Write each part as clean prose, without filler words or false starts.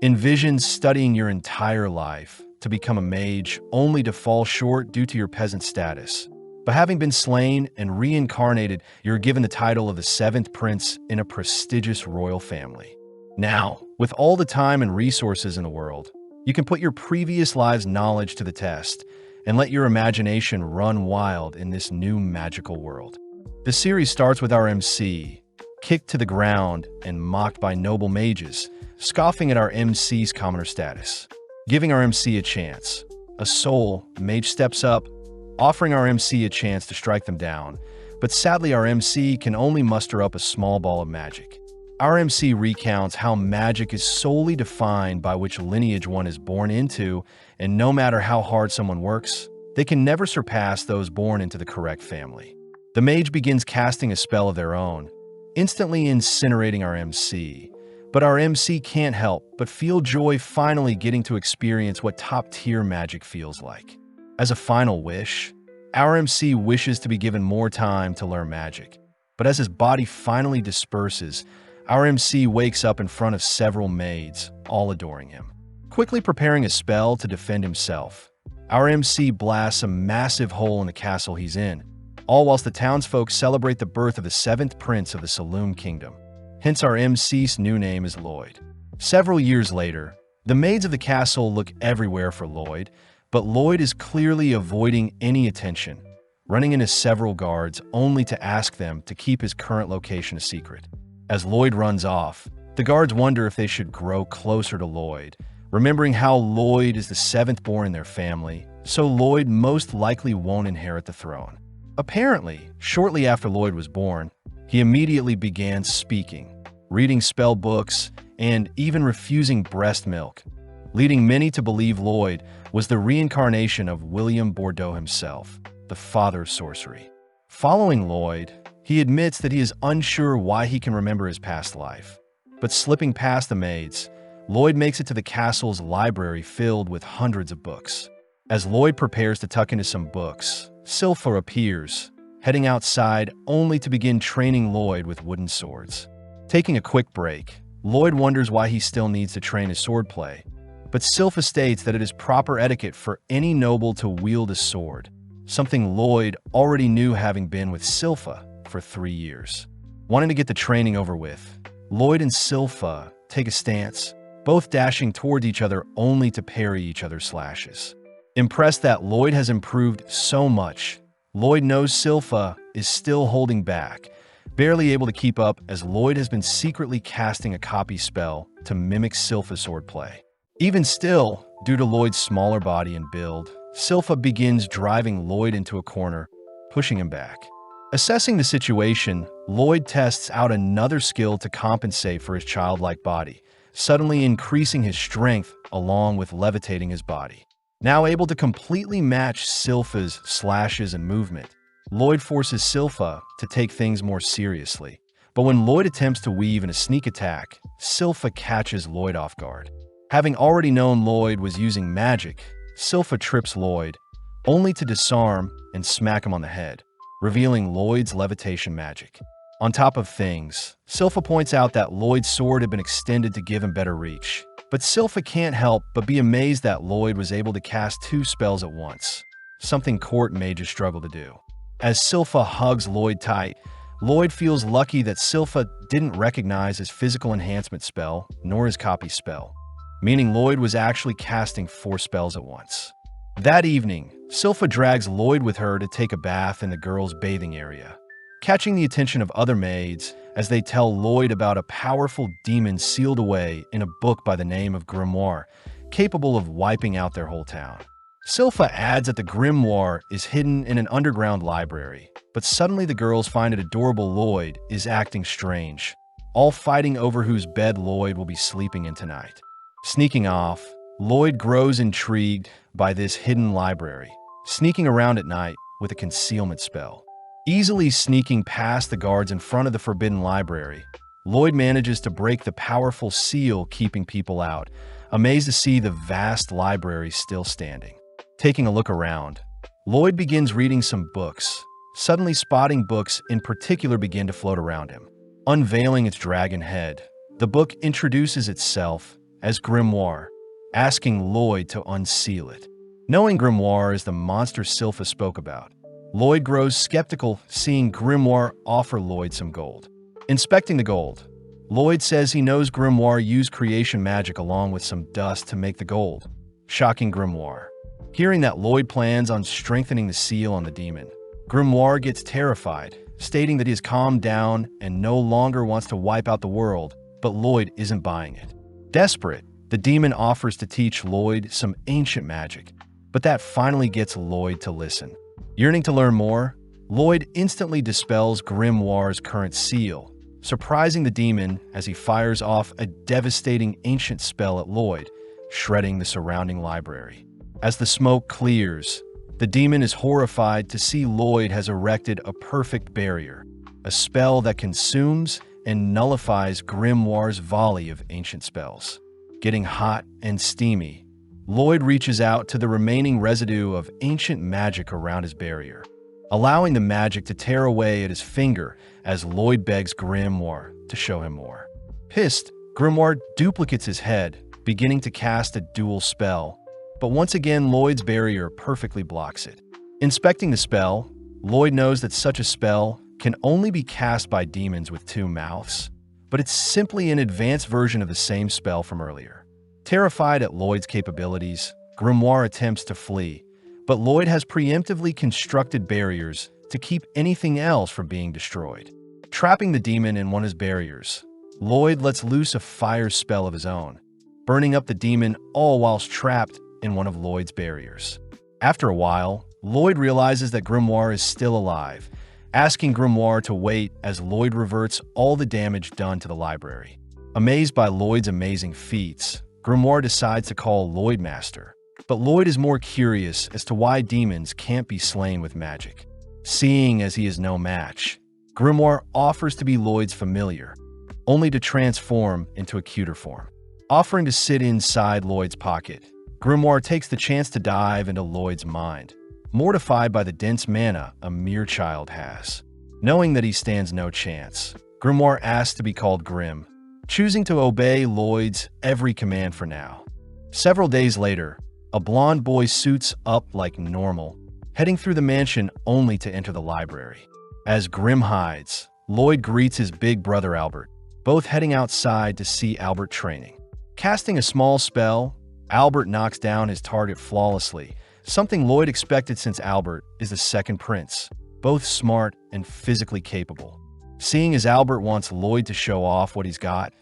Envision studying your entire life to become a mage only to fall short due to your peasant status. But having been slain and reincarnated, you're given the title of the seventh prince in a prestigious royal family. Now, with all the time and resources in the world, you can put your previous lives' knowledge to the test and let your imagination run wild in this new magical world. The series starts with our MC, kicked to the ground and mocked by noble mages, scoffing at our MC's commoner status. Giving our MC a chance. A soul mage steps up, offering our MC a chance to strike them down, but sadly our MC can only muster up a small ball of magic. Our MC recounts how magic is solely defined by which lineage one is born into, and no matter how hard someone works, they can never surpass those born into the correct family. The mage begins casting a spell of their own, instantly incinerating our MC. But our MC can't help but feel joy finally getting to experience what top-tier magic feels like. As a final wish, our MC wishes to be given more time to learn magic. But as his body finally disperses, our MC wakes up in front of several maids, all adoring him. Quickly preparing a spell to defend himself, our MC blasts a massive hole in the castle he's in, all whilst the townsfolk celebrate the birth of the seventh prince of the Saloon Kingdom. Hence our MC's new name is Lloyd. Several years later, the maids of the castle look everywhere for Lloyd, but Lloyd is clearly avoiding any attention, running into several guards only to ask them to keep his current location a secret. As Lloyd runs off, the guards wonder if they should grow closer to Lloyd, remembering how Lloyd is the seventh born in their family, so Lloyd most likely won't inherit the throne. Apparently, shortly after Lloyd was born, he immediately began speaking, reading spell books, and even refusing breast milk, leading many to believe Lloyd was the reincarnation of William Bordeaux himself, the father of sorcery. Following Lloyd, he admits that he is unsure why he can remember his past life. But slipping past the maids, Lloyd makes it to the castle's library filled with hundreds of books. As Lloyd prepares to tuck into some books, Sylpha appears, heading outside only to begin training Lloyd with wooden swords. Taking a quick break, Lloyd wonders why he still needs to train his swordplay, but Sylpha states that it is proper etiquette for any noble to wield a sword, something Lloyd already knew having been with Sylpha for 3 years. Wanting to get the training over with, Lloyd and Sylpha take a stance, both dashing towards each other only to parry each other's slashes. Impressed that Lloyd has improved so much, Lloyd knows Sylpha is still holding back, barely able to keep up as Lloyd has been secretly casting a copy spell to mimic Sylpha's swordplay. Even still, due to Lloyd's smaller body and build, Sylpha begins driving Lloyd into a corner, pushing him back. Assessing the situation, Lloyd tests out another skill to compensate for his childlike body, suddenly increasing his strength along with levitating his body. Now able to completely match Sylpha's slashes and movement, Lloyd forces Sylpha to take things more seriously. But when Lloyd attempts to weave in a sneak attack, Sylpha catches Lloyd off guard. Having already known Lloyd was using magic, Sylpha trips Lloyd, only to disarm and smack him on the head, revealing Lloyd's levitation magic. On top of things, Sylpha points out that Lloyd's sword had been extended to give him better reach. But Sylpha can't help but be amazed that Lloyd was able to cast 2 spells at once, something court mages struggle to do. As Sylpha hugs Lloyd tight, Lloyd feels lucky that Sylpha didn't recognize his physical enhancement spell nor his copy spell, meaning Lloyd was actually casting 4 spells at once. That evening, Sylpha drags Lloyd with her to take a bath in the girls' bathing area, catching the attention of other maids as they tell Lloyd about a powerful demon sealed away in a book by the name of Grimoire, capable of wiping out their whole town. Sylpha adds that the grimoire is hidden in an underground library, but suddenly the girls find it adorable Lloyd is acting strange, all fighting over whose bed Lloyd will be sleeping in tonight. Sneaking off, Lloyd grows intrigued by this hidden library, sneaking around at night with a concealment spell. Easily sneaking past the guards in front of the forbidden library, Lloyd manages to break the powerful seal keeping people out, amazed to see the vast library still standing. Taking a look around, Lloyd begins reading some books, suddenly spotting books in particular begin to float around him. Unveiling its dragon head, the book introduces itself as Grimoire, asking Lloyd to unseal it. Knowing Grimoire is the monster Sylpha spoke about, Lloyd grows skeptical seeing Grimoire offer Lloyd some gold. Inspecting the gold, Lloyd says he knows Grimoire used creation magic along with some dust to make the gold, shocking Grimoire. Hearing that Lloyd plans on strengthening the seal on the demon, Grimoire gets terrified, stating that he has calmed down and no longer wants to wipe out the world, but Lloyd isn't buying it. Desperate, the demon offers to teach Lloyd some ancient magic, but that finally gets Lloyd to listen. Yearning to learn more, Lloyd instantly dispels Grimoire's current seal, surprising the demon as he fires off a devastating ancient spell at Lloyd, shredding the surrounding library. As the smoke clears, the demon is horrified to see Lloyd has erected a perfect barrier, a spell that consumes and nullifies Grimoire's volley of ancient spells. Getting hot and steamy, Lloyd reaches out to the remaining residue of ancient magic around his barrier, allowing the magic to tear away at his finger as Lloyd begs Grimoire to show him more. Pissed, Grimoire duplicates his head, beginning to cast a dual spell, but once again Lloyd's barrier perfectly blocks it. Inspecting the spell, Lloyd knows that such a spell can only be cast by demons with two mouths, but it's simply an advanced version of the same spell from earlier. Terrified at Lloyd's capabilities, Grimoire attempts to flee, but Lloyd has preemptively constructed barriers to keep anything else from being destroyed. Trapping the demon in one of his barriers, Lloyd lets loose a fire spell of his own, burning up the demon all whilst trapped in one of Lloyd's barriers. After a while, Lloyd realizes that Grimoire is still alive, asking Grimoire to wait as Lloyd reverts all the damage done to the library. Amazed by Lloyd's amazing feats, Grimoire decides to call Lloyd Master, but Lloyd is more curious as to why demons can't be slain with magic. Seeing as he is no match, Grimoire offers to be Lloyd's familiar, only to transform into a cuter form. Offering to sit inside Lloyd's pocket, Grimoire takes the chance to dive into Lloyd's mind, mortified by the dense mana a mere child has. Knowing that he stands no chance, Grimoire asks to be called Grim, choosing to obey Lloyd's every command for now. Several days later, a blonde boy suits up like normal, heading through the mansion only to enter the library. As Grim hides, Lloyd greets his big brother Albert, both heading outside to see Albert training. Casting a small spell, Albert knocks down his target flawlessly, something Lloyd expected since Albert is the second prince, both smart and physically capable. Seeing as Albert wants Lloyd to show off what he's got,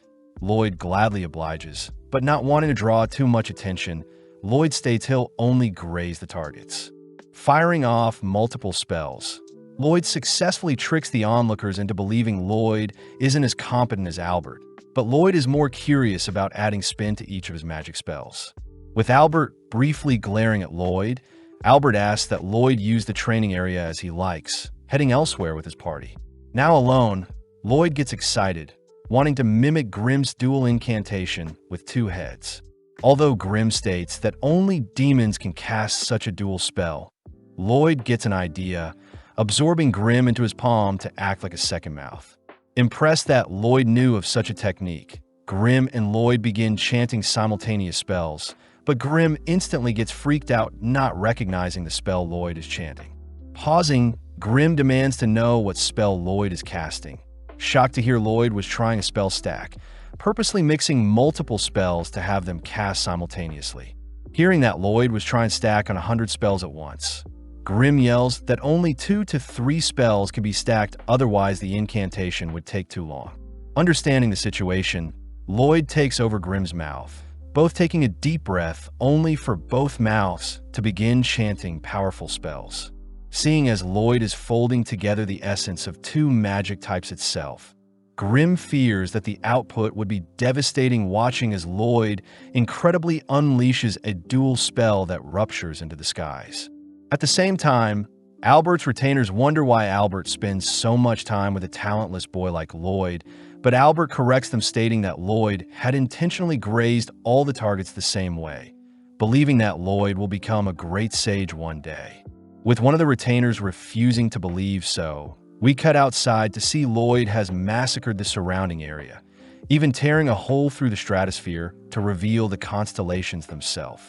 Lloyd gladly obliges, but not wanting to draw too much attention, Lloyd states he'll only graze the targets. Firing off multiple spells, Lloyd successfully tricks the onlookers into believing Lloyd isn't as competent as Albert, but Lloyd is more curious about adding spin to each of his magic spells. With Albert briefly glaring at Lloyd, Albert asks that Lloyd use the training area as he likes, heading elsewhere with his party. Now alone, Lloyd gets excited, wanting to mimic Grim's dual incantation with two heads. Although Grim states that only demons can cast such a dual spell, Lloyd gets an idea, absorbing Grim into his palm to act like a second mouth. Impressed that Lloyd knew of such a technique, Grim and Lloyd begin chanting simultaneous spells, but Grim instantly gets freaked out not recognizing the spell Lloyd is chanting. Pausing, Grim demands to know what spell Lloyd is casting. Shocked to hear Lloyd was trying a spell stack, purposely mixing multiple spells to have them cast simultaneously. Hearing that Lloyd was trying to stack on 100 spells at once, Grim yells that only 2 to 3 spells can be stacked, otherwise the incantation would take too long. Understanding the situation, Lloyd takes over Grim's mouth, both taking a deep breath only for both mouths to begin chanting powerful spells. Seeing as Lloyd is folding together the essence of 2 magic types itself, Grim fears that the output would be devastating, watching as Lloyd incredibly unleashes a dual spell that ruptures into the skies. At the same time, Albert's retainers wonder why Albert spends so much time with a talentless boy like Lloyd, but Albert corrects them, stating that Lloyd had intentionally grazed all the targets the same way, believing that Lloyd will become a great sage one day. With one of the retainers refusing to believe so, we cut outside to see Lloyd has massacred the surrounding area, even tearing a hole through the stratosphere to reveal the constellations themselves.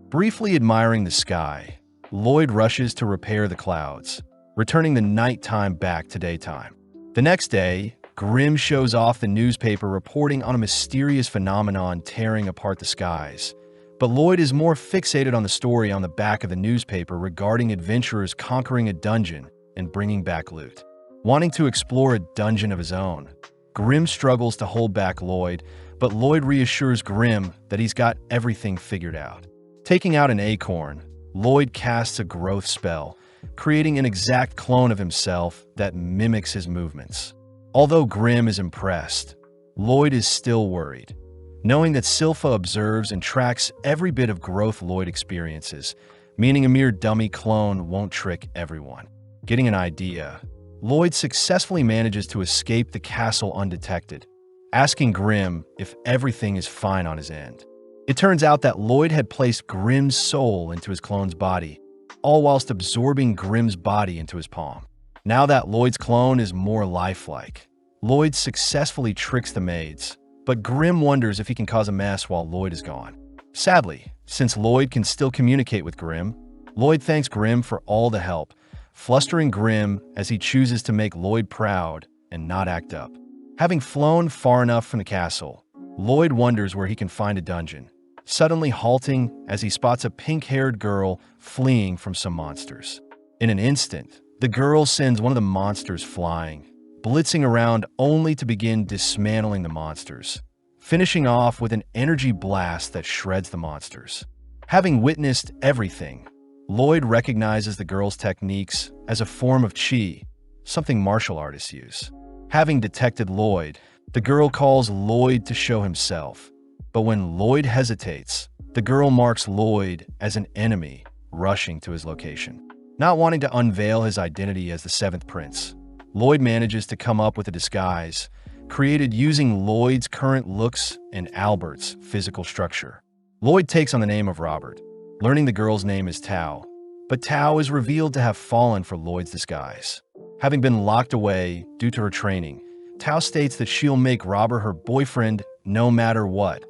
Briefly admiring the sky, Lloyd rushes to repair the clouds, returning the nighttime back to daytime. The next day, Grimm shows off the newspaper reporting on a mysterious phenomenon tearing apart the skies. But Lloyd is more fixated on the story on the back of the newspaper regarding adventurers conquering a dungeon and bringing back loot. Wanting to explore a dungeon of his own, Grimm struggles to hold back Lloyd, but Lloyd reassures Grimm that he's got everything figured out. Taking out an acorn, Lloyd casts a growth spell, creating an exact clone of himself that mimics his movements. Although Grimm is impressed, Lloyd is still worried, knowing that Silpha observes and tracks every bit of growth Lloyd experiences, meaning a mere dummy clone won't trick everyone. Getting an idea, Lloyd successfully manages to escape the castle undetected, asking Grimm if everything is fine on his end. It turns out that Lloyd had placed Grimm's soul into his clone's body, all whilst absorbing Grimm's body into his palm. Now that Lloyd's clone is more lifelike, Lloyd successfully tricks the maids, but Grimm wonders if he can cause a mess while Lloyd is gone. Sadly, since Lloyd can still communicate with Grimm, Lloyd thanks Grimm for all the help, flustering Grimm as he chooses to make Lloyd proud and not act up. Having flown far enough from the castle, Lloyd wonders where he can find a dungeon, suddenly halting as he spots a pink-haired girl fleeing from some monsters. In an instant, the girl sends one of the monsters flying, blitzing around only to begin dismantling the monsters, finishing off with an energy blast that shreds the monsters. Having witnessed everything, Lloyd recognizes the girl's techniques as a form of chi, something martial artists use. Having detected Lloyd, the girl calls Lloyd to show himself, but when Lloyd hesitates, the girl marks Lloyd as an enemy, rushing to his location. Not wanting to unveil his identity as the seventh prince, Lloyd manages to come up with a disguise, created using Lloyd's current looks and Albert's physical structure. Lloyd takes on the name of Robert, learning the girl's name is Tao, but Tao is revealed to have fallen for Lloyd's disguise. Having been locked away due to her training, Tao states that she'll make Robert her boyfriend no matter what,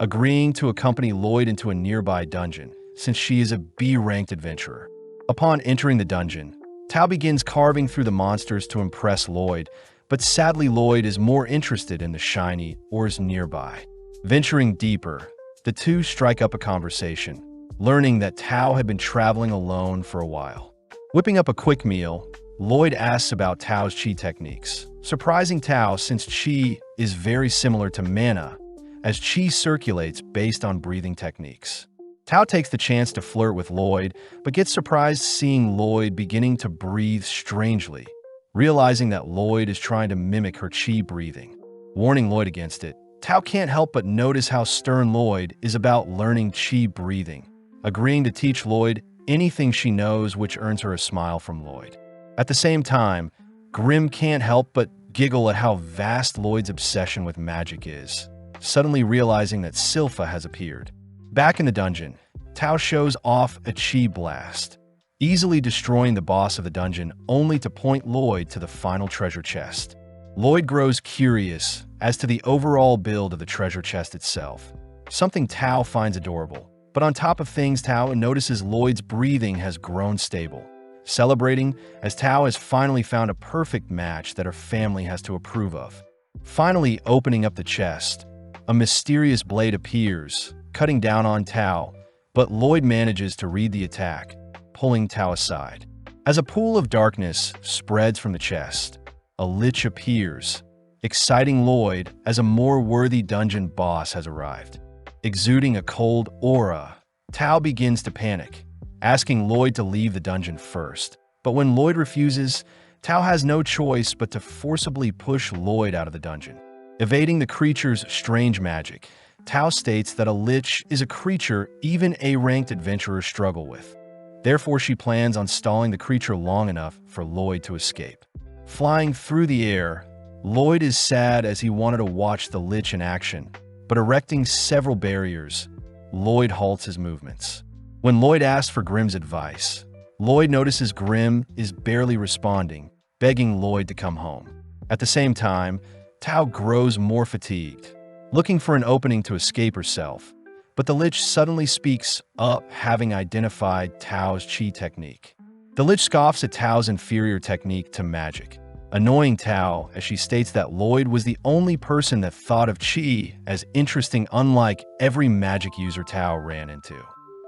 agreeing to accompany Lloyd into a nearby dungeon, since she is a B-ranked adventurer. Upon entering the dungeon, Tao begins carving through the monsters to impress Lloyd, but sadly Lloyd is more interested in the shiny ores nearby. Venturing deeper, the two strike up a conversation, learning that Tao had been traveling alone for a while. Whipping up a quick meal, Lloyd asks about Tao's chi techniques, surprising Tao since chi is very similar to mana, as chi circulates based on breathing techniques. Tao takes the chance to flirt with Lloyd, but gets surprised seeing Lloyd beginning to breathe strangely, realizing that Lloyd is trying to mimic her chi breathing. Warning Lloyd against it, Tao can't help but notice how stern Lloyd is about learning chi breathing, agreeing to teach Lloyd anything she knows, which earns her a smile from Lloyd. At the same time, Grimm can't help but giggle at how vast Lloyd's obsession with magic is, suddenly realizing that Silpha has appeared. Back in the dungeon, Tao shows off a chi blast, easily destroying the boss of the dungeon only to point Lloyd to the final treasure chest. Lloyd grows curious as to the overall build of the treasure chest itself, something Tao finds adorable. But on top of things, Tao notices Lloyd's breathing has grown stable, celebrating as Tao has finally found a perfect match that her family has to approve of. Finally opening up the chest, a mysterious blade appears, cutting down on Tao, but Lloyd manages to read the attack, pulling Tao aside. As a pool of darkness spreads from the chest, a lich appears, exciting Lloyd as a more worthy dungeon boss has arrived. Exuding a cold aura, Tao begins to panic, asking Lloyd to leave the dungeon first. But when Lloyd refuses, Tao has no choice but to forcibly push Lloyd out of the dungeon. Evading the creature's strange magic, Tao states that a lich is a creature even A-ranked adventurers struggle with. Therefore, she plans on stalling the creature long enough for Lloyd to escape. Flying through the air, Lloyd is sad as he wanted to watch the lich in action, but erecting several barriers, Lloyd halts his movements. When Lloyd asks for Grimm's advice, Lloyd notices Grimm is barely responding, begging Lloyd to come home. At the same time, Tao grows more fatigued, looking for an opening to escape herself. But the Lich suddenly speaks up, having identified Tao's Qi technique. The Lich scoffs at Tao's inferior technique to magic, annoying Tao as she states that Lloyd was the only person that thought of Qi as interesting, unlike every magic user Tao ran into.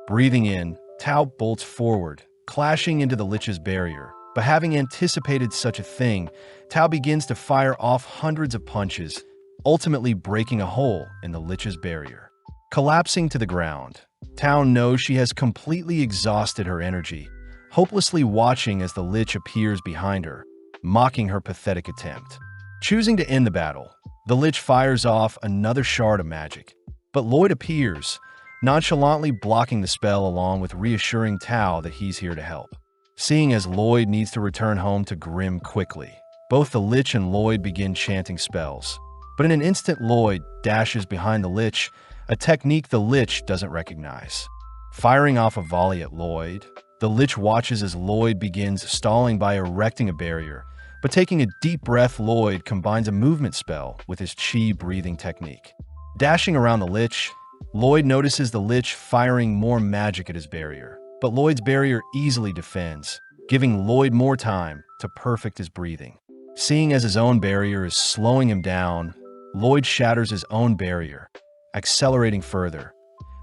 Breathing in, Tao bolts forward, clashing into the Lich's barrier. But having anticipated such a thing, Tao begins to fire off hundreds of punches, ultimately breaking a hole in the Lich's barrier. Collapsing to the ground, Tao knows she has completely exhausted her energy, hopelessly watching as the Lich appears behind her, mocking her pathetic attempt. Choosing to end the battle, the Lich fires off another shard of magic. But Lloyd appears, nonchalantly blocking the spell along with reassuring Tao that he's here to help. Seeing as Lloyd needs to return home to Grim quickly, both the Lich and Lloyd begin chanting spells. But in an instant, Lloyd dashes behind the Lich, a technique the Lich doesn't recognize. Firing off a volley at Lloyd, the Lich watches as Lloyd begins stalling by erecting a barrier. But taking a deep breath, Lloyd combines a movement spell with his Qi breathing technique. Dashing around the Lich, Lloyd notices the Lich firing more magic at his barrier. But Lloyd's barrier easily defends, giving Lloyd more time to perfect his breathing. Seeing as his own barrier is slowing him down, Lloyd shatters his own barrier, accelerating further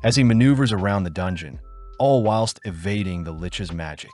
as he maneuvers around the dungeon, all whilst evading the Lich's magic.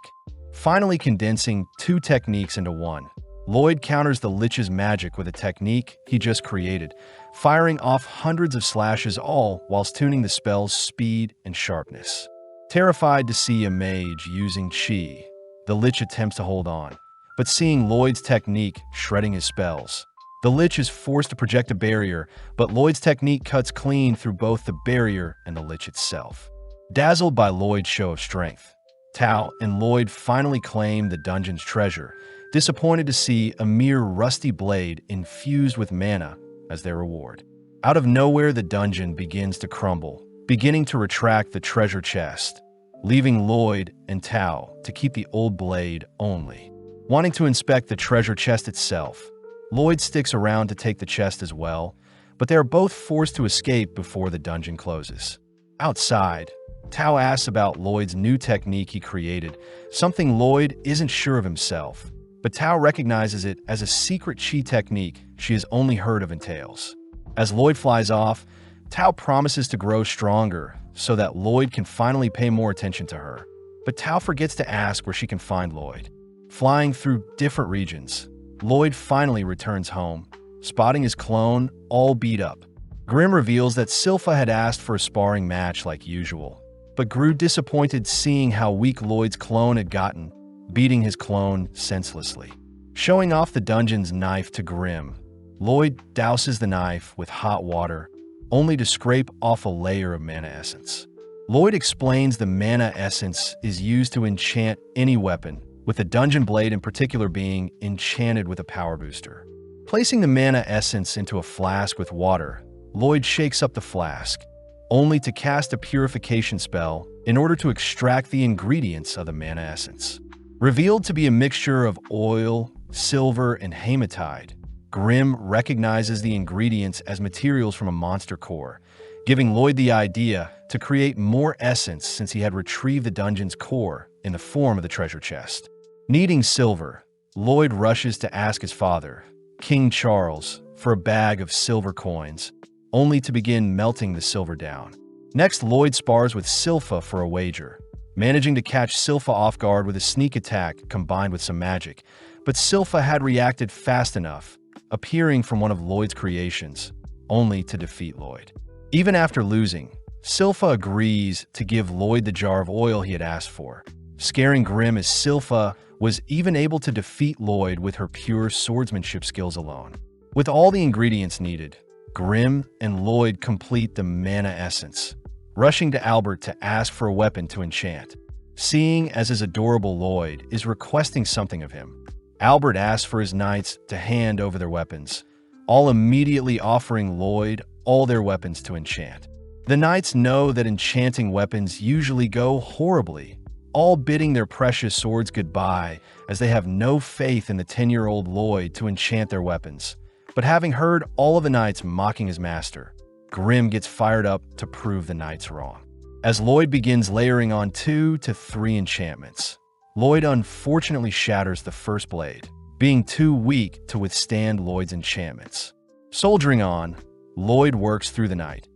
Finally condensing two techniques into one, Lloyd counters the Lich's magic with a technique he just created, firing off hundreds of slashes, all whilst tuning the spell's speed and sharpness. Terrified to see a mage using Qi, the Lich attempts to hold on, but seeing Lloyd's technique shredding his spells, the Lich is forced to project a barrier, but Lloyd's technique cuts clean through both the barrier and the Lich itself. Dazzled by Lloyd's show of strength, Tao and Lloyd finally claim the dungeon's treasure, disappointed to see a mere rusty blade infused with mana as their reward. Out of nowhere, the dungeon begins to crumble, beginning to retract the treasure chest, leaving Lloyd and Tao to keep the old blade only. Wanting to inspect the treasure chest itself, Lloyd sticks around to take the chest as well, but they are both forced to escape before the dungeon closes. Outside, Tao asks about Lloyd's new technique he created, something Lloyd isn't sure of himself, but Tao recognizes it as a secret Qi technique she has only heard of in tales. As Lloyd flies off, Tao promises to grow stronger so that Lloyd can finally pay more attention to her. But Tao forgets to ask where she can find Lloyd. Flying through different regions, Lloyd finally returns home, spotting his clone all beat up. Grim reveals that Silpha had asked for a sparring match like usual, but grew disappointed seeing how weak Lloyd's clone had gotten, beating his clone senselessly. Showing off the dungeon's knife to Grim, Lloyd douses the knife with hot water, only to scrape off a layer of mana essence. Lloyd explains the mana essence is used to enchant any weapon, with the dungeon blade in particular being enchanted with a power booster. Placing the mana essence into a flask with water, Lloyd shakes up the flask, only to cast a purification spell in order to extract the ingredients of the mana essence. Revealed to be a mixture of oil, silver, and hematite, Grim recognizes the ingredients as materials from a monster core, giving Lloyd the idea to create more essence since he had retrieved the dungeon's core in the form of the treasure chest. Needing silver, Lloyd rushes to ask his father, King Charles, for a bag of silver coins, only to begin melting the silver down. Next, Lloyd spars with Silpha for a wager, managing to catch Silpha off guard with a sneak attack combined with some magic, but Silpha had reacted fast enough, appearing from one of Lloyd's creations, only to defeat Lloyd. Even after losing, Silpha agrees to give Lloyd the jar of oil he had asked for, scaring Grim as Silpha was even able to defeat Lloyd with her pure swordsmanship skills alone. With all the ingredients needed, Grim and Lloyd complete the mana essence, rushing to Albert to ask for a weapon to enchant. Seeing as his adorable Lloyd is requesting something of him, Albert asks for his knights to hand over their weapons, all immediately offering Lloyd all their weapons to enchant. The knights know that enchanting weapons usually go horribly, all bidding their precious swords goodbye as they have no faith in the 10-year-old Lloyd to enchant their weapons. But having heard all of the knights mocking his master, Grim gets fired up to prove the knights wrong. As Lloyd begins layering on 2 to 3 enchantments, Lloyd unfortunately shatters the first blade, being too weak to withstand Lloyd's enchantments. Soldiering on, Lloyd works through the night,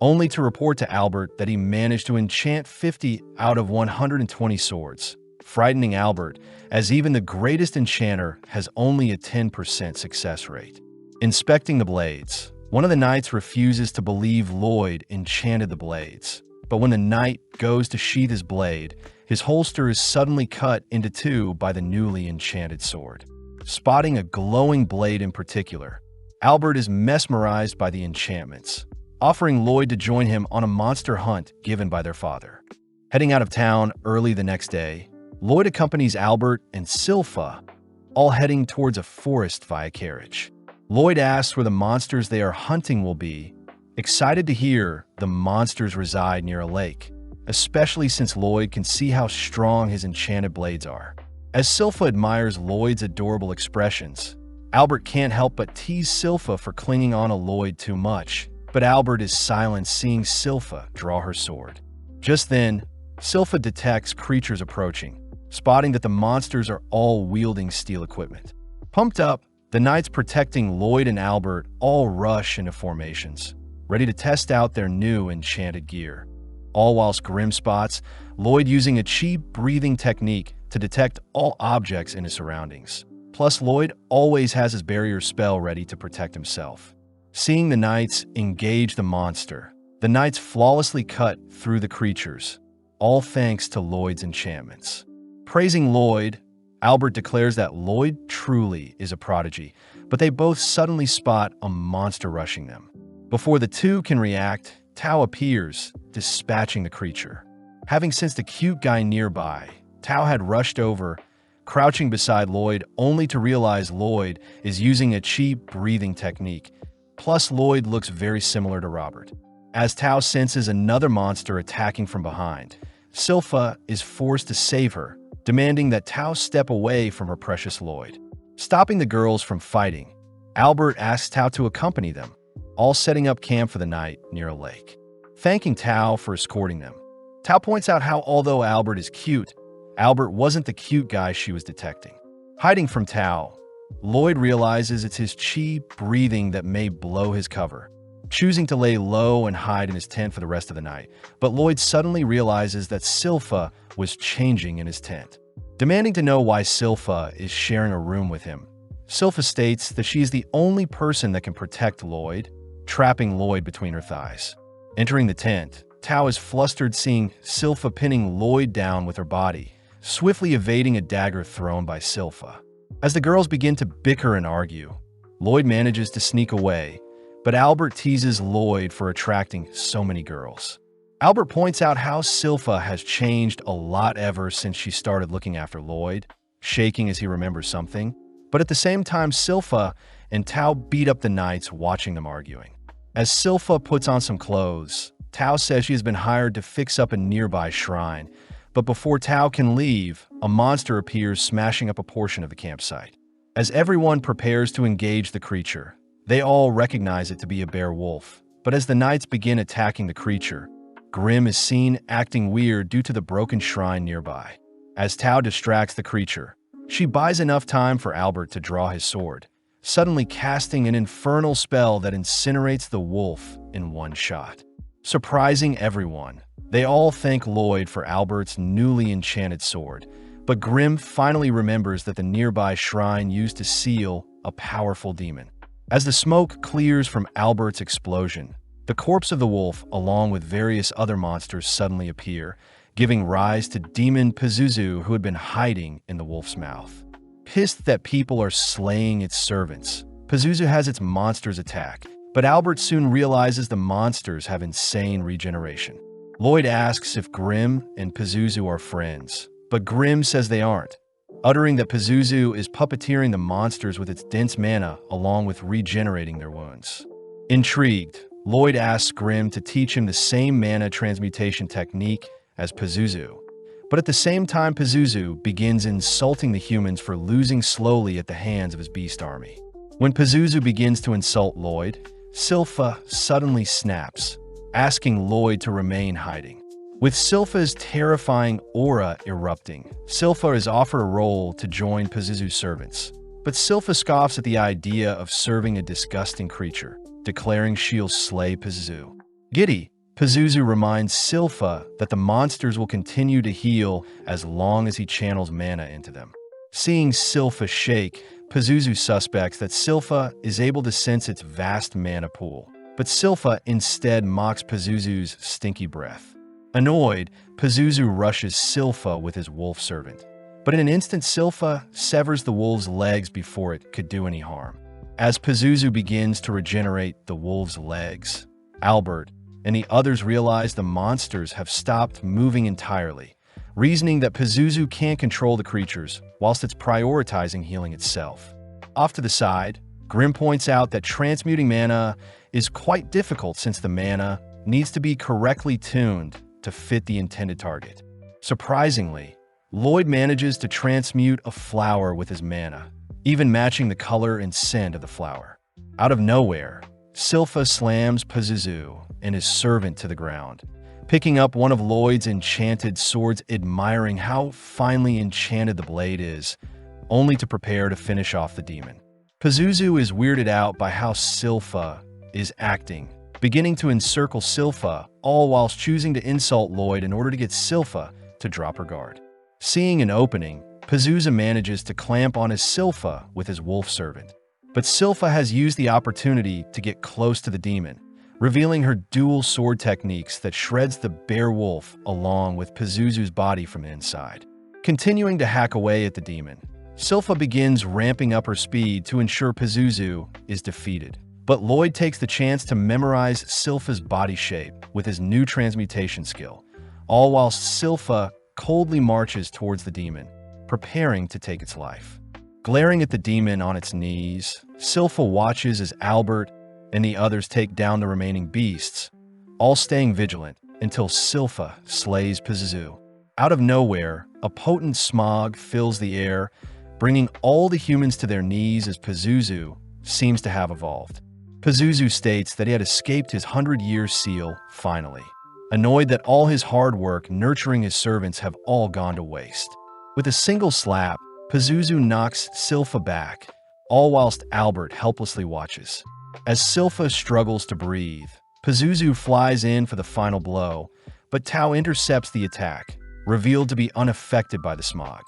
only to report to Albert that he managed to enchant 50 out of 120 swords, frightening Albert, as even the greatest enchanter has only a 10% success rate. Inspecting the blades, one of the knights refuses to believe Lloyd enchanted the blades, but when the knight goes to sheath his blade, his holster is suddenly cut into 2 by the newly enchanted sword. Spotting a glowing blade in particular, Albert is mesmerized by the enchantments, offering Lloyd to join him on a monster hunt given by their father. Heading out of town early the next day, Lloyd accompanies Albert and Silpha, all heading towards a forest via carriage. Lloyd asks where the monsters they are hunting will be, excited to hear the monsters reside near a lake, especially since Lloyd can see how strong his enchanted blades are. As Silpha admires Lloyd's adorable expressions, Albert can't help but tease Silpha for clinging on to Lloyd too much, but Albert is silent seeing Silpha draw her sword. Just then, Silpha detects creatures approaching, spotting that the monsters are all wielding steel equipment. Pumped up, the knights protecting Lloyd and Albert all rush into formations, ready to test out their new enchanted gear. All whilst Grim spots Lloyd using a chi breathing technique to detect all objects in his surroundings. Plus, Lloyd always has his barrier spell ready to protect himself. Seeing the knights engage the monster, the knights flawlessly cut through the creatures, all thanks to Lloyd's enchantments. Praising Lloyd, Albert declares that Lloyd truly is a prodigy, but they both suddenly spot a monster rushing them. Before the two can react, Tao appears, dispatching the creature. Having sensed a cute guy nearby, Tao had rushed over, crouching beside Lloyd only to realize Lloyd is using a chi breathing technique. Plus, Lloyd looks very similar to Robert. As Tao senses another monster attacking from behind, Silpha is forced to save her, demanding that Tao step away from her precious Lloyd. Stopping the girls from fighting, Albert asks Tao to accompany them, all setting up camp for the night near a lake. Thanking Tao for escorting them, Tao points out how although Albert is cute, Albert wasn't the cute guy she was detecting. Hiding from Tao, Lloyd realizes it's his chi breathing that may blow his cover, choosing to lay low and hide in his tent for the rest of the night. But Lloyd suddenly realizes that Silpha was changing in his tent. Demanding to know why Silpha is sharing a room with him, Silpha states that she is the only person that can protect Lloyd, trapping Lloyd between her thighs. Entering the tent, Tao is flustered seeing Silpha pinning Lloyd down with her body, swiftly evading a dagger thrown by Silpha. As the girls begin to bicker and argue, Lloyd manages to sneak away, but Albert teases Lloyd for attracting so many girls. Albert points out how Silpha has changed a lot ever since she started looking after Lloyd, shaking as he remembers something. But at the same time, Silpha and Tao beat up the knights watching them arguing. As Silpha puts on some clothes, Tao says she has been hired to fix up a nearby shrine, but before Tao can leave, a monster appears smashing up a portion of the campsite. As everyone prepares to engage the creature, they all recognize it to be a bear wolf, but as the knights begin attacking the creature, Grim is seen acting weird due to the broken shrine nearby. As Tao distracts the creature, she buys enough time for Albert to draw his sword, suddenly casting an infernal spell that incinerates the wolf in one shot. Surprising everyone, they all thank Lloyd for Albert's newly enchanted sword, but Grim finally remembers that the nearby shrine used to seal a powerful demon. As the smoke clears from Albert's explosion, the corpse of the wolf, along with various other monsters, suddenly appear, giving rise to Demon Pazuzu, who had been hiding in the wolf's mouth. Pissed that people are slaying its servants, Pazuzu has its monsters attack, but Albert soon realizes the monsters have insane regeneration. Lloyd asks if Grim and Pazuzu are friends, but Grim says they aren't, uttering that Pazuzu is puppeteering the monsters with its dense mana along with regenerating their wounds. Intrigued, Lloyd asks Grim to teach him the same mana transmutation technique as Pazuzu, but at the same time Pazuzu begins insulting the humans for losing slowly at the hands of his beast army. When Pazuzu begins to insult Lloyd, Silpha suddenly snaps, asking Lloyd to remain hiding. With Silpha's terrifying aura erupting, Silpha is offered a role to join Pazuzu's servants. But Silpha scoffs at the idea of serving a disgusting creature, declaring she'll slay Pazuzu. Giddy, Pazuzu reminds Silpha that the monsters will continue to heal as long as he channels mana into them. Seeing Silpha shake, Pazuzu suspects that Silpha is able to sense its vast mana pool, but Silpha instead mocks Pazuzu's stinky breath. Annoyed, Pazuzu rushes Silpha with his wolf servant. But in an instant, Silpha severs the wolf's legs before it could do any harm. As Pazuzu begins to regenerate the wolf's legs, Albert and the others realize the monsters have stopped moving entirely, reasoning that Pazuzu can't control the creatures whilst it's prioritizing healing itself. Off to the side, Grim points out that transmuting mana is quite difficult since the mana needs to be correctly tuned to fit the intended target. Surprisingly, Lloyd manages to transmute a flower with his mana, even matching the color and scent of the flower. Out of nowhere, Silpha slams Pazuzu and his servant to the ground, picking up one of Lloyd's enchanted swords, admiring how finely enchanted the blade is, only to prepare to finish off the demon. Pazuzu is weirded out by how Silpha is acting, beginning to encircle Silpha, all whilst choosing to insult Lloyd in order to get Silpha to drop her guard. Seeing an opening, Pazuzu manages to clamp on his Silpha with his wolf servant. But Silpha has used the opportunity to get close to the demon, revealing her dual sword techniques that shreds the bear wolf along with Pazuzu's body from the inside. Continuing to hack away at the demon, Silpha begins ramping up her speed to ensure Pazuzu is defeated. But Lloyd takes the chance to memorize Silpha's body shape with his new transmutation skill, all whilst Silpha coldly marches towards the demon, preparing to take its life. Glaring at the demon on its knees, Silpha watches as Albert and the others take down the remaining beasts, all staying vigilant until Silpha slays Pazuzu. Out of nowhere, a potent smog fills the air, bringing all the humans to their knees as Pazuzu seems to have evolved. Pazuzu states that he had escaped his 100-year seal finally, annoyed that all his hard work nurturing his servants have all gone to waste. With a single slap, Pazuzu knocks Silpha back, all whilst Albert helplessly watches. As Silpha struggles to breathe, Pazuzu flies in for the final blow, but Tao intercepts the attack, revealed to be unaffected by the smog.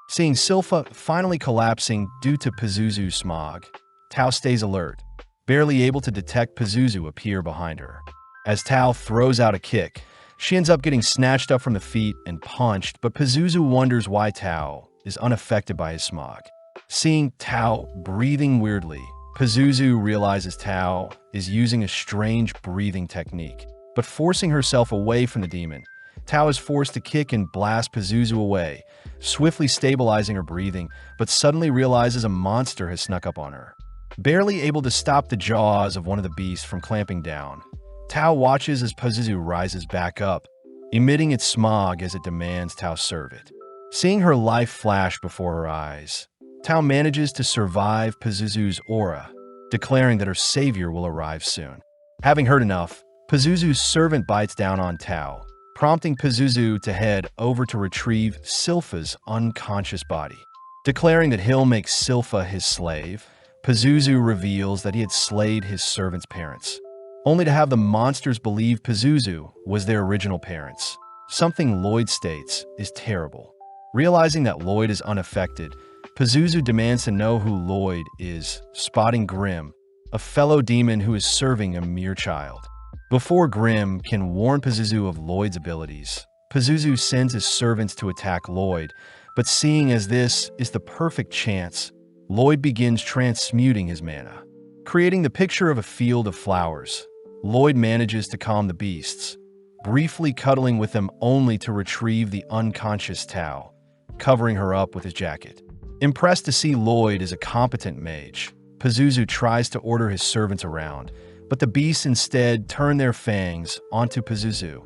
Seeing Silpha finally collapsing due to Pazuzu's smog, Tao stays alert, barely able to detect Pazuzu appear behind her. As Tao throws out a kick, she ends up getting snatched up from the feet and punched, but Pazuzu wonders why Tao is unaffected by his smog. Seeing Tao breathing weirdly, Pazuzu realizes Tao is using a strange breathing technique, but forcing herself away from the demon, Tao is forced to kick and blast Pazuzu away, swiftly stabilizing her breathing, but suddenly realizes a monster has snuck up on her. Barely able to stop the jaws of one of the beasts from clamping down, Tao watches as Pazuzu rises back up, emitting its smog as it demands Tao serve it. Seeing her life flash before her eyes, Tao manages to survive Pazuzu's aura, declaring that her savior will arrive soon. Having heard enough, Pazuzu's servant bites down on Tao, prompting Pazuzu to head over to retrieve Silpha's unconscious body. Declaring that he'll make Silpha his slave, Pazuzu reveals that he had slayed his servant's parents, only to have the monsters believe Pazuzu was their original parents, something Lloyd states is terrible. Realizing that Lloyd is unaffected, Pazuzu demands to know who Lloyd is, spotting Grim, a fellow demon who is serving a mere child. Before Grim can warn Pazuzu of Lloyd's abilities, Pazuzu sends his servants to attack Lloyd, but seeing as this is the perfect chance, Lloyd begins transmuting his mana. Creating the picture of a field of flowers, Lloyd manages to calm the beasts, briefly cuddling with them only to retrieve the unconscious Tao, covering her up with his jacket. Impressed to see Lloyd as a competent mage, Pazuzu tries to order his servants around, but the beasts instead turn their fangs onto Pazuzu,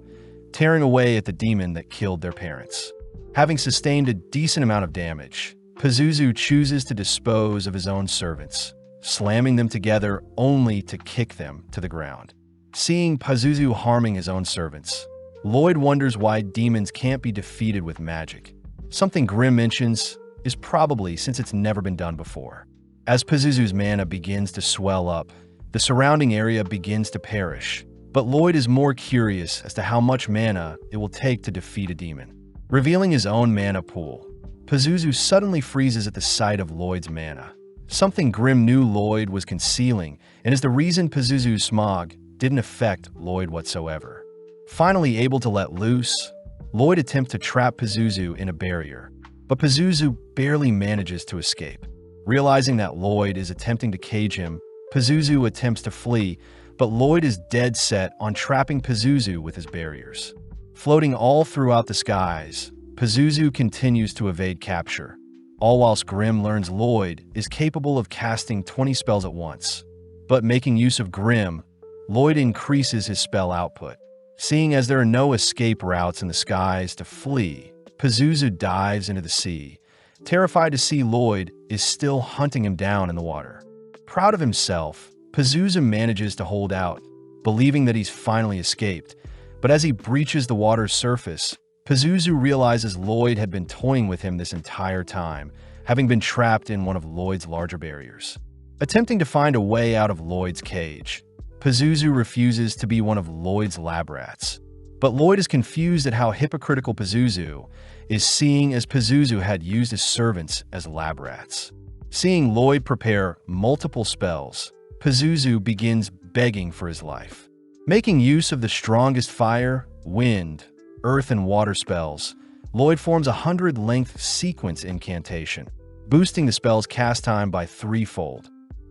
tearing away at the demon that killed their parents. Having sustained a decent amount of damage, Pazuzu chooses to dispose of his own servants, slamming them together only to kick them to the ground. Seeing Pazuzu harming his own servants, Lloyd wonders why demons can't be defeated with magic. Something Grimm mentions is probably since it's never been done before. As Pazuzu's mana begins to swell up, the surrounding area begins to perish, but Lloyd is more curious as to how much mana it will take to defeat a demon. Revealing his own mana pool, Pazuzu suddenly freezes at the sight of Lloyd's mana. Something Grimm knew Lloyd was concealing, and is the reason Pazuzu's smog didn't affect Lloyd whatsoever. Finally able to let loose, Lloyd attempts to trap Pazuzu in a barrier, but Pazuzu barely manages to escape. Realizing that Lloyd is attempting to cage him, Pazuzu attempts to flee, but Lloyd is dead set on trapping Pazuzu with his barriers. Floating all throughout the skies, Pazuzu continues to evade capture, all whilst Grimm learns Lloyd is capable of casting 20 spells at once. But making use of Grimm, Lloyd increases his spell output. Seeing as there are no escape routes in the skies to flee, Pazuzu dives into the sea, terrified to see Lloyd is still hunting him down in the water. Proud of himself, Pazuzu manages to hold out, believing that he's finally escaped. But as he breaches the water's surface, Pazuzu realizes Lloyd had been toying with him this entire time, having been trapped in one of Lloyd's larger barriers. Attempting to find a way out of Lloyd's cage, Pazuzu refuses to be one of Lloyd's lab rats. But Lloyd is confused at how hypocritical Pazuzu is, seeing as Pazuzu had used his servants as lab rats. Seeing Lloyd prepare multiple spells, Pazuzu begins begging for his life. Making use of the strongest fire, wind, earth, and water spells, Lloyd forms a 100-length sequence incantation, boosting the spell's cast time by threefold,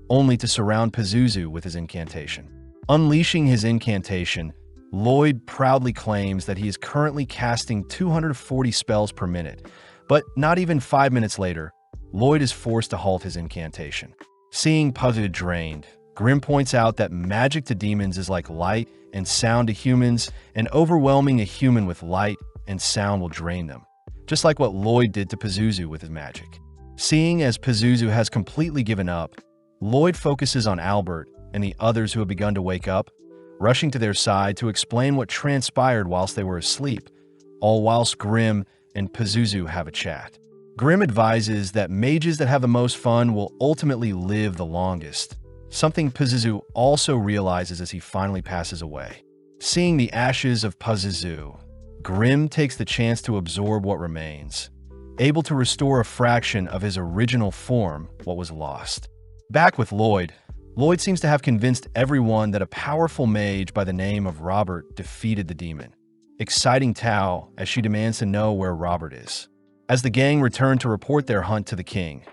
only to surround Pazuzu with his incantation. Unleashing his incantation, Lloyd proudly claims that he is currently casting 240 spells per minute, but not even 5 minutes later, Lloyd is forced to halt his incantation. Seeing Pazuzu drained, Grimm points out that magic to demons is like light and sound to humans, and overwhelming a human with light and sound will drain them, just like what Lloyd did to Pazuzu with his magic. Seeing as Pazuzu has completely given up, Lloyd focuses on Albert and the others who have begun to wake up, rushing to their side to explain what transpired whilst they were asleep, all whilst Grimm and Pazuzu have a chat. Grimm advises that mages that have the most fun will ultimately live the longest, something Pazuzu also realizes as he finally passes away. Seeing the ashes of Pazuzu, Grimm takes the chance to absorb what remains, able to restore a fraction of his original form, what was lost. Back with Lloyd, Lloyd seems to have convinced everyone that a powerful mage by the name of Robert defeated the demon, exciting Tao as she demands to know where Robert is. As the gang return to report their hunt to the king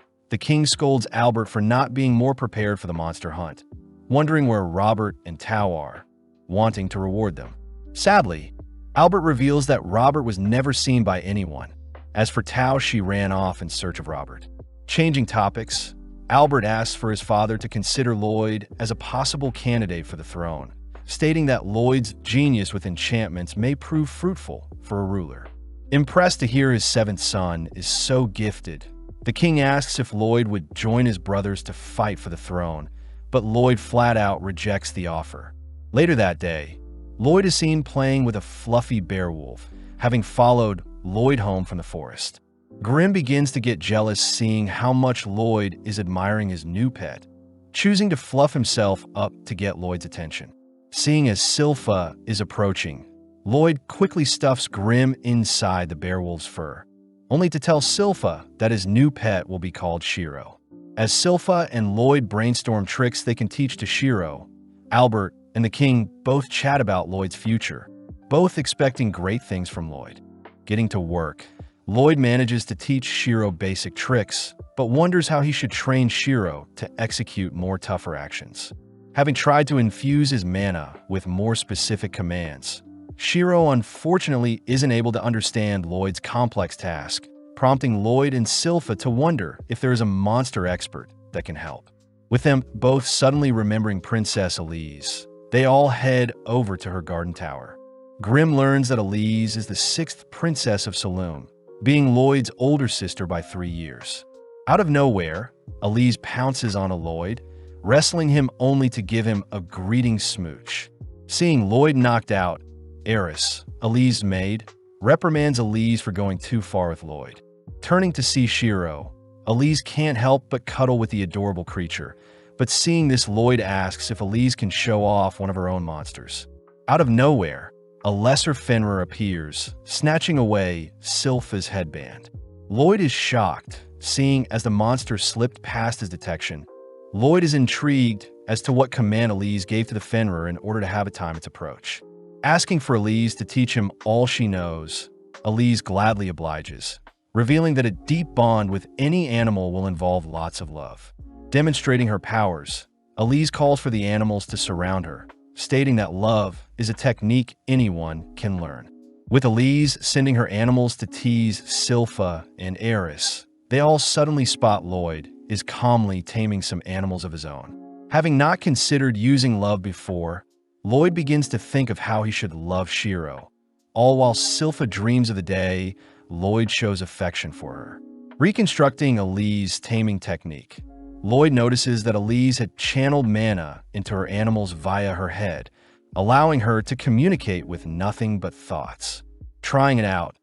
scolds Albert for not being more prepared for the monster hunt, wondering where Robert and Tao are, wanting to reward them. Sadly, Albert reveals that Robert was never seen by anyone. As for Tao, she ran off in search of Robert. Changing topics, Albert asks for his father to consider Lloyd as a possible candidate for the throne, stating that Lloyd's genius with enchantments may prove fruitful for a ruler. Impressed to hear his seventh son is so gifted, the king asks if Lloyd would join his brothers to fight for the throne, but Lloyd flat out rejects the offer. Later that day, Lloyd is seen playing with a fluffy beowulf, having followed Lloyd home from the forest. Grimm begins to get jealous seeing how much Lloyd is admiring his new pet, choosing to fluff himself up to get Lloyd's attention. Seeing as Silpha is approaching, Lloyd quickly stuffs Grimm inside the beowulf's fur, only to tell Silpha that his new pet will be called Shiro. As Silpha and Lloyd brainstorm tricks they can teach to Shiro, Albert and the king both chat about Lloyd's future, both expecting great things from Lloyd. Getting to work, Lloyd manages to teach Shiro basic tricks, but wonders how he should train Shiro to execute more tougher actions. Having tried to infuse his mana with more specific commands, Shiro unfortunately isn't able to understand Lloyd's complex task, prompting Lloyd and Silpha to wonder if there is a monster expert that can help. With them both suddenly remembering Princess Elise, they all head over to her garden tower. Grimm learns that Elise is the 6th princess of Saloon, being Lloyd's older sister by 3 years. Out of nowhere, Elise pounces on Lloyd, wrestling him only to give him a greeting smooch. Seeing Lloyd knocked out, Eris, Elise' maid, reprimands Elise for going too far with Lloyd. Turning to see Shiro, Elise can't help but cuddle with the adorable creature, but seeing this, Lloyd asks if Elise can show off one of her own monsters. Out of nowhere, a lesser Fenrir appears, snatching away Sylpha's headband. Lloyd is shocked, seeing as the monster slipped past his detection. Lloyd is intrigued as to what command Elise gave to the Fenrir in order to have it time its approach. Asking for Elise to teach him all she knows, Elise gladly obliges, revealing that a deep bond with any animal will involve lots of love. Demonstrating her powers, Elise calls for the animals to surround her, stating that love is a technique anyone can learn. With Elise sending her animals to tease Sylpha and Eris, they all suddenly spot Lloyd is calmly taming some animals of his own. Having not considered using love before, Lloyd begins to think of how he should love Shiro. All while Sylpha dreams of the day Lloyd shows affection for her. Reconstructing Elise's taming technique, Lloyd notices that Elise had channeled mana into her animals via her head, allowing her to communicate with nothing but thoughts. Trying it out,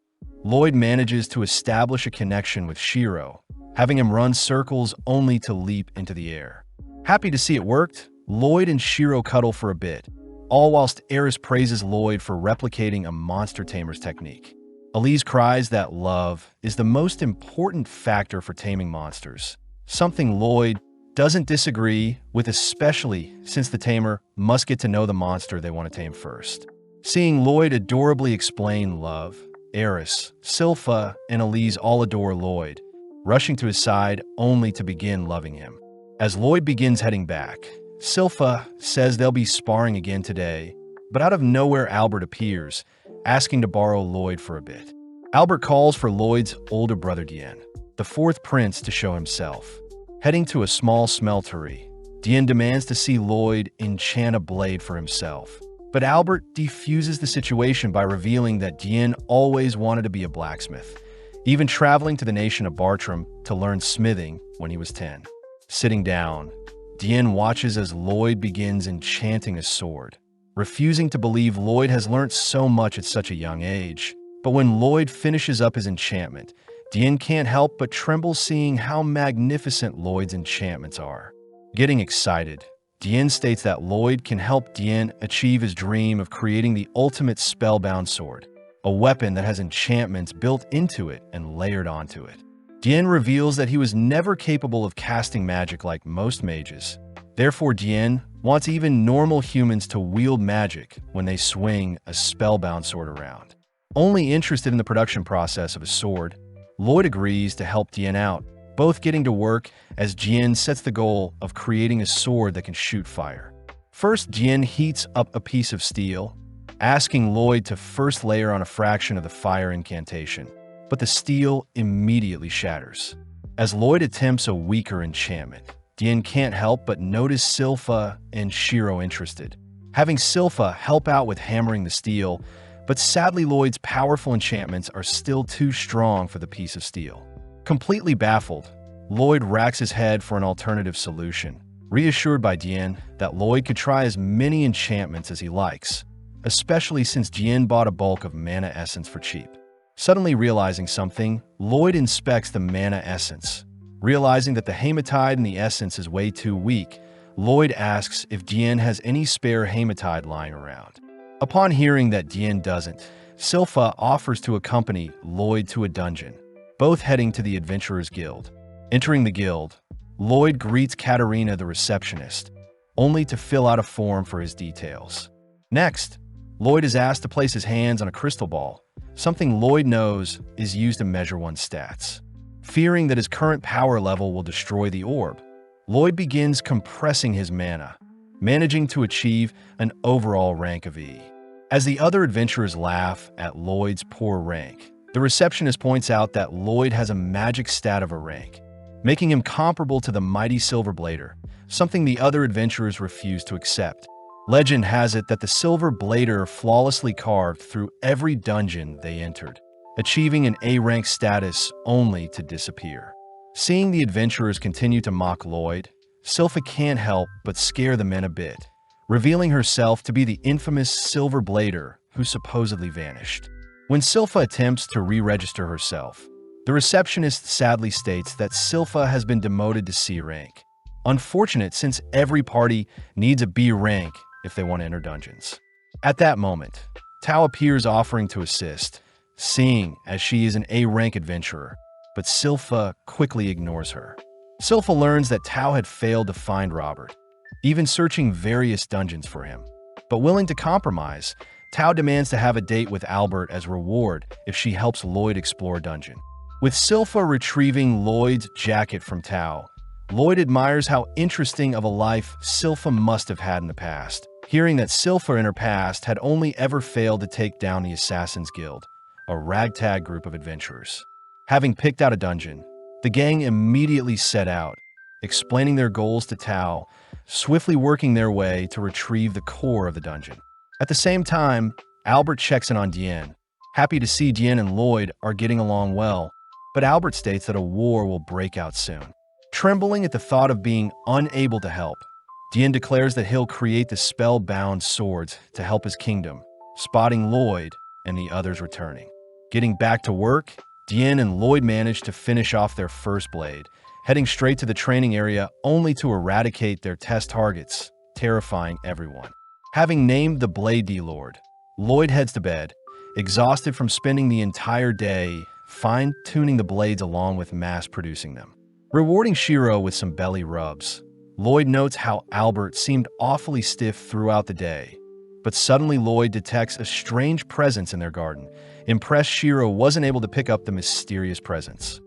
Lloyd manages to establish a connection with Shiro, having him run circles only to leap into the air. Happy to see it worked, Lloyd and Shiro cuddle for a bit, all whilst Eris praises Lloyd for replicating a monster tamer's technique. Elise cries that love is the most important factor for taming monsters, something Lloyd doesn't disagree with, especially since the tamer must get to know the monster they want to tame first. Seeing Lloyd adorably explain love, Eris, Sylpha, and Elise all adore Lloyd, rushing to his side only to begin loving him. As Lloyd begins heading back, Sylpha says they'll be sparring again today, but out of nowhere Albert appears, asking to borrow Lloyd for a bit. Albert calls for Lloyd's older brother Dien, the fourth prince, to show himself. Heading to a small smeltery, Dien demands to see Lloyd enchant a blade for himself. But Albert defuses the situation by revealing that Dien always wanted to be a blacksmith, even traveling to the nation of Bartram to learn smithing when he was 10. Sitting down, Dien watches as Lloyd begins enchanting a sword, refusing to believe Lloyd has learnt so much at such a young age. But when Lloyd finishes up his enchantment, Dien can't help but tremble seeing how magnificent Lloyd's enchantments are. Getting excited, Dien states that Lloyd can help Dien achieve his dream of creating the ultimate spellbound sword, a weapon that has enchantments built into it and layered onto it. Dien reveals that he was never capable of casting magic like most mages. Therefore, Dien wants even normal humans to wield magic when they swing a spellbound sword around. Only interested in the production process of a sword, Lloyd agrees to help Dien out, both getting to work as Dien sets the goal of creating a sword that can shoot fire. First, Dien heats up a piece of steel, asking Lloyd to first layer on a fraction of the fire incantation, but the steel immediately shatters. As Lloyd attempts a weaker enchantment, Dien can't help but notice Sylpha and Shiro interested, having Sylpha help out with hammering the steel, but sadly Lloyd's powerful enchantments are still too strong for the piece of steel. Completely baffled, Lloyd racks his head for an alternative solution, reassured by Dien that Lloyd could try as many enchantments as he likes, especially since Dien bought a bulk of mana essence for cheap. Suddenly realizing something, Lloyd inspects the mana essence. Realizing that the hematite in the essence is way too weak, Lloyd asks if Dien has any spare hematite lying around. Upon hearing that Dien doesn't, Sylpha offers to accompany Lloyd to a dungeon, both heading to the Adventurers Guild. Entering the guild, Lloyd greets Katarina the receptionist, only to fill out a form for his details. Next, Lloyd is asked to place his hands on a crystal ball, something Lloyd knows is used to measure one's stats. Fearing that his current power level will destroy the orb, Lloyd begins compressing his mana, managing to achieve an overall rank of E. As the other adventurers laugh at Lloyd's poor rank, the receptionist points out that Lloyd has a magic stat of a rank, making him comparable to the mighty Silver Blader, something the other adventurers refuse to accept. Legend has it that the Silver Blader flawlessly carved through every dungeon they entered, achieving an A-rank status only to disappear. Seeing the adventurers continue to mock Lloyd, Sylpha can't help but scare the men a bit, revealing herself to be the infamous Silver Blader who supposedly vanished. When Sylpha attempts to re-register herself, the receptionist sadly states that Sylpha has been demoted to C rank. Unfortunate, since every party needs a B rank if they want to enter dungeons. At that moment, Tao appears offering to assist, seeing as she is an A rank adventurer, but Sylpha quickly ignores her. Sylpha learns that Tao had failed to find Robert, even searching various dungeons for him. But willing to compromise, Tao demands to have a date with Albert as reward if she helps Lloyd explore a dungeon. With Sylpha retrieving Lloyd's jacket from Tao, Lloyd admires how interesting of a life Sylpha must have had in the past, hearing that Sylpha in her past had only ever failed to take down the Assassin's Guild, a ragtag group of adventurers. Having picked out a dungeon, the gang immediately set out, explaining their goals to Tao, swiftly working their way to retrieve the core of the dungeon. At the same time, Albert checks in on Diane, happy to see Diane and Lloyd are getting along well, but Albert states that a war will break out soon. Trembling at the thought of being unable to help, Diane declares that he'll create the spellbound swords to help his kingdom, spotting Lloyd and the others returning. Getting back to work, Diane and Lloyd manage to finish off their first blade, heading straight to the training area only to eradicate their test targets, terrifying everyone. Having named the Blade D-Lord, Lloyd heads to bed, exhausted from spending the entire day fine-tuning the blades along with mass-producing them. Rewarding Shiro with some belly rubs, Lloyd notes how Albert seemed awfully stiff throughout the day, but suddenly Lloyd detects a strange presence in their garden. Impressed, Shiro wasn't able to pick up the mysterious presence.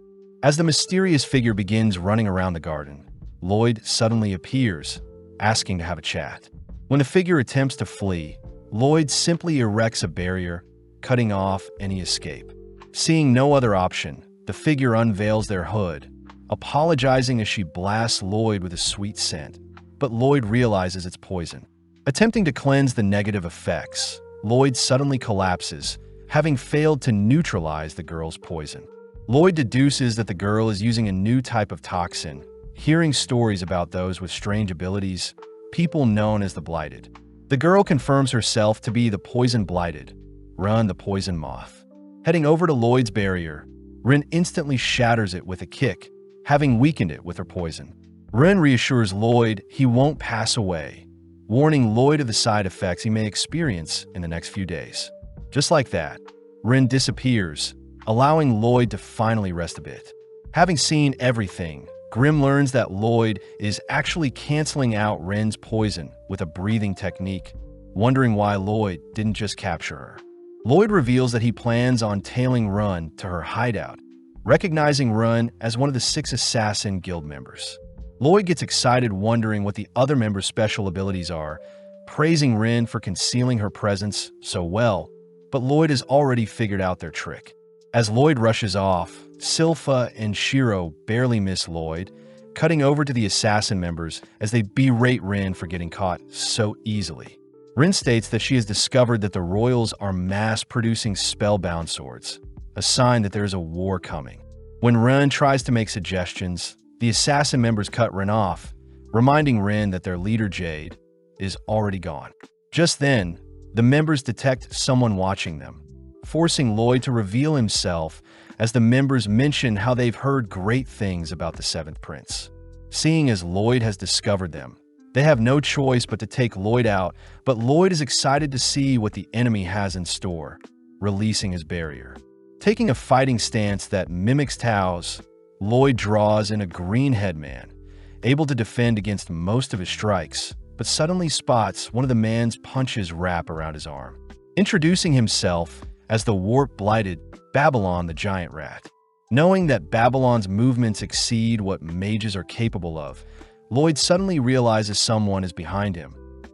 As the mysterious figure begins running around the garden, Lloyd suddenly appears, asking to have a chat. When the figure attempts to flee, Lloyd simply erects a barrier, cutting off any escape. Seeing no other option, the figure unveils their hood, apologizing as she blasts Lloyd with a sweet scent, but Lloyd realizes it's poison. Attempting to cleanse the negative effects, Lloyd suddenly collapses, having failed to neutralize the girl's poison. Lloyd deduces that the girl is using a new type of toxin, hearing stories about those with strange abilities, people known as the Blighted. The girl confirms herself to be the Poison Blighted, Ren the Poison Moth. Heading over to Lloyd's barrier, Ren instantly shatters it with a kick, having weakened it with her poison. Ren reassures Lloyd he won't pass away, warning Lloyd of the side effects he may experience in the next few days. Just like that, Ren disappears, allowing Lloyd to finally rest a bit. Having seen everything, Grim learns that Lloyd is actually canceling out Ren's poison with a breathing technique, wondering why Lloyd didn't just capture her. Lloyd reveals that he plans on tailing Ren to her hideout, recognizing Ren as one of the 6 Assassin Guild members. Lloyd gets excited, wondering what the other members' special abilities are, praising Ren for concealing her presence so well, but Lloyd has already figured out their trick. As Lloyd rushes off, Sylpha and Shiro barely miss Lloyd, cutting over to the assassin members as they berate Ren for getting caught so easily. Ren states that she has discovered that the royals are mass-producing spellbound swords, a sign that there is a war coming. When Ren tries to make suggestions, the assassin members cut Ren off, reminding Ren that their leader Jade is already gone. Just then, the members detect someone watching them, forcing Lloyd to reveal himself as the members mention how they've heard great things about the 7th Prince. Seeing as Lloyd has discovered them, they have no choice but to take Lloyd out, but Lloyd is excited to see what the enemy has in store, releasing his barrier. Taking a fighting stance that mimics Tao's, Lloyd draws in a green headman, able to defend against most of his strikes, but suddenly spots one of the man's punches wrap around his arm. Introducing himself as the warp-blighted Babylon the Giant Rat. Knowing that Babylon's movements exceed what mages are capable of, Lloyd suddenly realizes someone is behind him,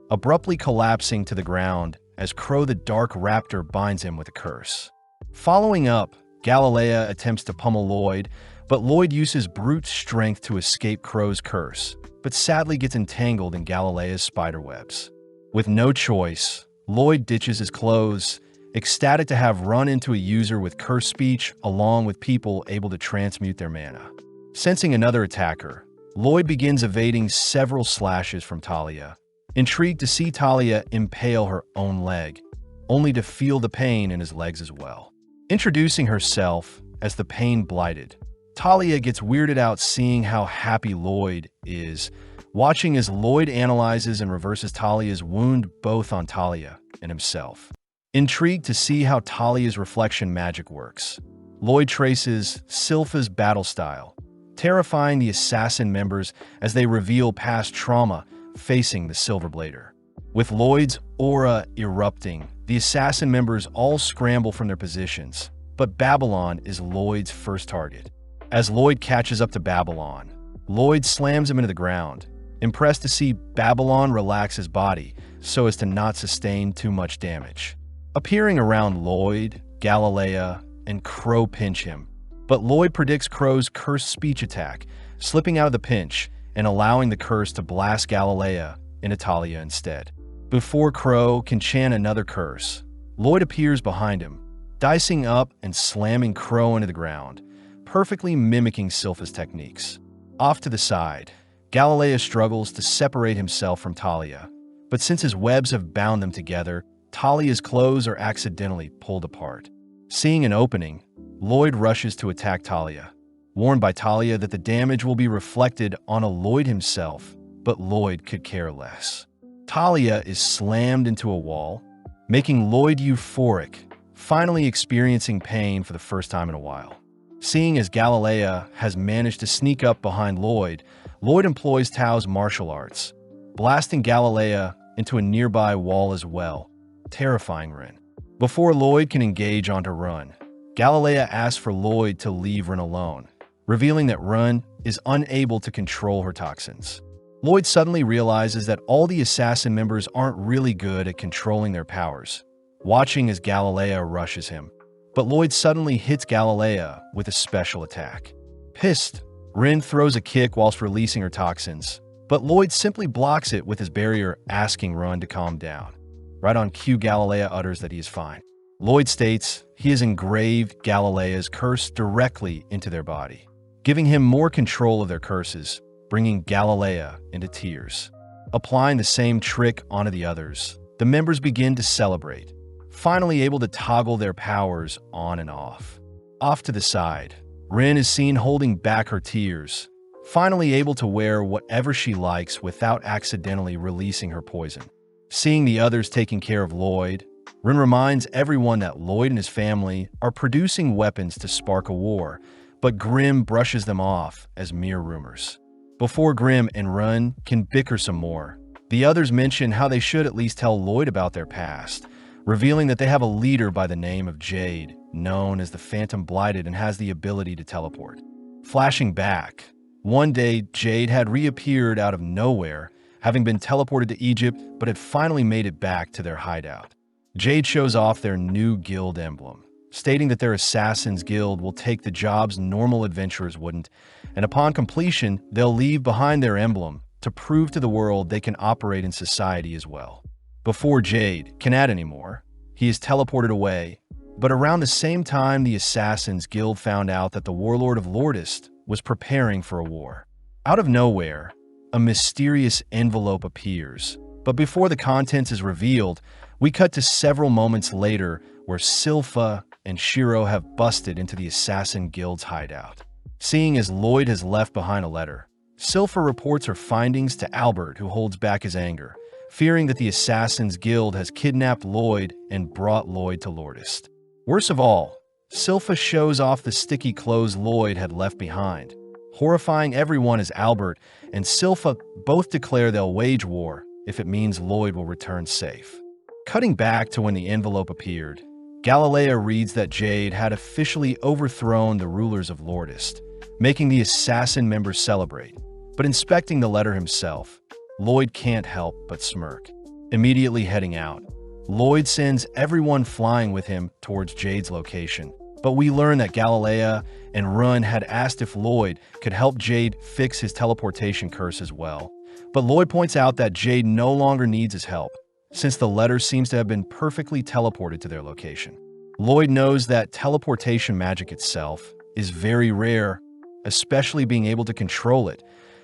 abruptly collapsing to the ground as Crow the Dark Raptor binds him with a curse. Following up, Galilea attempts to pummel Lloyd, but Lloyd uses brute strength to escape Crow's curse, but sadly gets entangled in Galilea's spiderwebs. With no choice, Lloyd ditches his clothes, ecstatic to have run into a user with curse speech along with people able to transmute their mana. Sensing another attacker, Lloyd begins evading several slashes from Talia, intrigued to see Talia impale her own leg, only to feel the pain in his legs as well. Introducing herself as the pain blighted, Talia gets weirded out seeing how happy Lloyd is, watching as Lloyd analyzes and reverses Talia's wound both on Talia and himself. Intrigued to see how Talia's reflection magic works, Lloyd traces Silpha's battle style, terrifying the assassin members as they reveal past trauma facing the Silverblader. With Lloyd's aura erupting, the assassin members all scramble from their positions, but Babylon is Lloyd's first target. As Lloyd catches up to Babylon, Lloyd slams him into the ground, impressed to see Babylon relax his body so as to not sustain too much damage. Appearing around Lloyd, Galilea, and Crow pinch him, but Lloyd predicts Crow's cursed speech attack, slipping out of the pinch and allowing the curse to blast Galilea into Talia instead. Before Crow can chant another curse, Lloyd appears behind him, dicing up and slamming Crow into the ground, perfectly mimicking Silpha's techniques. Off to the side, Galilea struggles to separate himself from Talia, but since his webs have bound them together, Talia's clothes are accidentally pulled apart. Seeing an opening, Lloyd rushes to attack Talia, warned by Talia that the damage will be reflected on Lloyd himself, but Lloyd could care less. Talia is slammed into a wall, making Lloyd euphoric, finally experiencing pain for the first time in a while. Seeing as Galilea has managed to sneak up behind Lloyd, Lloyd employs Tao's martial arts, blasting Galilea into a nearby wall as well, terrifying Rin. Before Lloyd can engage onto Run, Galilea asks for Lloyd to leave Rin alone, revealing that Run is unable to control her toxins. Lloyd suddenly realizes that all the assassin members aren't really good at controlling their powers, watching as Galilea rushes him. But Lloyd suddenly hits Galilea with a special attack. Pissed, Rin throws a kick whilst releasing her toxins, but Lloyd simply blocks it with his barrier, asking Run to calm down. Right on cue, Galilea utters that he is fine. Lloyd states he has engraved Galilea's curse directly into their body, giving him more control of their curses, bringing Galilea into tears. Applying the same trick onto the others, the members begin to celebrate, finally able to toggle their powers on and off. Off to the side, Rin is seen holding back her tears, finally able to wear whatever she likes without accidentally releasing her poison. Seeing the others taking care of Lloyd, Rin reminds everyone that Lloyd and his family are producing weapons to spark a war, but Grimm brushes them off as mere rumors. Before Grimm and Rin can bicker some more, the others mention how they should at least tell Lloyd about their past, revealing that they have a leader by the name of Jade, known as the Phantom Blighted and has the ability to teleport. Flashing back, one day Jade had reappeared out of nowhere, having been teleported to Egypt but had finally made it back to their hideout. Jade shows off their new guild emblem, stating that their Assassin's Guild will take the jobs normal adventurers wouldn't, and upon completion, they'll leave behind their emblem to prove to the world they can operate in society as well. Before Jade can add anymore, he is teleported away, but around the same time the Assassin's Guild found out that the Warlord of Lordist was preparing for a war. Out of nowhere, a mysterious envelope appears, but before the contents is revealed, we cut to several moments later where Silpha and Shiro have busted into the Assassin Guild's hideout. Seeing as Lloyd has left behind a letter, Silpha reports her findings to Albert, who holds back his anger, fearing that the Assassin's Guild has kidnapped Lloyd and brought Lloyd to Lordist. Worst of all, Silpha shows off the sticky clothes Lloyd had left behind, horrifying everyone as Albert and Silpha both declare they'll wage war if it means Lloyd will return safe. Cutting back to when the envelope appeared, Galilea reads that Jade had officially overthrown the rulers of Lordist, making the assassin members celebrate. But inspecting the letter himself, Lloyd can't help but smirk. Immediately heading out, Lloyd sends everyone flying with him towards Jade's location. But we learn that Galilea and Run had asked if Lloyd could help Jade fix his teleportation curse as well. But Lloyd points out that Jade no longer needs his help, since the letter seems to have been perfectly teleported to their location. Lloyd knows that teleportation magic itself is very rare, especially being able to control it,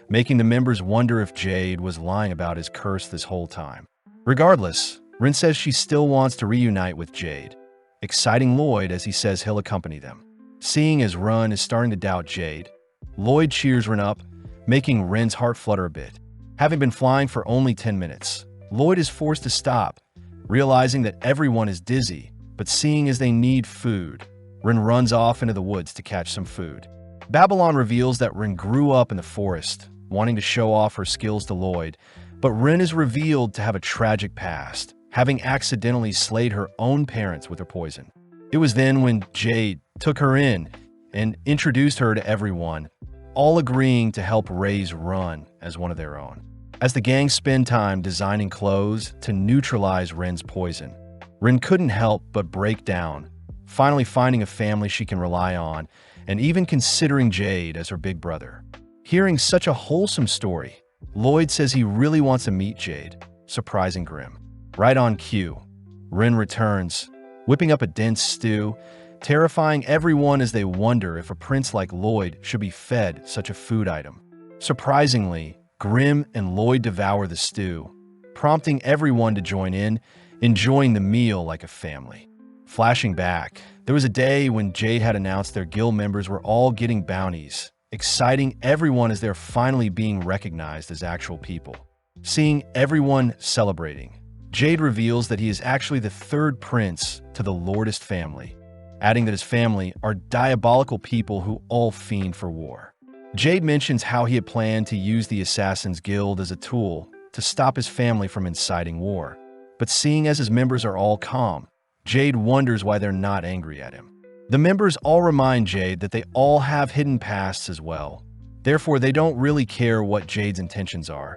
making the members wonder if Jade was lying about his curse this whole time. Regardless, Rin says she still wants to reunite with Jade, exciting Lloyd as he says he'll accompany them. Seeing as Rin is starting to doubt Jade, Lloyd cheers Rin up, making Rin's heart flutter a bit. Having been flying for only 10 minutes, Lloyd is forced to stop, realizing that everyone is dizzy, but seeing as they need food, Rin runs off into the woods to catch some food. Babylon reveals that Rin grew up in the forest, wanting to show off her skills to Lloyd, but Rin is revealed to have a tragic past, having accidentally slayed her own parents with her poison. It was then when Jade took her in and introduced her to everyone, all agreeing to help raise Rin as one of their own. As the gang spend time designing clothes to neutralize Rin's poison, Rin couldn't help but break down, finally finding a family she can rely on, and even considering Jade as her big brother. Hearing such a wholesome story, Lloyd says he really wants to meet Jade, surprising Grim. Right on cue, Rin returns, whipping up a dense stew, terrifying everyone as they wonder if a prince like Lloyd should be fed such a food item. Surprisingly, Grim and Lloyd devour the stew, prompting everyone to join in, enjoying the meal like a family. Flashing back, there was a day when Jade had announced their guild members were all getting bounties, exciting everyone as they're finally being recognized as actual people. Seeing everyone celebrating, Jade reveals that he is actually the third prince to the Lordist family, adding that his family are diabolical people who all fiend for war. Jade mentions how he had planned to use the Assassin's Guild as a tool to stop his family from inciting war, but seeing as his members are all calm, Jade wonders why they're not angry at him. The members all remind Jade that they all have hidden pasts as well, therefore they don't really care what Jade's intentions are,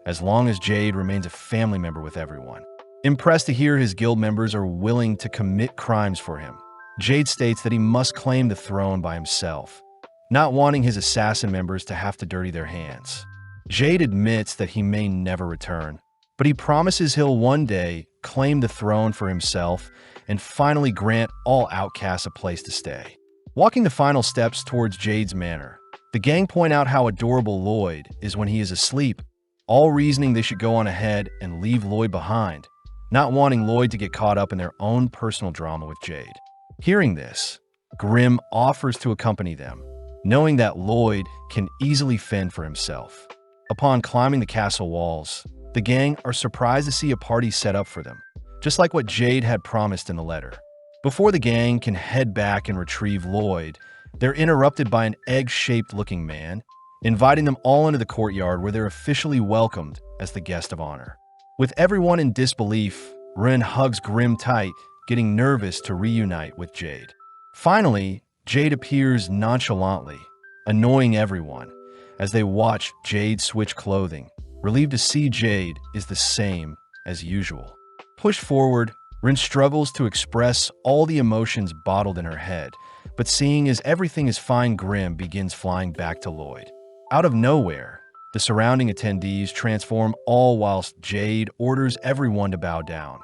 as long as Jade remains a family member with everyone. Impressed to hear his guild members are willing to commit crimes for him, Jade states that he must claim the throne by himself, not wanting his assassin members to have to dirty their hands. Jade admits that he may never return, but he promises he'll one day claim the throne for himself and finally grant all outcasts a place to stay. Walking the final steps towards Jade's manor, the gang point out how adorable Lloyd is when he is asleep, all reasoning they should go on ahead and leave Lloyd behind, not wanting Lloyd to get caught up in their own personal drama with Jade. Hearing this, Grim offers to accompany them, knowing that Lloyd can easily fend for himself. Upon climbing the castle walls, the gang are surprised to see a party set up for them, just like what Jade had promised in the letter. Before the gang can head back and retrieve Lloyd, they're interrupted by an egg-shaped looking man, inviting them all into the courtyard where they're officially welcomed as the guest of honor. With everyone in disbelief, Rin hugs Grim tight, getting nervous to reunite with Jade. Finally, Jade appears nonchalantly, annoying everyone as they watch Jade switch clothing, relieved to see Jade is the same as usual. Pushed forward, Rin struggles to express all the emotions bottled in her head, but seeing as everything is fine, Grim begins flying back to Lloyd. Out of nowhere, the surrounding attendees transform, all whilst Jade orders everyone to bow down,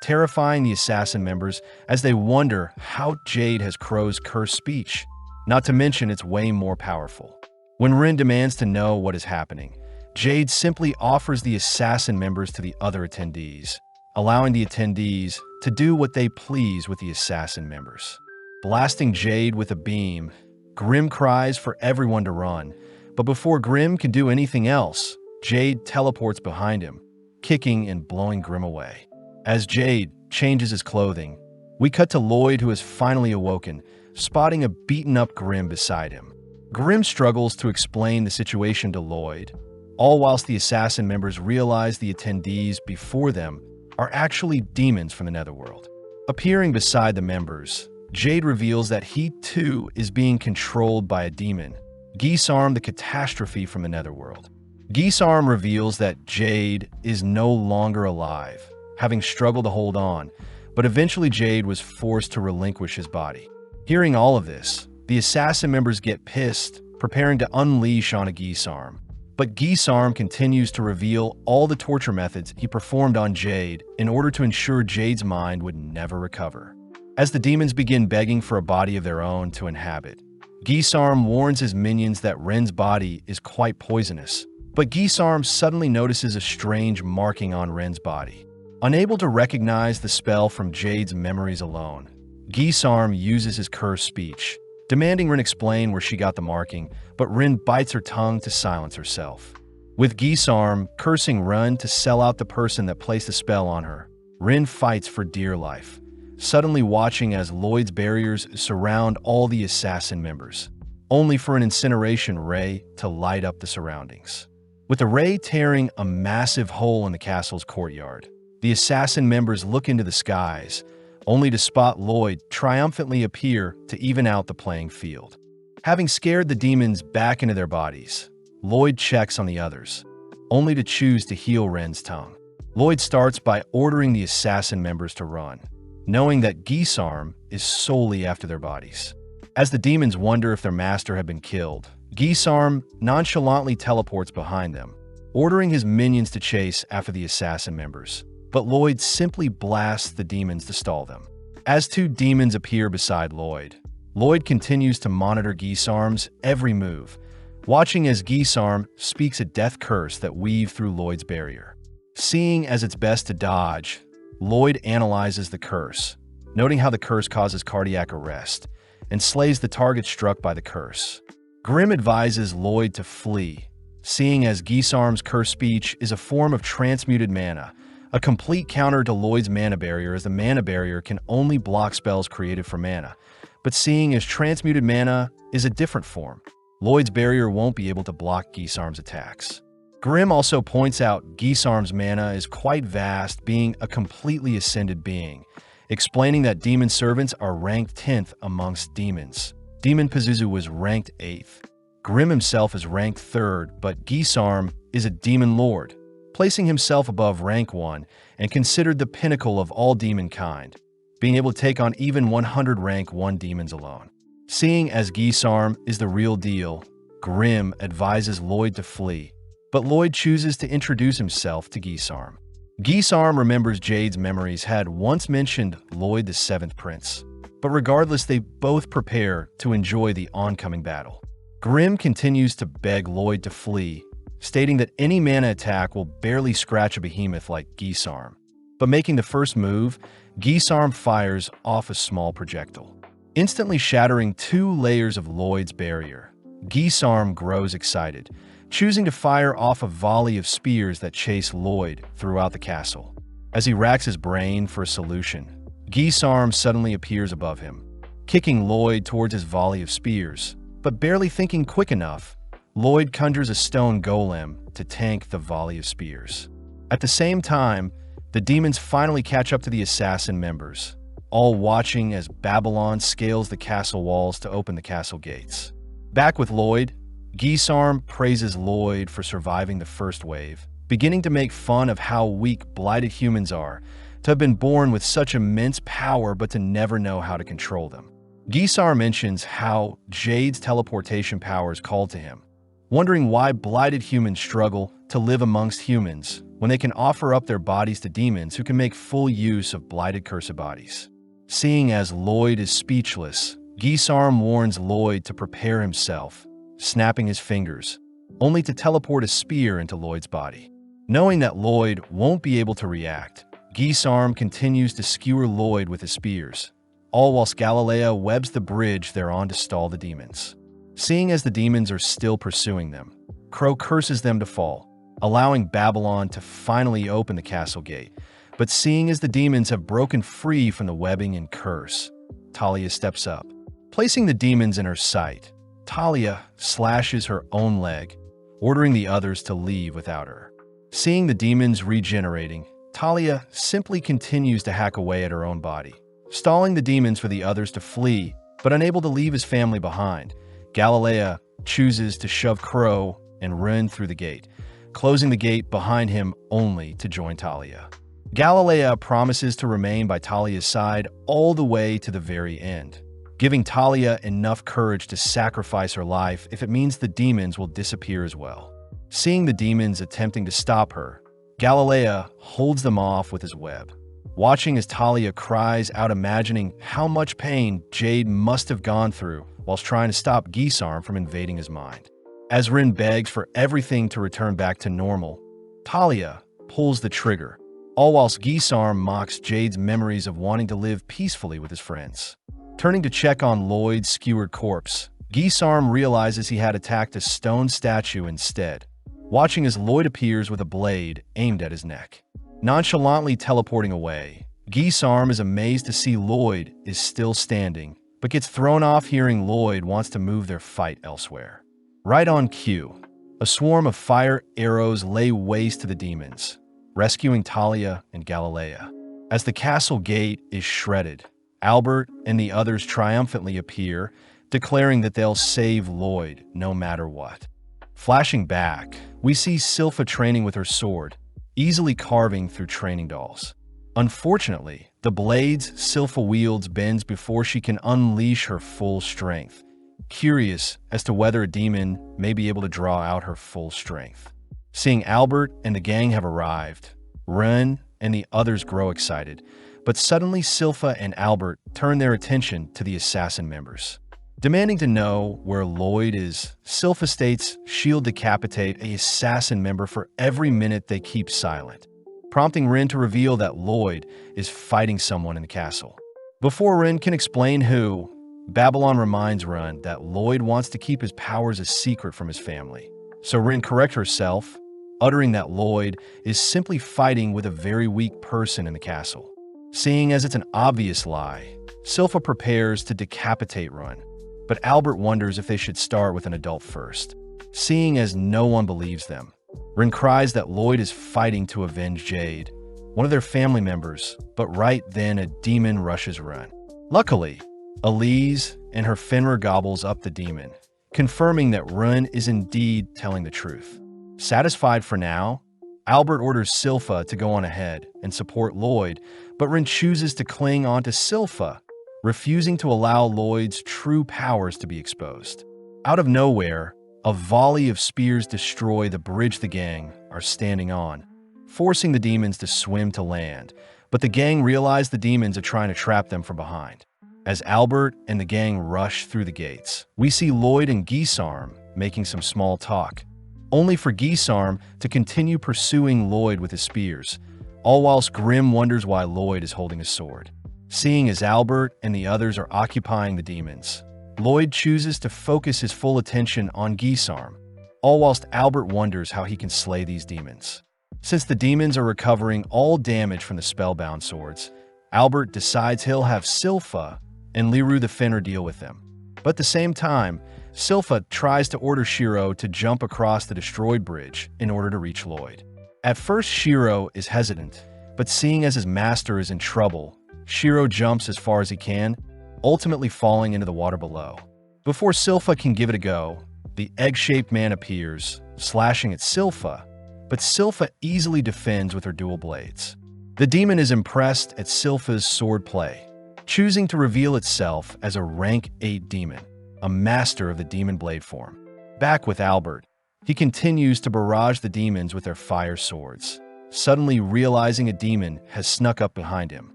terrifying the assassin members as they wonder how Jade has Crow's cursed speech, not to mention it's way more powerful. When Rin demands to know what is happening, Jade simply offers the assassin members to the other attendees, allowing the attendees to do what they please with the assassin members. Blasting Jade with a beam, Grim cries for everyone to run, but before Grim can do anything else, Jade teleports behind him, kicking and blowing Grim away. As Jade changes his clothing, we cut to Lloyd, who has finally awoken, spotting a beaten-up Grim beside him. Grim struggles to explain the situation to Lloyd, all whilst the assassin members realize the attendees before them are actually demons from the Netherworld. Appearing beside the members, Jade reveals that he too is being controlled by a demon, Geesarm, the catastrophe from the Netherworld. Geesarm reveals that Jade is no longer alive, having struggled to hold on, but eventually Jade was forced to relinquish his body. Hearing all of this, the assassin members get pissed, preparing to unleash on a Geesarm. But Geesarm continues to reveal all the torture methods he performed on Jade in order to ensure Jade's mind would never recover. As the demons begin begging for a body of their own to inhabit, Gisarm warns his minions that Ren's body is quite poisonous, but Gisarm suddenly notices a strange marking on Ren's body. Unable to recognize the spell from Jade's memories alone, Gisarm uses his cursed speech, demanding Ren explain where she got the marking, but Ren bites her tongue to silence herself. With Gisarm cursing Ren to sell out the person that placed the spell on her, Ren fights for dear life, suddenly watching as Lloyd's barriers surround all the assassin members, only for an incineration ray to light up the surroundings. With the ray tearing a massive hole in the castle's courtyard, the assassin members look into the skies, only to spot Lloyd triumphantly appear to even out the playing field. Having scared the demons back into their bodies, Lloyd checks on the others, only to choose to heal Ren's tongue. Lloyd starts by ordering the assassin members to run, knowing that Gisarm is solely after their bodies. As the demons wonder if their master had been killed, Gisarm nonchalantly teleports behind them, ordering his minions to chase after the assassin members. But Lloyd simply blasts the demons to stall them. As two demons appear beside Lloyd, Lloyd continues to monitor Gisarm's every move, watching as Gisarm speaks a death curse that weaves through Lloyd's barrier. Seeing as it's best to dodge, Lloyd analyzes the curse, noting how the curse causes cardiac arrest and slays the target struck by the curse. Grimm advises Lloyd to flee, seeing as Gisarm's curse speech is a form of transmuted mana, a complete counter to Lloyd's mana barrier, as the mana barrier can only block spells created from mana. But seeing as transmuted mana is a different form, Lloyd's barrier won't be able to block Gisarm's attacks. Grimm also points out Gisarm's mana is quite vast, being a completely ascended being, explaining that demon servants are ranked 10th amongst demons. Demon Pazuzu was ranked 8th. Grimm himself is ranked 3rd, but Gisarm is a demon lord, placing himself above rank 1 and considered the pinnacle of all demon kind, being able to take on even 100 rank 1 demons alone. Seeing as Gisarm is the real deal, Grimm advises Lloyd to flee, but Lloyd chooses to introduce himself to Gisarm. Gisarm remembers Jade's memories had once mentioned Lloyd the 7th Prince, but regardless, they both prepare to enjoy the oncoming battle. Grimm continues to beg Lloyd to flee, stating that any mana attack will barely scratch a behemoth like Gisarm. But making the first move, Gisarm fires off a small projectile, instantly shattering 2 layers of Lloyd's barrier. Gisarm grows excited, choosing to fire off a volley of spears that chase Lloyd throughout the castle. As he racks his brain for a solution, Gisarm suddenly appears above him, kicking Lloyd towards his volley of spears, but barely thinking quick enough, Lloyd conjures a stone golem to tank the volley of spears. At the same time, the demons finally catch up to the assassin members, all watching as Babylon scales the castle walls to open the castle gates. Back with Lloyd, Gisarm praises Lloyd for surviving the first wave, beginning to make fun of how weak blighted humans are, to have been born with such immense power but to never know how to control them. Gisarm mentions how Jade's teleportation powers called to him, wondering why blighted humans struggle to live amongst humans when they can offer up their bodies to demons who can make full use of blighted cursed bodies. Seeing as Lloyd is speechless, Gisarm warns Lloyd to prepare himself, snapping his fingers, only to teleport a spear into Lloyd's body. Knowing that Lloyd won't be able to react, Gisarm continues to skewer Lloyd with his spears, all whilst Galilea webs the bridge they're on to stall the demons. Seeing as the demons are still pursuing them, Crow curses them to fall, allowing Babylon to finally open the castle gate. But seeing as the demons have broken free from the webbing and curse, Talia steps up. Placing the demons in her sight, Talia slashes her own leg, ordering the others to leave without her. Seeing the demons regenerating, Talia simply continues to hack away at her own body, stalling the demons for the others to flee, but unable to leave his family behind. Galilea chooses to shove Crow and run through the gate, closing the gate behind him only to join Talia. Galilea promises to remain by Talia's side all the way to the very end, giving Talia enough courage to sacrifice her life if it means the demons will disappear as well. Seeing the demons attempting to stop her, Galilea holds them off with his web, watching as Talia cries out, imagining how much pain Jade must have gone through whilst trying to stop Gisarm from invading his mind. As Rin begs for everything to return back to normal, Talia pulls the trigger, all whilst Gisarm mocks Jade's memories of wanting to live peacefully with his friends. Turning to check on Lloyd's skewered corpse, Gisarm realizes he had attacked a stone statue instead, watching as Lloyd appears with a blade aimed at his neck. Nonchalantly teleporting away, Gisarm is amazed to see Lloyd is still standing, but gets thrown off hearing Lloyd wants to move their fight elsewhere. Right on cue, a swarm of fire arrows lay waste to the demons, rescuing Talia and Galilea. As the castle gate is shredded, Albert and the others triumphantly appear, declaring that they'll save Lloyd no matter what. Flashing back, we see Silpha training with her sword, easily carving through training dolls. Unfortunately, the blades Silpha wields bends before she can unleash her full strength, curious as to whether a demon may be able to draw out her full strength. Seeing Albert and the gang have arrived, Ren and the others grow excited, but suddenly Silpha and Albert turn their attention to the assassin members. Demanding to know where Lloyd is, Silpha states she'll decapitate an assassin member for every minute they keep silent, prompting Ren to reveal that Lloyd is fighting someone in the castle. Before Ren can explain who, Babylon reminds Ren that Lloyd wants to keep his powers a secret from his family. So Ren corrects herself, uttering that Lloyd is simply fighting with a very weak person in the castle. Seeing as it's an obvious lie, Silpha prepares to decapitate Ren, but Albert wonders if they should start with an adult first. Seeing as no one believes them, Ren cries that Lloyd is fighting to avenge Jade, one of their family members, but right then a demon rushes Ren. Luckily, Elise and her Fenrir gobbles up the demon, confirming that Ren is indeed telling the truth. Satisfied for now, Albert orders Silpha to go on ahead and support Lloyd, but Ren chooses to cling onto Silpha, refusing to allow Lloyd's true powers to be exposed. Out of nowhere, a volley of spears destroy the bridge the gang are standing on, forcing the demons to swim to land, but the gang realize the demons are trying to trap them from behind. As Albert and the gang rush through the gates, we see Lloyd and Gisarm making some small talk, only for Gisarm to continue pursuing Lloyd with his spears, all whilst Grim wonders why Lloyd is holding a sword. Seeing as Albert and the others are occupying the demons, Lloyd chooses to focus his full attention on Gisarm, all whilst Albert wonders how he can slay these demons. Since the demons are recovering all damage from the spellbound swords, Albert decides he'll have Silpha and Liru the Fenrir deal with them. But at the same time, Silpha tries to order Shiro to jump across the destroyed bridge in order to reach Lloyd. At first, Shiro is hesitant, but seeing as his master is in trouble, Shiro jumps as far as he can, ultimately falling into the water below. Before Silpha can give it a go, the egg-shaped man appears, slashing at Silpha, but Silpha easily defends with her dual blades. The demon is impressed at Silpha's sword play, choosing to reveal itself as a rank 8 demon, a master of the demon blade form. Back with Albert, he continues to barrage the demons with their fire swords, suddenly realizing a demon has snuck up behind him.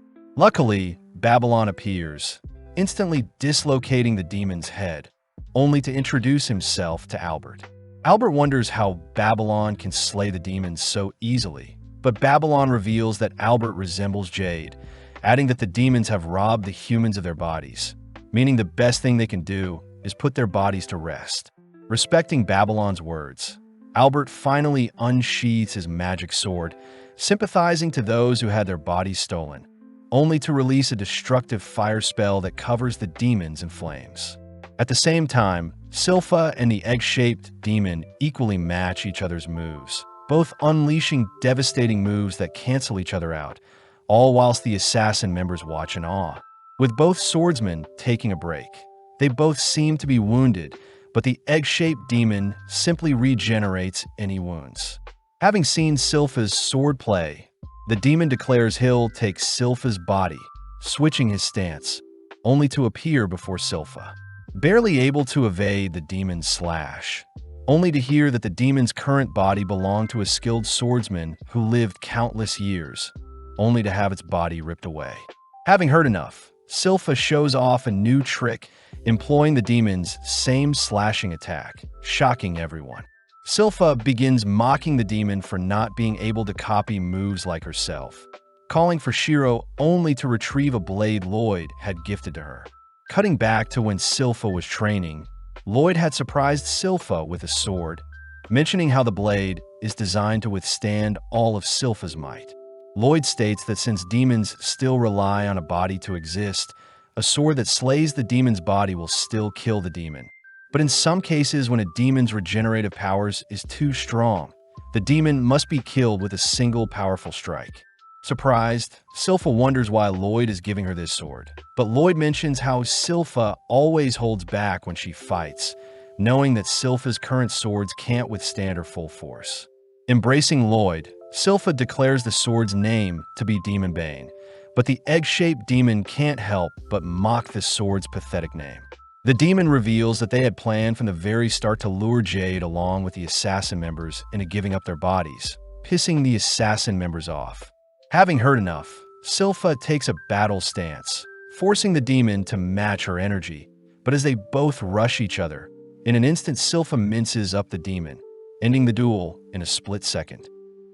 Luckily, Babylon appears, instantly dislocating the demon's head, only to introduce himself to Albert. Albert wonders how Babylon can slay the demons so easily, but Babylon reveals that Albert resembles Jade, adding that the demons have robbed the humans of their bodies, meaning the best thing they can do is put their bodies to rest. Respecting Babylon's words, Albert finally unsheathes his magic sword, sympathizing to those who had their bodies stolen, only to release a destructive fire spell that covers the demons in flames. At the same time, Silpha and the egg-shaped demon equally match each other's moves, both unleashing devastating moves that cancel each other out, all whilst the assassin members watch in awe. With both swordsmen taking a break, they both seem to be wounded, but the egg-shaped demon simply regenerates any wounds. Having seen Silpha's sword play, the demon declares he'll take Silpha's body, switching his stance, only to appear before Silpha. Barely able to evade the demon's slash, only to hear that the demon's current body belonged to a skilled swordsman who lived countless years, only to have its body ripped away. Having heard enough, Silpha shows off a new trick employing the demon's same slashing attack, shocking everyone. Silpha begins mocking the demon for not being able to copy moves like herself, calling for Shiro only to retrieve a blade Lloyd had gifted to her. Cutting back to when Silpha was training, Lloyd had surprised Silpha with a sword, mentioning how the blade is designed to withstand all of Silpha's might. Lloyd states that since demons still rely on a body to exist, a sword that slays the demon's body will still kill the demon. But in some cases, when a demon's regenerative powers is too strong, the demon must be killed with a single powerful strike. Surprised, Silpha wonders why Lloyd is giving her this sword. But Lloyd mentions how Silpha always holds back when she fights, knowing that Silpha's current swords can't withstand her full force. Embracing Lloyd, Silpha declares the sword's name to be Demon Bane, but the egg-shaped demon can't help but mock the sword's pathetic name. The demon reveals that they had planned from the very start to lure Jade along with the assassin members into giving up their bodies, pissing the assassin members off. Having heard enough, Silpha takes a battle stance, forcing the demon to match her energy, but as they both rush each other, in an instant Silpha minces up the demon, ending the duel in a split second.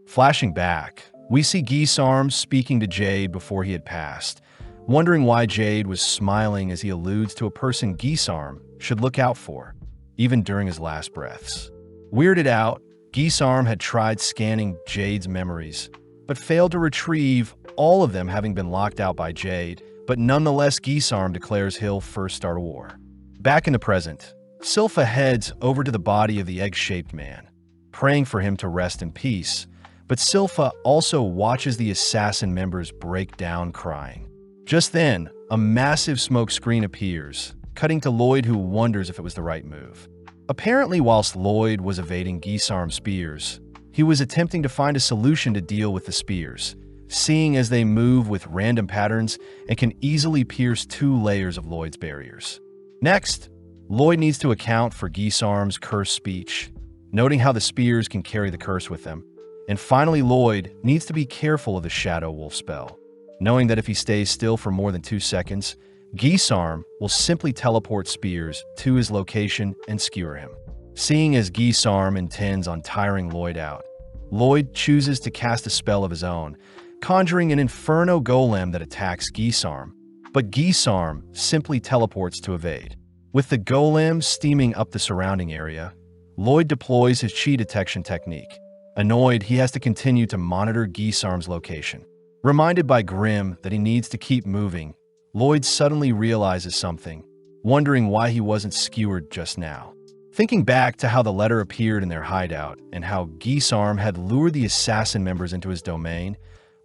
Flashing back, we see Gisarm speaking to Jade before he had passed, wondering why Jade was smiling as he alludes to a person Gisarm should look out for, even during his last breaths. Weirded out, Gisarm had tried scanning Jade's memories, but failed to retrieve all of them, having been locked out by Jade, but nonetheless Gisarm declares he'll first start a war. Back in the present, Silpha heads over to the body of the egg-shaped man, praying for him to rest in peace, but Silpha also watches the assassin members break down crying. Just then, a massive smoke screen appears, cutting to Lloyd, who wonders if it was the right move. Apparently, whilst Lloyd was evading Gisarm's spears, he was attempting to find a solution to deal with the spears, seeing as they move with random patterns and can easily pierce 2 layers of Lloyd's barriers. Next, Lloyd needs to account for Gisarm's cursed speech, noting how the spears can carry the curse with them. And finally, Lloyd needs to be careful of the Shadow Wolf spell, knowing that if he stays still for more than 2 seconds, Gisarm will simply teleport spears to his location and skewer him. Seeing as Gisarm intends on tiring Lloyd out, Lloyd chooses to cast a spell of his own, conjuring an Inferno Golem that attacks Gisarm, but Gisarm simply teleports to evade. With the Golem steaming up the surrounding area, Lloyd deploys his chi detection technique. Annoyed, he has to continue to monitor Gisarm's location. Reminded by Grimm that he needs to keep moving, Lloyd suddenly realizes something, wondering why he wasn't skewered just now. Thinking back to how the letter appeared in their hideout and how Gisarm had lured the assassin members into his domain,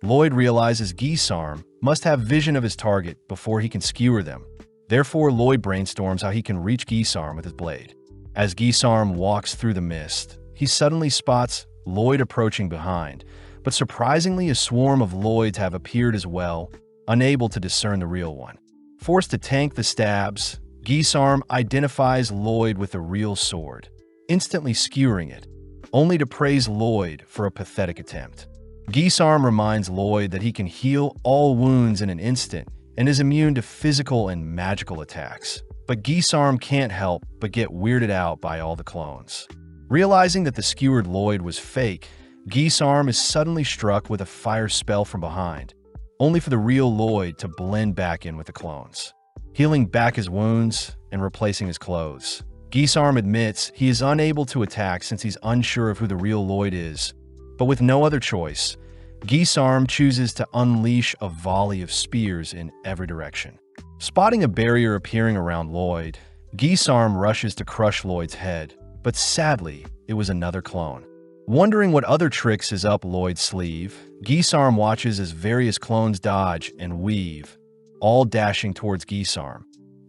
Lloyd realizes Gisarm must have vision of his target before he can skewer them. Therefore, Lloyd brainstorms how he can reach Gisarm with his blade. As Gisarm walks through the mist, he suddenly spots Lloyd approaching behind, but surprisingly a swarm of Lloyds have appeared as well, unable to discern the real one. Forced to tank the stabs, Gisarm identifies Lloyd with the real sword, instantly skewering it, only to praise Lloyd for a pathetic attempt. Gisarm reminds Lloyd that he can heal all wounds in an instant and is immune to physical and magical attacks, but Gisarm can't help but get weirded out by all the clones. Realizing that the skewered Lloyd was fake, Gisarm is suddenly struck with a fire spell from behind, only for the real Lloyd to blend back in with the clones. Healing back his wounds and replacing his clothes, Gisarm admits he is unable to attack since he's unsure of who the real Lloyd is, but with no other choice, Gisarm chooses to unleash a volley of spears in every direction. Spotting a barrier appearing around Lloyd, Gisarm rushes to crush Lloyd's head, but sadly, it was another clone. Wondering what other tricks is up Lloyd's sleeve, Gisarm watches as various clones dodge and weave, all dashing towards Gisarm,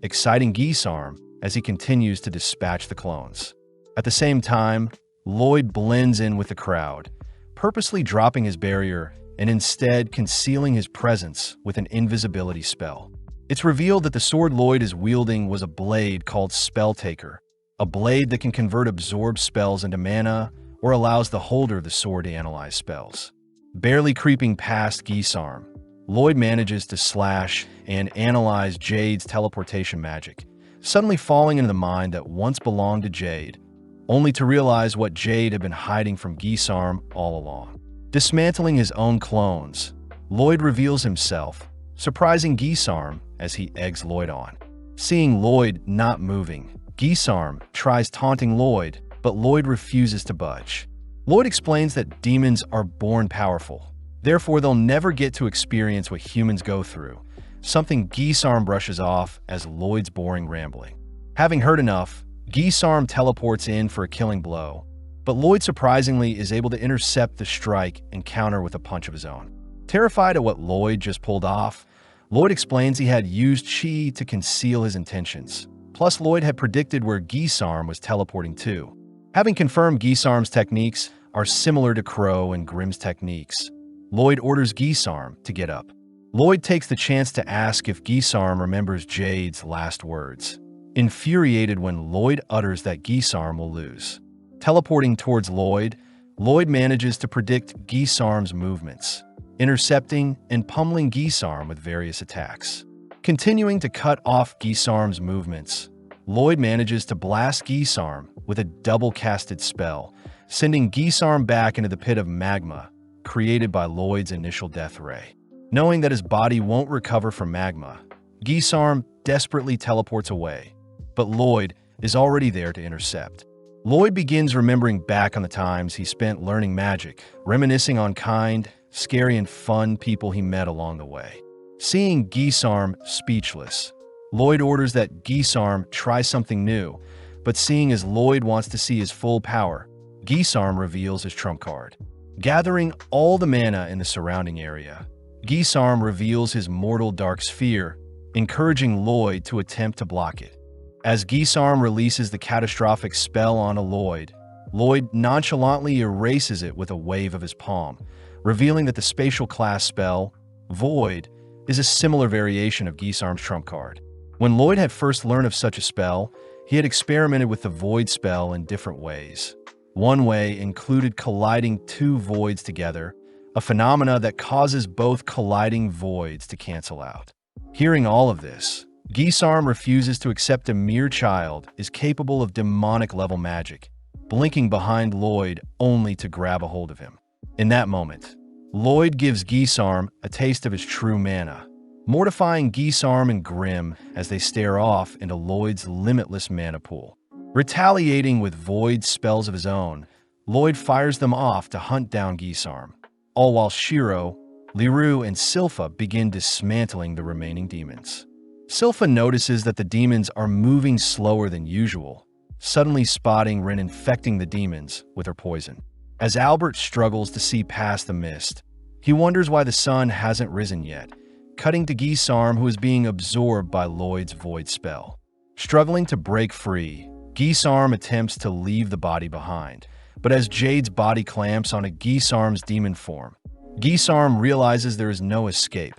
exciting Gisarm as he continues to dispatch the clones. At the same time, Lloyd blends in with the crowd, purposely dropping his barrier and instead concealing his presence with an invisibility spell. It's revealed that the sword Lloyd is wielding was a blade called Spelltaker, a blade that can convert absorbed spells into mana or allows the holder of the sword to analyze spells. Barely creeping past Gisarm, Lloyd manages to slash and analyze Jade's teleportation magic, suddenly falling into the mind that once belonged to Jade, only to realize what Jade had been hiding from Gisarm all along. Dismantling his own clones, Lloyd reveals himself, surprising Gisarm as he eggs Lloyd on. Seeing Lloyd not moving, Gisarm tries taunting Lloyd, but Lloyd refuses to budge. Lloyd explains that demons are born powerful, therefore they'll never get to experience what humans go through, something Gisarm brushes off as Lloyd's boring rambling. Having heard enough, Gisarm teleports in for a killing blow, but Lloyd surprisingly is able to intercept the strike and counter with a punch of his own. Terrified at what Lloyd just pulled off, Lloyd explains he had used chi to conceal his intentions. Plus, Lloyd had predicted where Gisarm was teleporting to. Having confirmed Gisarm's techniques are similar to Crow and Grimm's techniques, Lloyd orders Gisarm to get up. Lloyd takes the chance to ask if Gisarm remembers Jade's last words, infuriated when Lloyd utters that Gisarm will lose. Teleporting towards Lloyd, Lloyd manages to predict Gisarm's movements, intercepting and pummeling Gisarm with various attacks. Continuing to cut off Gisarm's movements, Lloyd manages to blast Gisarm with a double-casted spell, sending Gisarm back into the pit of magma created by Lloyd's initial death ray. Knowing that his body won't recover from magma, Gisarm desperately teleports away, but Lloyd is already there to intercept. Lloyd begins remembering back on the times he spent learning magic, reminiscing on kind, scary, and fun people he met along the way. Seeing Gisarm speechless, Lloyd orders that Gisarm try something new, but seeing as Lloyd wants to see his full power, Gisarm reveals his trump card. Gathering all the mana in the surrounding area, Gisarm reveals his mortal dark sphere, encouraging Lloyd to attempt to block it. As Gisarm releases the catastrophic spell onto Lloyd, Lloyd nonchalantly erases it with a wave of his palm, revealing that the spatial class spell, Void, is a similar variation of Gisarm's trump card. When Lloyd had first learned of such a spell, he had experimented with the Void spell in different ways. One way included colliding two voids together, a phenomena that causes both colliding voids to cancel out. Hearing all of this, Gisarm refuses to accept a mere child is capable of demonic-level magic, blinking behind Lloyd only to grab a hold of him. In that moment, Lloyd gives Gisarm a taste of his true mana, mortifying Gisarm and Grimm as they stare off into Lloyd's limitless mana pool. Retaliating with void spells of his own, Lloyd fires them off to hunt down Gisarm, all while Shiro, Liru, and Silpha begin dismantling the remaining demons. Silpha notices that the demons are moving slower than usual, suddenly spotting Rin infecting the demons with her poison. As Albert struggles to see past the mist, he wonders why the sun hasn't risen yet, cutting to Gisarm, who is being absorbed by Lloyd's void spell. Struggling to break free, Gisarm attempts to leave the body behind, but as Jade's body clamps onto Gisarm's demon form, Gisarm realizes there is no escape,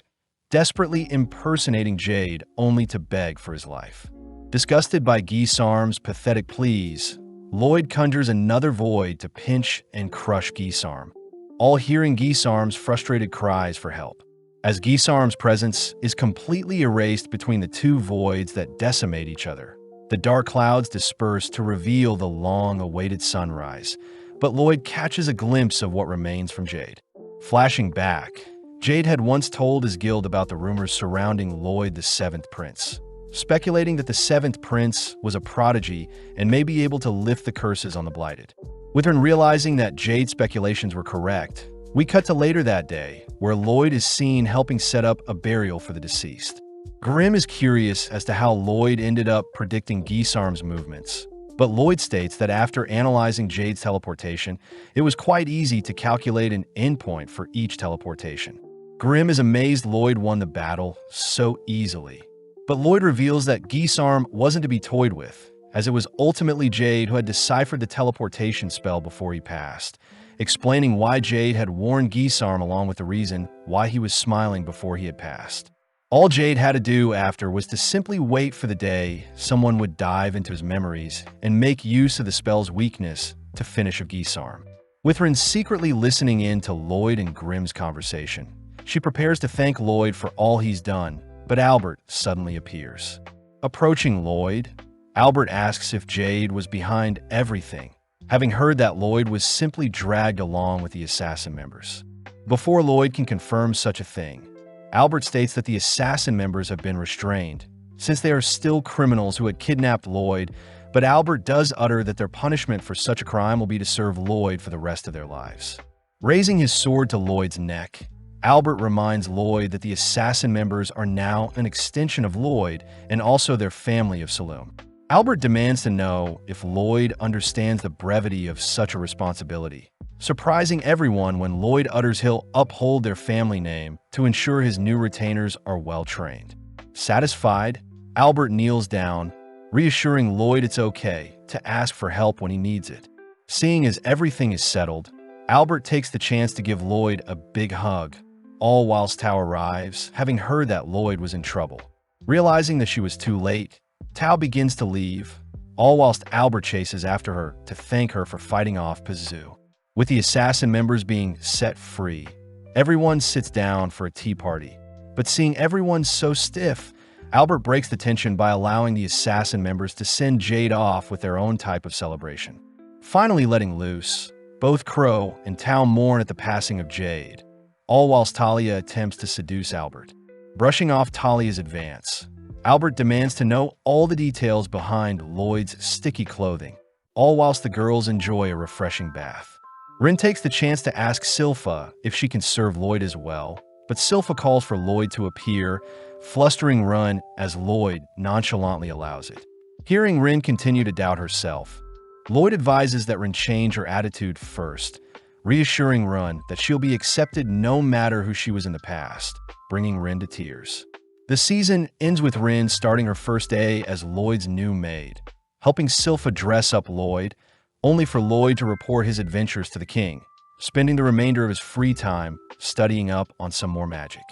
desperately impersonating Jade only to beg for his life. Disgusted by Gisarm's pathetic pleas, Lloyd conjures another void to pinch and crush Gisarm, all hearing Gisarm's frustrated cries for help. As Gisarm's presence is completely erased between the two voids that decimate each other, the dark clouds disperse to reveal the long-awaited sunrise, but Lloyd catches a glimpse of what remains from Jade. Flashing back, Jade had once told his guild about the rumors surrounding Lloyd the Seventh Prince, speculating that the Seventh Prince was a prodigy and may be able to lift the curses on the Blighted. With Rin realizing that Jade's speculations were correct, we cut to later that day, where Lloyd is seen helping set up a burial for the deceased. Grimm is curious as to how Lloyd ended up predicting Gisarm's movements, but Lloyd states that after analyzing Jade's teleportation, it was quite easy to calculate an endpoint for each teleportation. Grimm is amazed Lloyd won the battle so easily, but Lloyd reveals that Gisarm wasn't to be toyed with, as it was ultimately Jade who had deciphered the teleportation spell before he passed, explaining why Jade had warned Gisarm along with the reason why he was smiling before he had passed. All Jade had to do after was to simply wait for the day someone would dive into his memories and make use of the spell's weakness to finish of Gisarm. With Rin secretly listening in to Lloyd and Grimm's conversation, she prepares to thank Lloyd for all he's done, but Albert suddenly appears. Approaching Lloyd, Albert asks if Jade was behind everything, having heard that Lloyd was simply dragged along with the assassin members. Before Lloyd can confirm such a thing, Albert states that the assassin members have been restrained, since they are still criminals who had kidnapped Lloyd, but Albert does utter that their punishment for such a crime will be to serve Lloyd for the rest of their lives. Raising his sword to Lloyd's neck, Albert reminds Lloyd that the assassin members are now an extension of Lloyd and also their family of Saloon. Albert demands to know if Lloyd understands the brevity of such a responsibility, surprising everyone when Lloyd utters he'll uphold their family name to ensure his new retainers are well-trained. Satisfied, Albert kneels down, reassuring Lloyd it's okay to ask for help when he needs it. Seeing as everything is settled, Albert takes the chance to give Lloyd a big hug, all whilst Tao arrives, having heard that Lloyd was in trouble. Realizing that she was too late, Tao begins to leave, all whilst Albert chases after her to thank her for fighting off Pazu. With the assassin members being set free, everyone sits down for a tea party. But seeing everyone so stiff, Albert breaks the tension by allowing the assassin members to send Jade off with their own type of celebration. Finally letting loose, both Crow and Tao mourn at the passing of Jade, all whilst Talia attempts to seduce Albert. Brushing off Talia's advance, Albert demands to know all the details behind Lloyd's sticky clothing, all whilst the girls enjoy a refreshing bath. Rin takes the chance to ask Silpha if she can serve Lloyd as well, but Silpha calls for Lloyd to appear, flustering Rin as Lloyd nonchalantly allows it. Hearing Rin continue to doubt herself, Lloyd advises that Rin change her attitude first, reassuring Rin that she'll be accepted no matter who she was in the past, bringing Rin to tears. The season ends with Rin starting her first day as Lloyd's new maid, helping Silpha dress up Lloyd, only for Lloyd to report his adventures to the king, spending the remainder of his free time studying up on some more magic.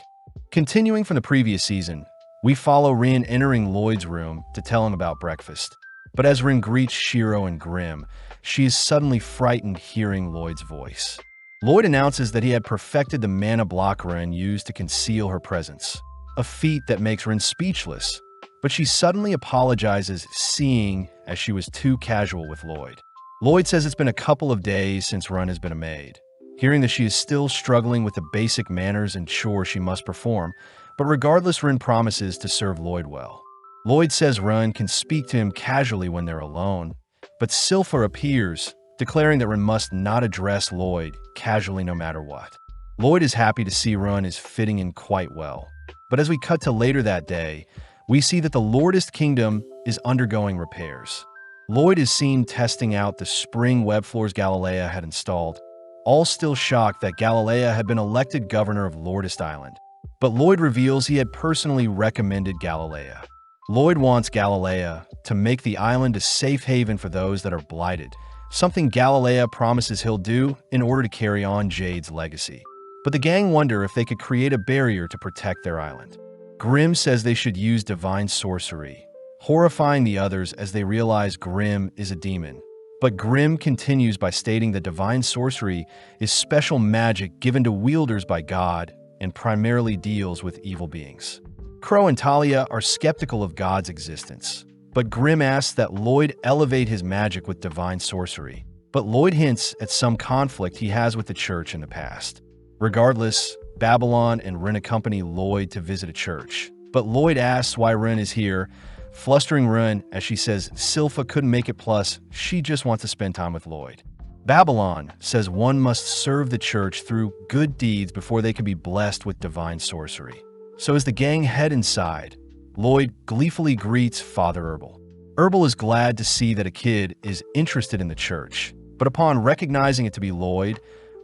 Continuing from the previous season, we follow Rin entering Lloyd's room to tell him about breakfast. But as Rin greets Shiro and Grim, she is suddenly frightened hearing Lloyd's voice. Lloyd announces that he had perfected the mana block Rin used to conceal her presence, a feat that makes Rin speechless, but she suddenly apologizes, seeing as she was too casual with Lloyd. Lloyd says it's been a couple of days since Rin has been a maid, hearing that she is still struggling with the basic manners and chores she must perform, but regardless, Rin promises to serve Lloyd well. Lloyd says Rin can speak to him casually when they're alone, but Silpha appears, declaring that Rin must not address Lloyd casually no matter what. Lloyd is happy to see Rin is fitting in quite well, but as we cut to later that day, we see that the Lordist Kingdom is undergoing repairs. Lloyd is seen testing out the spring web floors Galilea had installed, all still shocked that Galilea had been elected governor of Lordist Island. But Lloyd reveals he had personally recommended Galilea. Lloyd wants Galilea to make the island a safe haven for those that are blighted, something Galilea promises he'll do in order to carry on Jade's legacy. But the gang wonder if they could create a barrier to protect their island. Grim says they should use divine sorcery, horrifying the others as they realize Grim is a demon. But Grim continues by stating that divine sorcery is special magic given to wielders by God and primarily deals with evil beings. Crow and Talia are skeptical of God's existence, but Grim asks that Lloyd elevate his magic with divine sorcery. But Lloyd hints at some conflict he has with the church in the past. Regardless, Babylon and Rin accompany Lloyd to visit a church, but Lloyd asks why Rin is here, flustering Rin as she says Silpha couldn't make it, plus she just wants to spend time with Lloyd. Babylon says one must serve the church through good deeds before they can be blessed with divine sorcery. So as the gang head inside, Lloyd gleefully greets Father Herbal. Herbal is glad to see that a kid is interested in the church, but upon recognizing it to be Lloyd,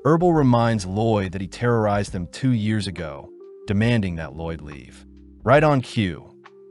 Herbal reminds Lloyd that he terrorized them 2 years ago, demanding that Lloyd leave. Right on cue,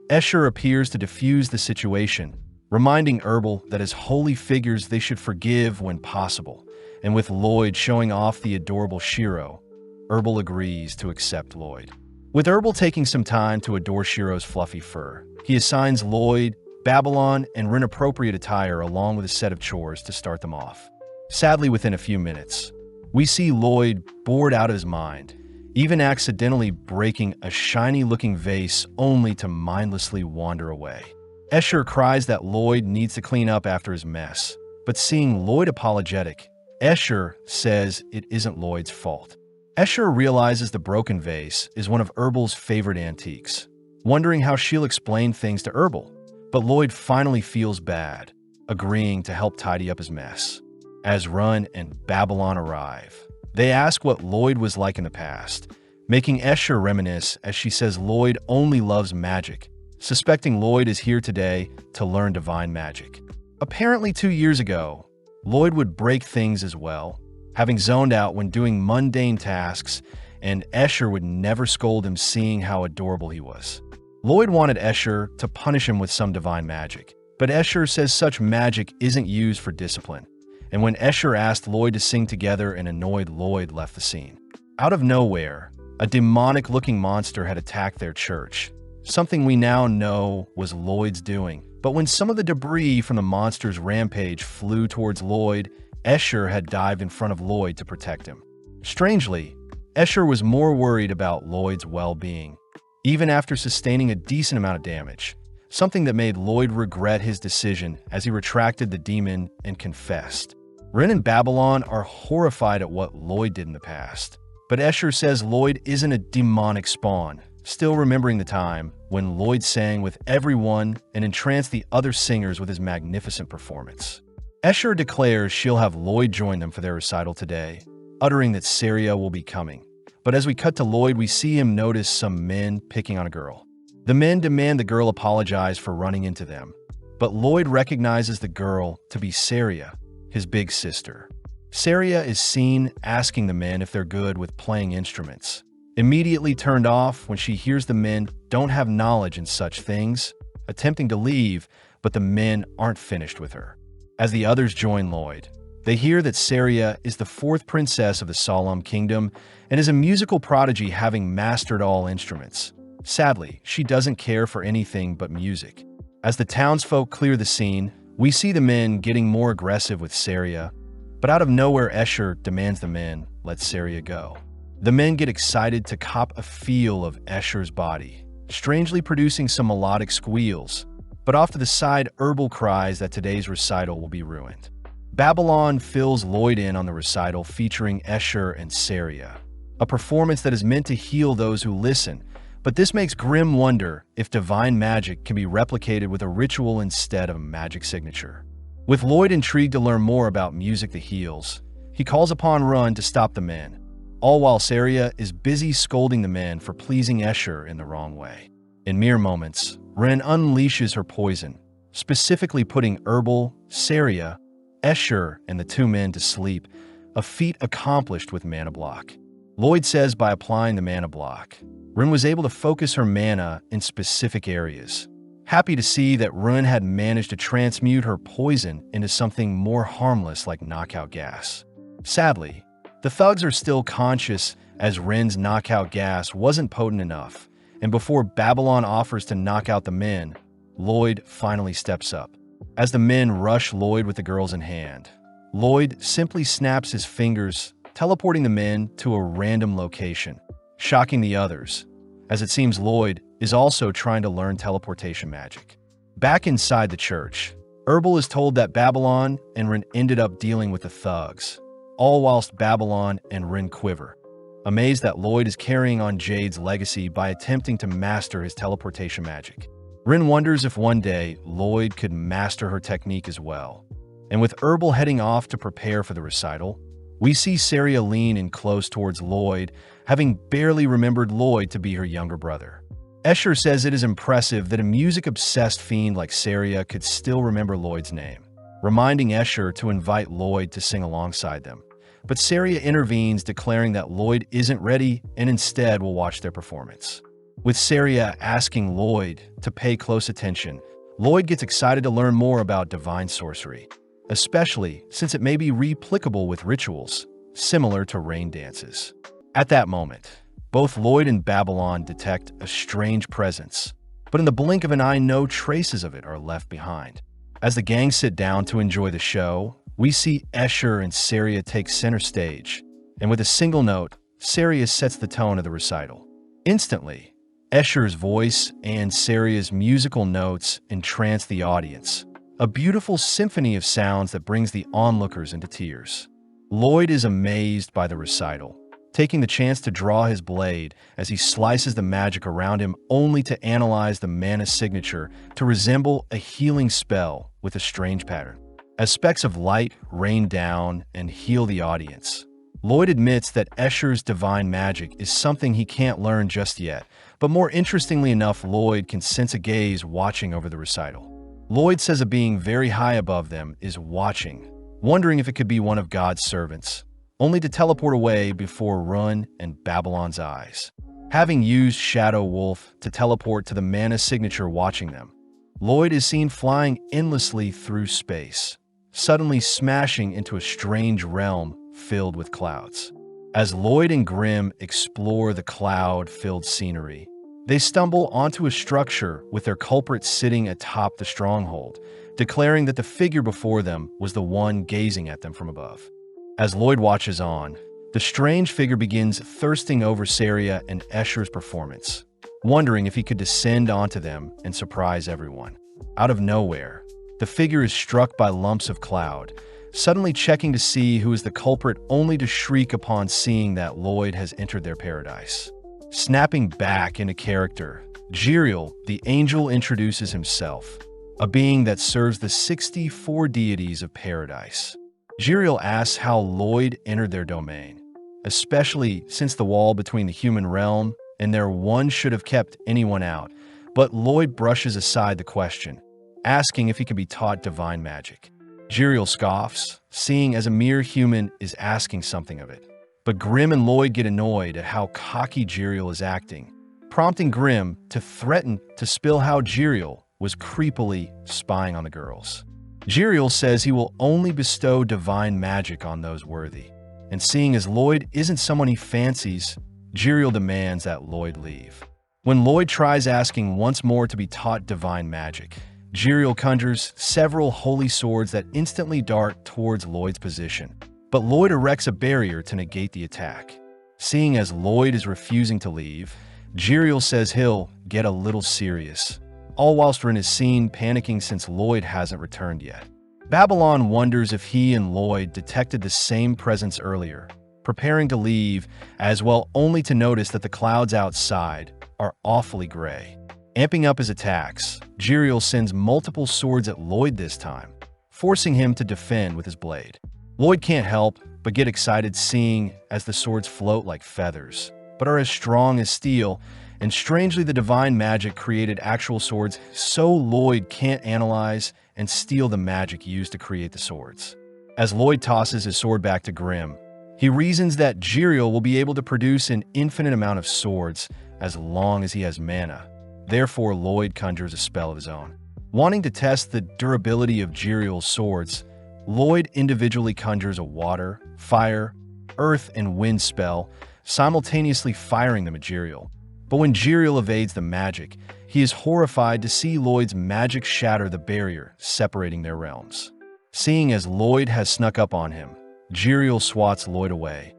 Escher appears to defuse the situation, reminding Herbal that as holy figures they should forgive when possible, and with Lloyd showing off the adorable Shiro, Herbal agrees to accept Lloyd. With Herbal taking some time to adore Shiro's fluffy fur, he assigns Lloyd, Babylon, and Rin-appropriate attire along with a set of chores to start them off. Sadly, within a few minutes, we see Lloyd bored out of his mind, even accidentally breaking a shiny-looking vase only to mindlessly wander away. Escher cries that Lloyd needs to clean up after his mess, but seeing Lloyd apologetic, Escher says it isn't Lloyd's fault. Escher realizes the broken vase is one of Herbal's favorite antiques, wondering how she'll explain things to Herbal. But Lloyd finally feels bad, agreeing to help tidy up his mess. As Run and Babylon arrive, they ask what Lloyd was like in the past, making Escher reminisce as she says Lloyd only loves magic, suspecting Lloyd is here today to learn divine magic. Apparently 2 years ago, Lloyd would break things as well, having zoned out when doing mundane tasks, and Escher would never scold him seeing how adorable he was. Lloyd wanted Escher to punish him with some divine magic, but Escher says such magic isn't used for discipline, and when Escher asked Lloyd to sing together and annoyed Lloyd left the scene. Out of nowhere, a demonic-looking monster had attacked their church, something we now know was Lloyd's doing. But when some of the debris from the monster's rampage flew towards Lloyd, Escher had dived in front of Lloyd to protect him. Strangely, Escher was more worried about Lloyd's well-being, even after sustaining a decent amount of damage, something that made Lloyd regret his decision as he retracted the demon and confessed. Ren and Babylon are horrified at what Lloyd did in the past, but Escher says Lloyd isn't a demonic spawn, still remembering the time when Lloyd sang with everyone and entranced the other singers with his magnificent performance. Escher declares she'll have Lloyd join them for their recital today, uttering that Saria will be coming. But as we cut to Lloyd, we see him notice some men picking on a girl. The men demand the girl apologize for running into them, but Lloyd recognizes the girl to be Saria, his big sister. Saria is seen asking the men if they're good with playing instruments, immediately turned off when she hears the men don't have knowledge in such things, attempting to leave, but the men aren't finished with her. As the others join Lloyd, they hear that Saria is the 4th princess of the Solemn Kingdom and is a musical prodigy, having mastered all instruments. Sadly, she doesn't care for anything but music. As the townsfolk clear the scene, we see the men getting more aggressive with Saria, but out of nowhere Escher demands the men let Saria go. The men get excited to cop a feel of Escher's body, strangely producing some melodic squeals, but off to the side, Herbal cries that today's recital will be ruined. Babylon fills Lloyd in on the recital featuring Escher and Saria, a performance that is meant to heal those who listen, but this makes Grimm wonder if divine magic can be replicated with a ritual instead of a magic signature. With Lloyd intrigued to learn more about music that heals, he calls upon Run to stop the men, all while Saria is busy scolding the men for pleasing Escher in the wrong way. In mere moments, Ren unleashes her poison, specifically putting Herbal, Saria, Escher, and the 2 men to sleep, a feat accomplished with mana block. Lloyd says by applying the mana block, Ren was able to focus her mana in specific areas. Happy to see that Ren had managed to transmute her poison into something more harmless like knockout gas. Sadly, the thugs are still conscious as Ren's knockout gas wasn't potent enough, and before Babylon offers to knock out the men, Lloyd finally steps up. As the men rush Lloyd with the girls in hand, Lloyd simply snaps his fingers, teleporting the men to a random location, shocking the others, as it seems Lloyd is also trying to learn teleportation magic. Back inside the church, Herbal is told that Babylon and Ren ended up dealing with the thugs, all whilst Babylon and Ren quiver, amazed that Lloyd is carrying on Jade's legacy by attempting to master his teleportation magic. Ren wonders if one day Lloyd could master her technique as well. And with Herbal heading off to prepare for the recital, we see Saria lean in close towards Lloyd, having barely remembered Lloyd to be her younger brother. Escher says it is impressive that a music-obsessed fiend like Saria could still remember Lloyd's name, reminding Escher to invite Lloyd to sing alongside them. But Saria intervenes, declaring that Lloyd isn't ready and instead will watch their performance. With Saria asking Lloyd to pay close attention, Lloyd gets excited to learn more about divine sorcery, especially since it may be replicable with rituals, similar to rain dances. At that moment, both Lloyd and Babylon detect a strange presence, but in the blink of an eye, no traces of it are left behind. As the gang sit down to enjoy the show, we see Escher and Saria take center stage, and with a single note, Saria sets the tone of the recital. Instantly, Escher's voice and Saria's musical notes entrance the audience, a beautiful symphony of sounds that brings the onlookers into tears. Lloyd is amazed by the recital, taking the chance to draw his blade as he slices the magic around him only to analyze the mana signature to resemble a healing spell with a strange pattern. As specks of light rain down and heal the audience, Lloyd admits that Escher's divine magic is something he can't learn just yet, but more interestingly enough, Lloyd can sense a gaze watching over the recital. Lloyd says a being very high above them is watching, wondering if it could be one of God's servants, only to teleport away before Run and Babylon's eyes. Having used Shadow Wolf to teleport to the mana signature watching them, Lloyd is seen flying endlessly through space, suddenly smashing into a strange realm filled with clouds. As Lloyd and Grimm explore the cloud-filled scenery, they stumble onto a structure with their culprit sitting atop the stronghold, declaring that the figure before them was the one gazing at them from above. As Lloyd watches on, the strange figure begins thirsting over Saria and Escher's performance, wondering if he could descend onto them and surprise everyone. Out of nowhere, the figure is struck by lumps of cloud, suddenly checking to see who is the culprit only to shriek upon seeing that Lloyd has entered their paradise. Snapping back into character, Jiriel, the angel, introduces himself, a being that serves the 64 deities of paradise. Jiriel asks how Lloyd entered their domain, especially since the wall between the human realm and their one should have kept anyone out, but Lloyd brushes aside the question, asking if he could be taught divine magic. Jiriel scoffs, seeing as a mere human is asking something of it. But Grimm and Lloyd get annoyed at how cocky Jiriel is acting, prompting Grimm to threaten to spill how Jiriel was creepily spying on the girls. Jiriel says he will only bestow divine magic on those worthy, and seeing as Lloyd isn't someone he fancies, Jiriel demands that Lloyd leave. When Lloyd tries asking once more to be taught divine magic, Jiriel conjures several holy swords that instantly dart towards Lloyd's position, but Lloyd erects a barrier to negate the attack. Seeing as Lloyd is refusing to leave, Jiriel says he'll get a little serious, all whilst Ren is seen panicking since Lloyd hasn't returned yet. Babylon wonders if he and Lloyd detected the same presence earlier, preparing to leave as well only to notice that the clouds outside are awfully gray. Amping up his attacks, Jiriel sends multiple swords at Lloyd this time, forcing him to defend with his blade. Lloyd can't help but get excited seeing as the swords float like feathers, but are as strong as steel, and strangely the divine magic created actual swords, so Lloyd can't analyze and steal the magic used to create the swords. As Lloyd tosses his sword back to Grimm, he reasons that Jiriel will be able to produce an infinite amount of swords as long as he has mana. Therefore, Lloyd conjures a spell of his own. Wanting to test the durability of Jiriel's swords, Lloyd individually conjures a water, fire, earth, and wind spell, simultaneously firing them at Jiriel. But when Jiriel evades the magic, he is horrified to see Lloyd's magic shatter the barrier separating their realms. Seeing as Lloyd has snuck up on him, Jiriel swats Lloyd away,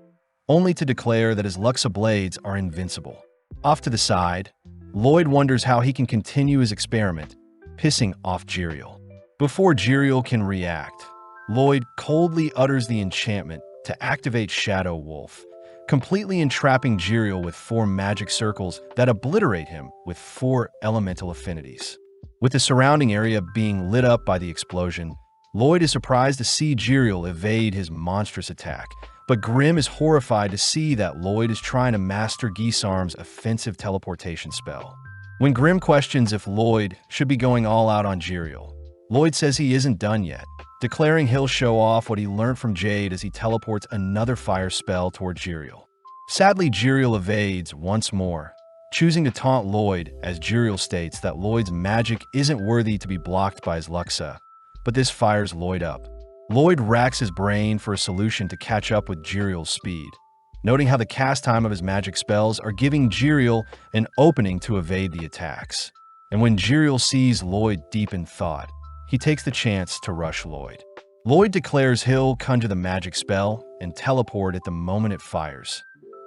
only to declare that his Luxa blades are invincible. Off to the side, Lloyd wonders how he can continue his experiment, pissing off Jiriel. Before Jiriel can react, Lloyd coldly utters the enchantment to activate Shadow Wolf, completely entrapping Jiriel with 4 magic circles that obliterate him with 4 elemental affinities. With the surrounding area being lit up by the explosion, Lloyd is surprised to see Jiriel evade his monstrous attack, but Grimm is horrified to see that Lloyd is trying to master Gisarm's offensive teleportation spell. When Grimm questions if Lloyd should be going all out on Jiriel, Lloyd says he isn't done yet, declaring he'll show off what he learned from Jade as he teleports another fire spell toward Jiriel. Sadly, Jiriel evades once more, choosing to taunt Lloyd as Jiriel states that Lloyd's magic isn't worthy to be blocked by his Luxa, but this fires Lloyd up. Lloyd racks his brain for a solution to catch up with Jiriel's speed, noting how the cast time of his magic spells are giving Jiriel an opening to evade the attacks. And when Jiriel sees Lloyd deep in thought, he takes the chance to rush Lloyd. Lloyd declares he'll conjure the magic spell and teleport at the moment it fires,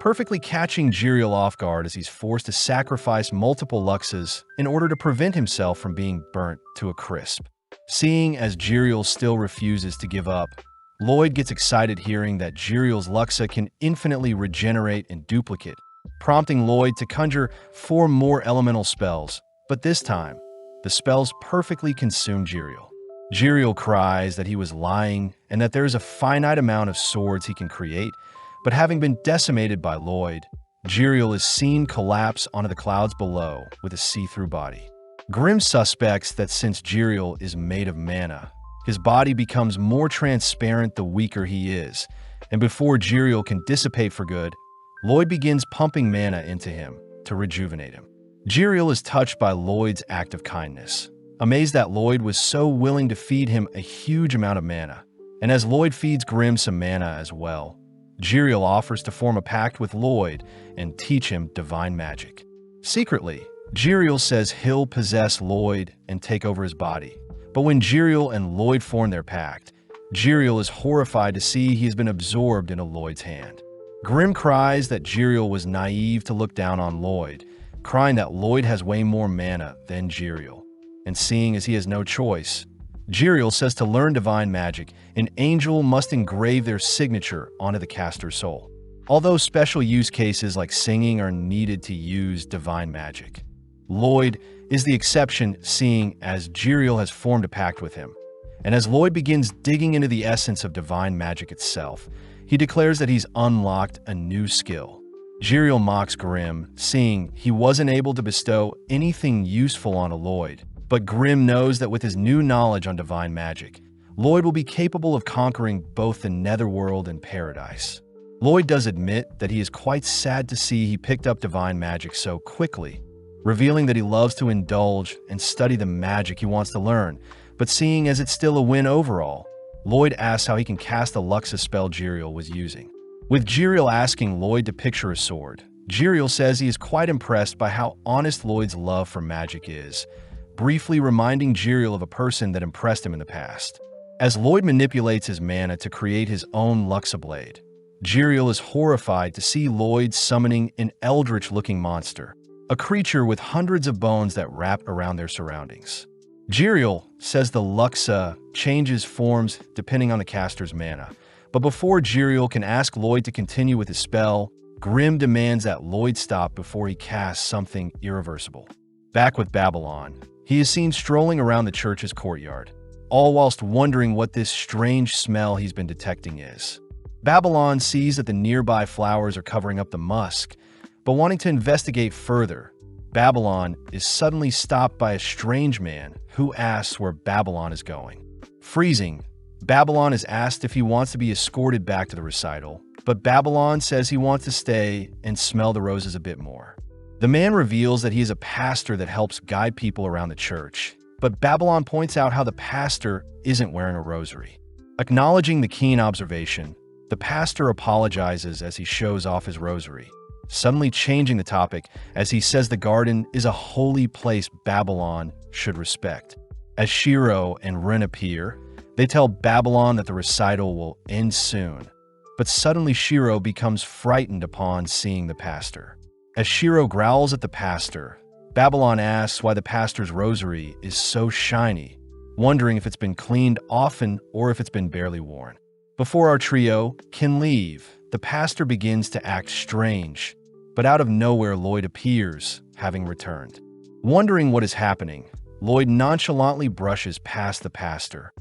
perfectly catching Jiriel off guard as he's forced to sacrifice multiple Luxas in order to prevent himself from being burnt to a crisp. Seeing as Jiriel still refuses to give up, Lloyd gets excited hearing that Jiriel's Luxa can infinitely regenerate and duplicate, prompting Lloyd to conjure 4 more elemental spells, but this time, the spells perfectly consume Jiriel. Jiriel cries that he was lying and that there is a finite amount of swords he can create, but having been decimated by Lloyd, Jiriel is seen collapse onto the clouds below with a see-through body. Grimm suspects that since Jiriel is made of mana, his body becomes more transparent the weaker he is, and before Jiriel can dissipate for good, Lloyd begins pumping mana into him to rejuvenate him. Jiriel is touched by Lloyd's act of kindness, amazed that Lloyd was so willing to feed him a huge amount of mana, and as Lloyd feeds Grimm some mana as well, Jiriel offers to form a pact with Lloyd and teach him divine magic. Secretly, Jiriel says he'll possess Lloyd and take over his body, but when Jiriel and Lloyd form their pact, Jiriel is horrified to see he has been absorbed into Lloyd's hand. Grimm cries that Jiriel was naive to look down on Lloyd, crying that Lloyd has way more mana than Jiriel. And seeing as he has no choice, Jiriel says to learn divine magic, an angel must engrave their signature onto the caster's soul. Although special use cases like singing are needed to use divine magic, Lloyd is the exception, seeing as Jiriel has formed a pact with him. And as Lloyd begins digging into the essence of divine magic itself, he declares that he's unlocked a new skill. Jiriel mocks Grimm, seeing he wasn't able to bestow anything useful on a Lloyd, but Grimm knows that with his new knowledge on divine magic, Lloyd will be capable of conquering both the netherworld and paradise. Lloyd does admit that he is quite sad to see he picked up divine magic so quickly, revealing that he loves to indulge and study the magic he wants to learn, but seeing as it's still a win overall, Lloyd asks how he can cast the Luxa spell Jiriel was using. With Jiriel asking Lloyd to picture a sword, Jiriel says he is quite impressed by how honest Lloyd's love for magic is, briefly reminding Jiriel of a person that impressed him in the past. As Lloyd manipulates his mana to create his own Luxa blade, Jiriel is horrified to see Lloyd summoning an eldritch-looking monster, a creature with hundreds of bones that wrap around their surroundings. Jiriel says the Luxa changes forms depending on the caster's mana, but before Jiriel can ask Lloyd to continue with his spell, Grimm demands that Lloyd stop before he casts something irreversible. Back with Babylon, he is seen strolling around the church's courtyard, all whilst wondering what this strange smell he's been detecting is. Babylon sees that the nearby flowers are covering up the musk, but wanting to investigate further, Babylon is suddenly stopped by a strange man who asks where Babylon is going. Freezing, Babylon is asked if he wants to be escorted back to the recital, but Babylon says he wants to stay and smell the roses a bit more. The man reveals that he is a pastor that helps guide people around the church, but Babylon points out how the pastor isn't wearing a rosary. Acknowledging the keen observation, the pastor apologizes as he shows off his rosary, suddenly changing the topic as he says the garden is a holy place Babylon should respect. As Shiro and Rin appear, they tell Babylon that the recital will end soon, but suddenly Shiro becomes frightened upon seeing the pastor. As Shiro growls at the pastor, Babylon asks why the pastor's rosary is so shiny, wondering if it's been cleaned often or if it's been barely worn. Before our trio can leave, the pastor begins to act strange, but out of nowhere Lloyd appears, having returned. Wondering what is happening, Lloyd nonchalantly brushes past the pastor,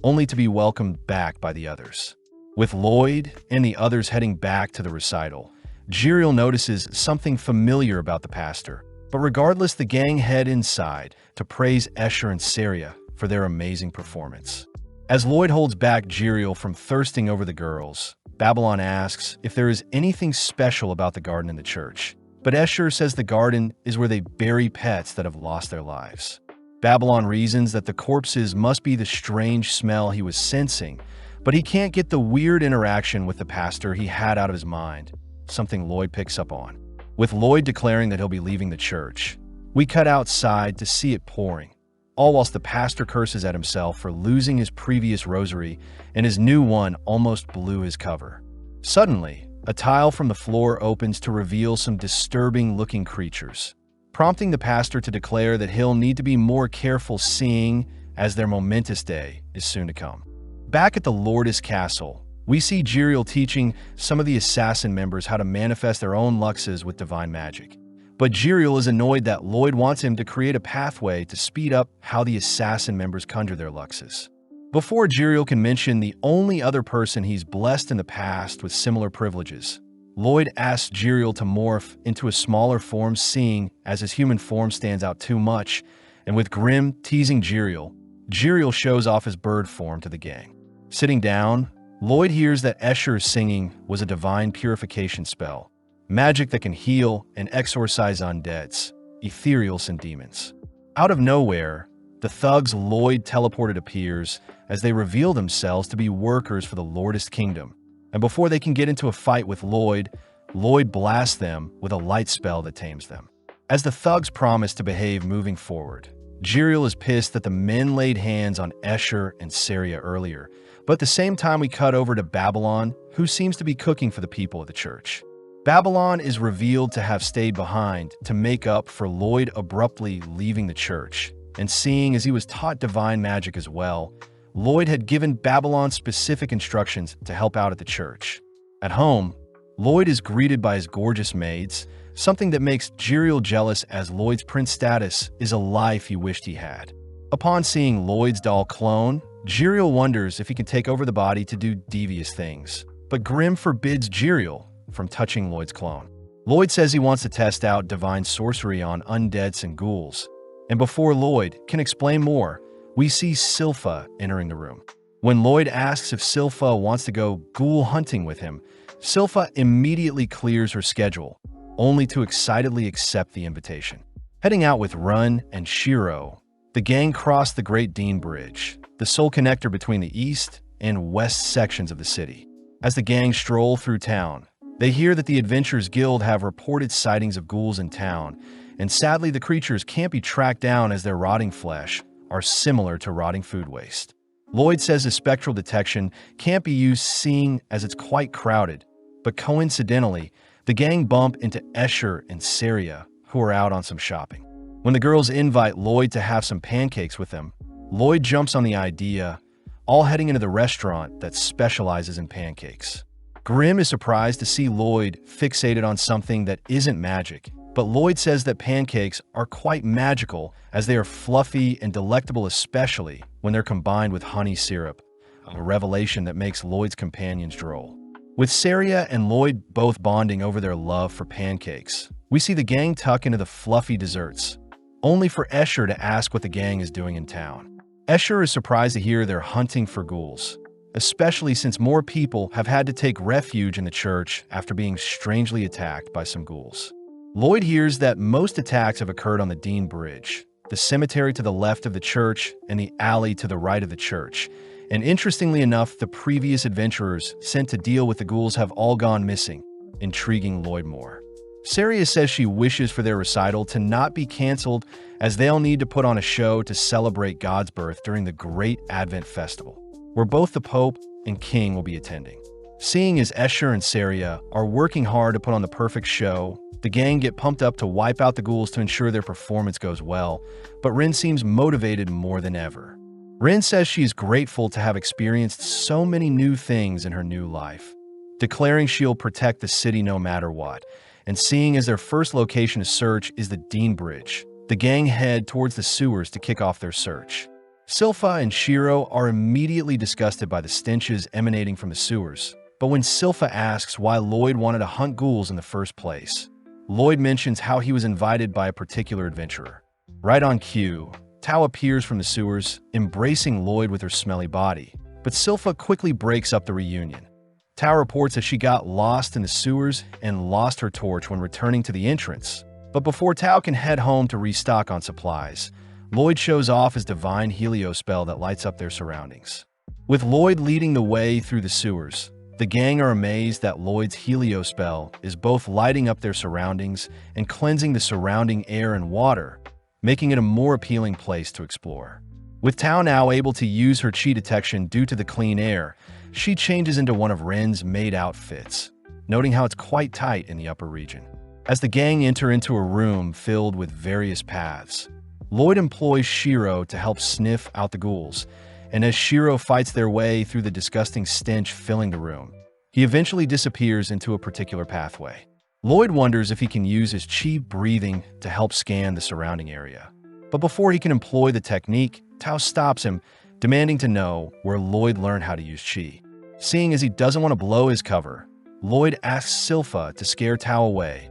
only to be welcomed back by the others. With Lloyd and the others heading back to the recital, Jiriel notices something familiar about the pastor, but regardless, the gang head inside to praise Escher and Saria for their amazing performance. As Lloyd holds back Jiriel from thirsting over the girls, Babylon asks if there is anything special about the garden in the church, but Escher says the garden is where they bury pets that have lost their lives. Babylon reasons that the corpses must be the strange smell he was sensing, but he can't get the weird interaction with the pastor he had out of his mind, something Lloyd picks up on. With Lloyd declaring that he'll be leaving the church, we cut outside to see it pouring, all whilst the pastor curses at himself for losing his previous rosary and his new one almost blew his cover. Suddenly, A tile from the floor opens to reveal some disturbing-looking creatures, prompting the pastor to declare that he'll need to be more careful seeing as their momentous day is soon to come. Back at the Lourdes Castle, we see Jiriel teaching some of the assassin members how to manifest their own luxes with divine magic. But Jiriel is annoyed that Lloyd wants him to create a pathway to speed up how the assassin members conjure their luxes. Before Jiriel can mention the only other person he's blessed in the past with similar privileges, Lloyd asks Jiriel to morph into a smaller form, seeing as his human form stands out too much, and with Grim teasing Jiriel, Jiriel shows off his bird form to the gang. Sitting down, Lloyd hears that Escher's singing was a divine purification spell, magic that can heal and exorcise undeads, ethereals, and demons. Out of nowhere, the thugs Lloyd teleported appears as they reveal themselves to be workers for the Lourdes Kingdom, and before they can get into a fight with Lloyd, Lloyd blasts them with a light spell that tames them. As the thugs promise to behave moving forward, Jiriel is pissed that the men laid hands on Escher and Saria earlier, but at the same time we cut over to Babylon, who seems to be cooking for the people of the church. Babylon is revealed to have stayed behind to make up for Lloyd abruptly leaving the church, and seeing as he was taught divine magic as well, Lloyd had given Babylon specific instructions to help out at the church. At home, Lloyd is greeted by his gorgeous maids, something that makes Jiriel jealous as Lloyd's prince status is a life he wished he had. Upon seeing Lloyd's doll clone, Jiriel wonders if he can take over the body to do devious things, but Grim forbids Jiriel from touching Lloyd's clone. Lloyd says he wants to test out divine sorcery on undeads and ghouls, and before Lloyd can explain more, we see Silpha entering the room. When Lloyd asks if Silpha wants to go ghoul hunting with him, Silpha immediately clears her schedule, only to excitedly accept the invitation. Heading out with Run and Shiro, the gang cross the Great Dean Bridge, the sole connector between the east and west sections of the city. As the gang stroll through town, they hear that the Adventurers Guild have reported sightings of ghouls in town, and sadly the creatures can't be tracked down as their rotting flesh are similar to rotting food waste. Lloyd says his spectral detection can't be used seeing as it's quite crowded, but coincidentally, the gang bump into Escher and Saria, who are out on some shopping. When the girls invite Lloyd to have some pancakes with them, Lloyd jumps on the idea, all heading into the restaurant that specializes in pancakes. Grim is surprised to see Lloyd fixated on something that isn't magic, but Lloyd says that pancakes are quite magical as they are fluffy and delectable, especially when they're combined with honey syrup, a revelation that makes Lloyd's companions droll. With Saria and Lloyd both bonding over their love for pancakes, we see the gang tuck into the fluffy desserts, only for Escher to ask what the gang is doing in town. Escher is surprised to hear they're hunting for ghouls, especially since more people have had to take refuge in the church after being strangely attacked by some ghouls. Lloyd hears that most attacks have occurred on the Dean Bridge, the cemetery to the left of the church and the alley to the right of the church, and interestingly enough, the previous adventurers sent to deal with the ghouls have all gone missing, intriguing Lloyd more. Saria says she wishes for their recital to not be canceled as they'll need to put on a show to celebrate God's birth during the Great Advent Festival, where both the Pope and King will be attending. Seeing as Escher and Saria are working hard to put on the perfect show, the gang get pumped up to wipe out the ghouls to ensure their performance goes well, but Rin seems motivated more than ever. Rin says she is grateful to have experienced so many new things in her new life, declaring she'll protect the city no matter what, and seeing as their first location to search is the Dean Bridge, the gang head towards the sewers to kick off their search. Silpha and Shiro are immediately disgusted by the stenches emanating from the sewers, but when Silpha asks why Lloyd wanted to hunt ghouls in the first place, Lloyd mentions how he was invited by a particular adventurer. Right on cue, Tao appears from the sewers, embracing Lloyd with her smelly body, but Silpha quickly breaks up the reunion. Tao reports that she got lost in the sewers and lost her torch when returning to the entrance, but before Tao can head home to restock on supplies, Lloyd shows off his divine helio spell that lights up their surroundings. With Lloyd leading the way through the sewers, the gang are amazed that Lloyd's helio spell is both lighting up their surroundings and cleansing the surrounding air and water, making it a more appealing place to explore. With Tao now able to use her chi detection due to the clean air, she changes into one of Ren's maid outfits, noting how it's quite tight in the upper region. As the gang enter into a room filled with various paths, Lloyd employs Shiro to help sniff out the ghouls, and as Shiro fights their way through the disgusting stench filling the room, he eventually disappears into a particular pathway. Lloyd wonders if he can use his chi breathing to help scan the surrounding area. But before he can employ the technique, Tao stops him, demanding to know where Lloyd learned how to use chi. Seeing as he doesn't want to blow his cover, Lloyd asks Silpha to scare Tao away,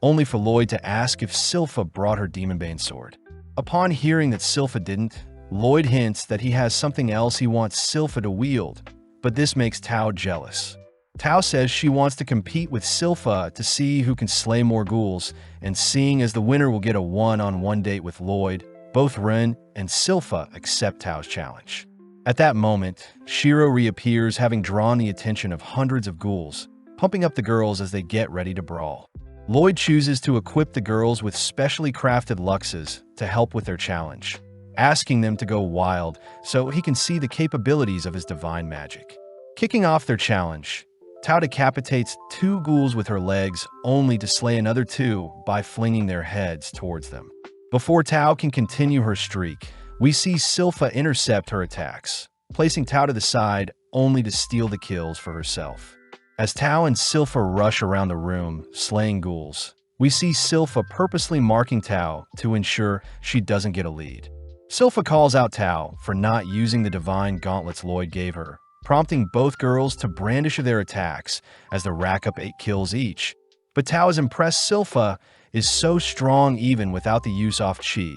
only for Lloyd to ask if Silpha brought her Demonbane sword. Upon hearing that Silpha didn't, Lloyd hints that he has something else he wants Silpha to wield, but this makes Tao jealous. Tao says she wants to compete with Silpha to see who can slay more ghouls, and seeing as the winner will get a one-on-one date with Lloyd, both Ren and Silpha accept Tao's challenge. At that moment, Shiro reappears, having drawn the attention of hundreds of ghouls, pumping up the girls as they get ready to brawl. Lloyd chooses to equip the girls with specially crafted luxes to help with their challenge, asking them to go wild so he can see the capabilities of his divine magic. Kicking off their challenge, Tao decapitates 2 ghouls with her legs, only to slay another 2 by flinging their heads towards them. Before Tao can continue her streak, we see Silpha intercept her attacks, placing Tao to the side only to steal the kills for herself. As Tao and Silpha rush around the room, slaying ghouls, we see Silpha purposely marking Tao to ensure she doesn't get a lead. Silpha calls out Tao for not using the divine gauntlets Lloyd gave her, prompting both girls to brandish their attacks as they rack up 8 kills each. But Tao is impressed Silpha is so strong even without the use of chi,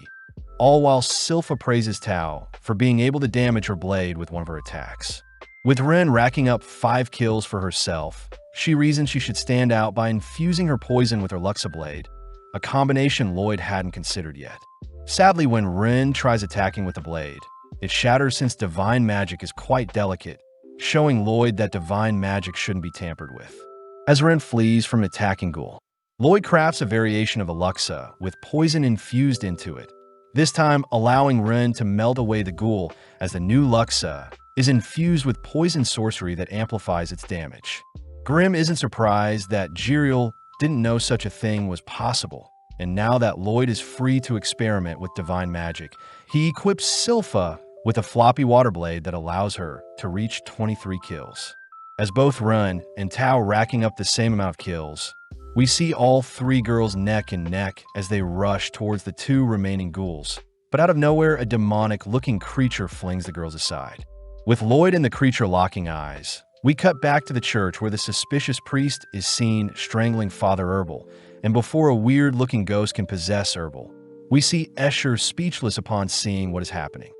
all while Silpha praises Tao for being able to damage her blade with one of her attacks. With Ren racking up 5 kills for herself, she reasons she should stand out by infusing her poison with her Luxa blade, a combination Lloyd hadn't considered yet. Sadly, when Ren tries attacking with the blade, it shatters since divine magic is quite delicate, showing Lloyd that divine magic shouldn't be tampered with. As Ren flees from an attacking ghoul, Lloyd crafts a variation of a Luxa with poison infused into it, this time allowing Ren to melt away the ghoul as the new Luxa is infused with poison sorcery that amplifies its damage. Grimm isn't surprised that Jiriel didn't know such a thing was possible, and now that Lloyd is free to experiment with divine magic, he equips Silpha with a floppy water blade that allows her to reach 23 kills. As both Ren and Tao racking up the same amount of kills, we see all 3 girls neck and neck as they rush towards the 2 remaining ghouls. But out of nowhere, a demonic-looking creature flings the girls aside. With Lloyd and the creature locking eyes, we cut back to the church where the suspicious priest is seen strangling Father Herbal, and before a weird-looking ghost can possess Herbal, we see Escher speechless upon seeing what is happening.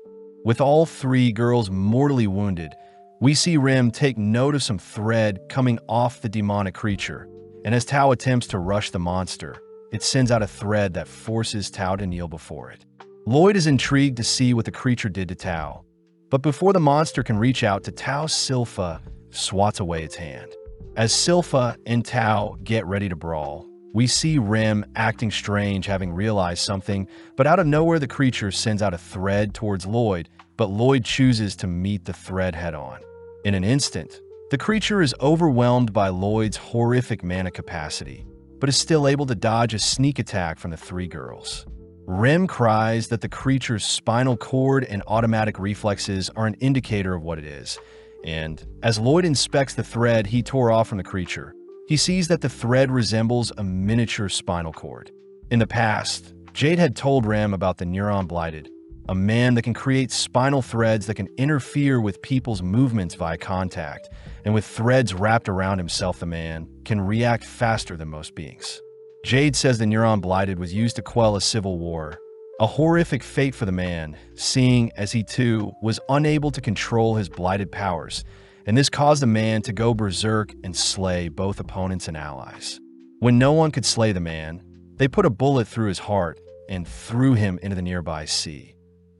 With all 3 girls mortally wounded, we see Rim take note of some thread coming off the demonic creature, and as Tao attempts to rush the monster, it sends out a thread that forces Tao to kneel before it. Lloyd is intrigued to see what the creature did to Tao, but before the monster can reach out to Tao, Silpha swats away its hand. As Silpha and Tao get ready to brawl, we see Rim acting strange, having realized something, but out of nowhere the creature sends out a thread towards Lloyd, but Lloyd chooses to meet the thread head-on. In an instant, the creature is overwhelmed by Lloyd's horrific mana capacity, but is still able to dodge a sneak attack from the 3 girls. Rim cries that the creature's spinal cord and automatic reflexes are an indicator of what it is, and as Lloyd inspects the thread he tore off from the creature, he sees that the thread resembles a miniature spinal cord. In the past, Jade had told Ram about the Neuron Blighted, a man that can create spinal threads that can interfere with people's movements via contact, and with threads wrapped around himself, the man can react faster than most beings. Jade says the Neuron Blighted was used to quell a civil war, a horrific fate for the man, seeing as he too was unable to control his blighted powers, and this caused the man to go berserk and slay both opponents and allies. When no one could slay the man, they put a bullet through his heart and threw him into the nearby sea.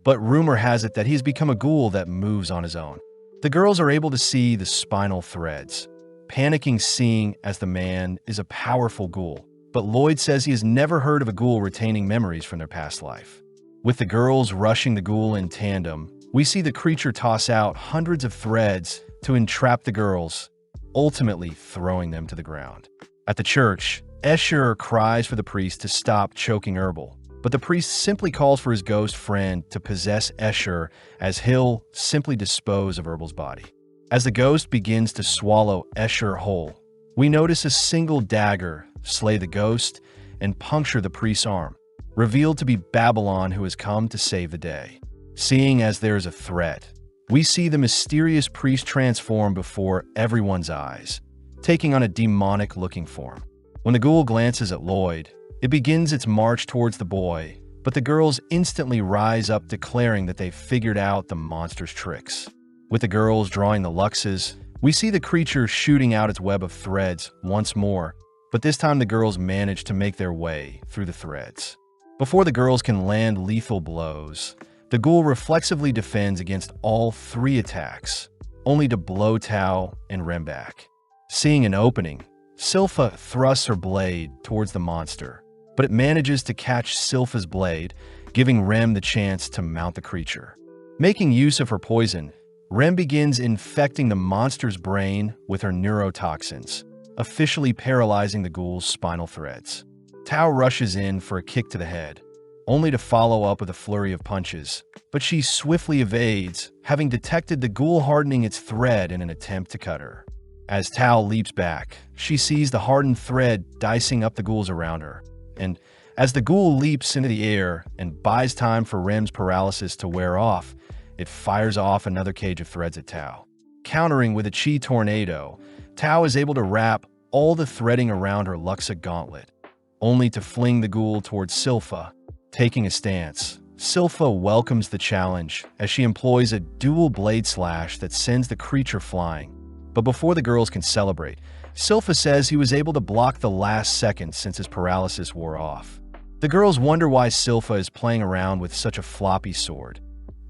But rumor has it that he's become a ghoul that moves on his own. The girls are able to see the spinal threads, panicking seeing as the man is a powerful ghoul, but Lloyd says he has never heard of a ghoul retaining memories from their past life. With the girls rushing the ghoul in tandem, we see the creature toss out hundreds of threads to entrap the girls, ultimately throwing them to the ground. At the church, Escher cries for the priest to stop choking Herbal, but the priest simply calls for his ghost friend to possess Escher, as he'll simply dispose of Herbal's body. As the ghost begins to swallow Escher whole, we notice a single dagger slay the ghost and puncture the priest's arm, revealed to be Babylon, who has come to save the day. Seeing as there is a threat, we see the mysterious priest transform before everyone's eyes, taking on a demonic-looking form. When the ghoul glances at Lloyd, it begins its march towards the boy, but the girls instantly rise up, declaring that they've figured out the monster's tricks. With the girls drawing the luxes, we see the creature shooting out its web of threads once more, but this time the girls manage to make their way through the threads. Before the girls can land lethal blows, the ghoul reflexively defends against all 3 attacks, only to blow Tao and Rem back. Seeing an opening, Silpha thrusts her blade towards the monster, but it manages to catch Silpha's blade, giving Rem the chance to mount the creature. Making use of her poison, Rem begins infecting the monster's brain with her neurotoxins, officially paralyzing the ghoul's spinal threads. Tao rushes in for a kick to the head, only to follow up with a flurry of punches, but she swiftly evades, having detected the ghoul hardening its thread in an attempt to cut her. As Tao leaps back, she sees the hardened thread dicing up the ghouls around her, and as the ghoul leaps into the air and buys time for Rem's paralysis to wear off, it fires off another cage of threads at Tao. Countering with a chi tornado, Tao is able to wrap all the threading around her Luxa gauntlet, only to fling the ghoul towards Silpha. Taking a stance, Silpha welcomes the challenge as she employs a dual blade slash that sends the creature flying. But before the girls can celebrate, Silpha says he was able to block the last second since his paralysis wore off. The girls wonder why Silpha is playing around with such a floppy sword,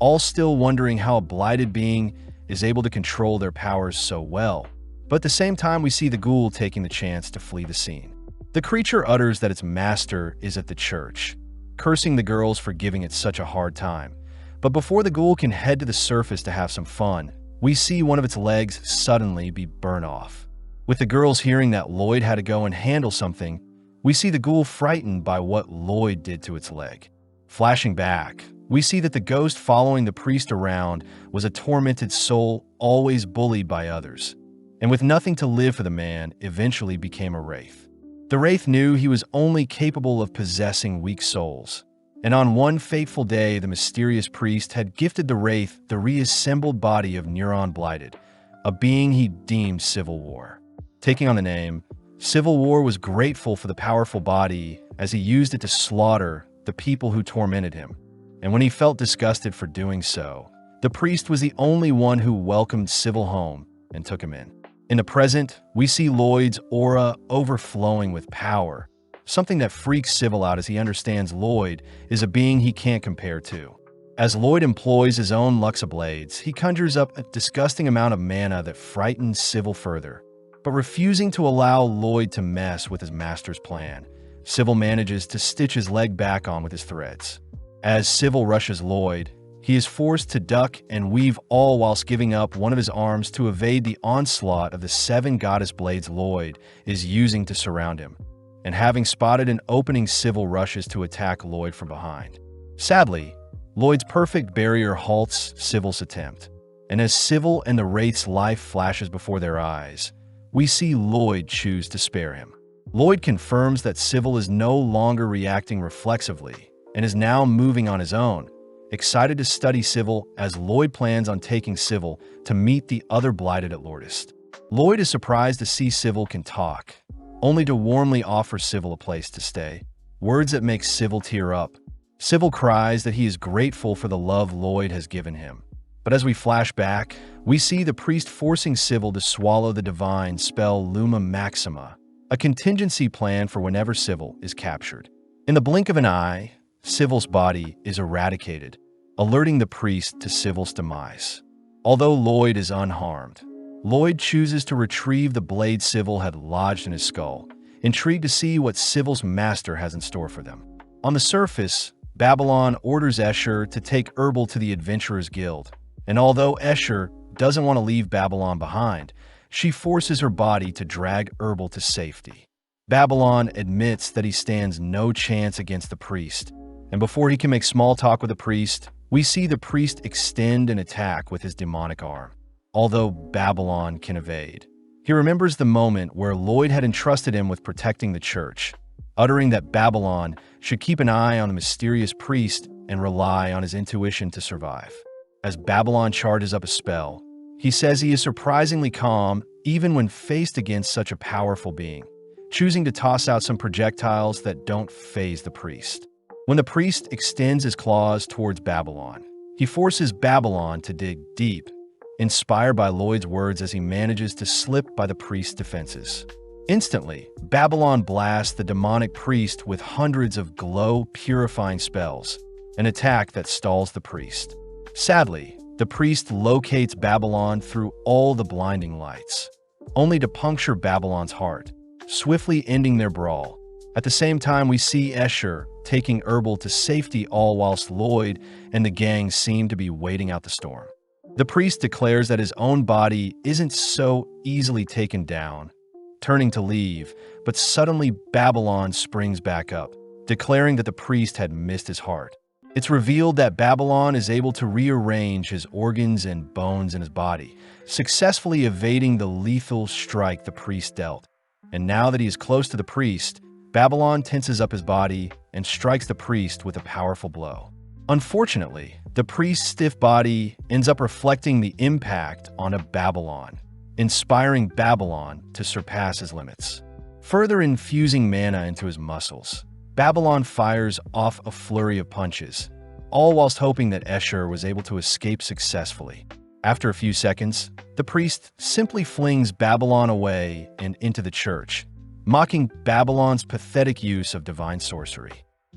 all still wondering how a blighted being is able to control their powers so well. But at the same time, we see the ghoul taking the chance to flee the scene. The creature utters that its master is at the church, cursing the girls for giving it such a hard time. But before the ghoul can head to the surface to have some fun, we see one of its legs suddenly be burned off. With the girls hearing that Lloyd had to go and handle something, we see the ghoul frightened by what Lloyd did to its leg. Flashing back, we see that the ghost following the priest around was a tormented soul always bullied by others, and with nothing to live for the man, eventually became a wraith. The wraith knew he was only capable of possessing weak souls, and on one fateful day the mysterious priest had gifted the wraith the reassembled body of Neuron Blighted, a being he deemed Civil War. Taking on the name, Civil War was grateful for the powerful body as he used it to slaughter the people who tormented him. And when he felt disgusted for doing so, the priest was the only one who welcomed Civil home and took him in. In the present, we see Lloyd's aura overflowing with power, something that freaks Civil out as he understands Lloyd is a being he can't compare to. As Lloyd employs his own Luxa blades, he conjures up a disgusting amount of mana that frightens Civil further. But refusing to allow Lloyd to mess with his master's plan, Civil manages to stitch his leg back on with his threads. As Civil rushes Lloyd, he is forced to duck and weave, all whilst giving up one of his arms to evade the onslaught of the 7 goddess blades Lloyd is using to surround him. And having spotted an opening, Civil rushes to attack Lloyd from behind. Sadly, Lloyd's perfect barrier halts Civil's attempt, and as Civil and the wraith's life flashes before their eyes, we see Lloyd choose to spare him. Lloyd confirms that Civil is no longer reacting reflexively and is now moving on his own, excited to study Civil as Lloyd plans on taking Civil to meet the other Blighted at Lourdes. Lloyd is surprised to see Civil can talk, only to warmly offer Civil a place to stay, words that make Civil tear up. Civil cries that he is grateful for the love Lloyd has given him. But as we flash back, we see the priest forcing Civil to swallow the divine spell Luma Maxima, a contingency plan for whenever Civil is captured. In the blink of an eye, Civil's body is eradicated, alerting the priest to Civil's demise. Although Lloyd is unharmed, Lloyd chooses to retrieve the blade Civil had lodged in his skull, intrigued to see what Civil's master has in store for them. On the surface, Babylon orders Escher to take Herbal to the Adventurers Guild, and although Escher doesn't want to leave Babylon behind, she forces her body to drag Herbal to safety. Babylon admits that he stands no chance against the priest, and before he can make small talk with the priest, we see the priest extend an attack with his demonic arm, although Babylon can evade. He remembers the moment where Lloyd had entrusted him with protecting the church, uttering that Babylon should keep an eye on the mysterious priest and rely on his intuition to survive. As Babylon charges up a spell, he says he is surprisingly calm even when faced against such a powerful being, choosing to toss out some projectiles that don't faze the priest. When the priest extends his claws towards Babylon, he forces Babylon to dig deep, inspired by Lloyd's words as he manages to slip by the priest's defenses. Instantly, Babylon blasts the demonic priest with hundreds of glow-purifying spells, an attack that stalls the priest. Sadly, the priest locates Babylon through all the blinding lights, only to puncture Babylon's heart, swiftly ending their brawl. At the same time, we see Escher taking Herbal to safety, all whilst Lloyd and the gang seem to be waiting out the storm. The priest declares that his own body isn't so easily taken down, turning to leave, but suddenly Babylon springs back up, declaring that the priest had missed his heart. It's revealed that Babylon is able to rearrange his organs and bones in his body, successfully evading the lethal strike the priest dealt. And now that he is close to the priest, Babylon tenses up his body and strikes the priest with a powerful blow. Unfortunately, the priest's stiff body ends up reflecting the impact on a Babylon, inspiring Babylon to surpass his limits. Further infusing mana into his muscles, Babylon fires off a flurry of punches, all whilst hoping that Escher was able to escape successfully. After a few seconds, the priest simply flings Babylon away and into the church, mocking Babylon's pathetic use of divine sorcery.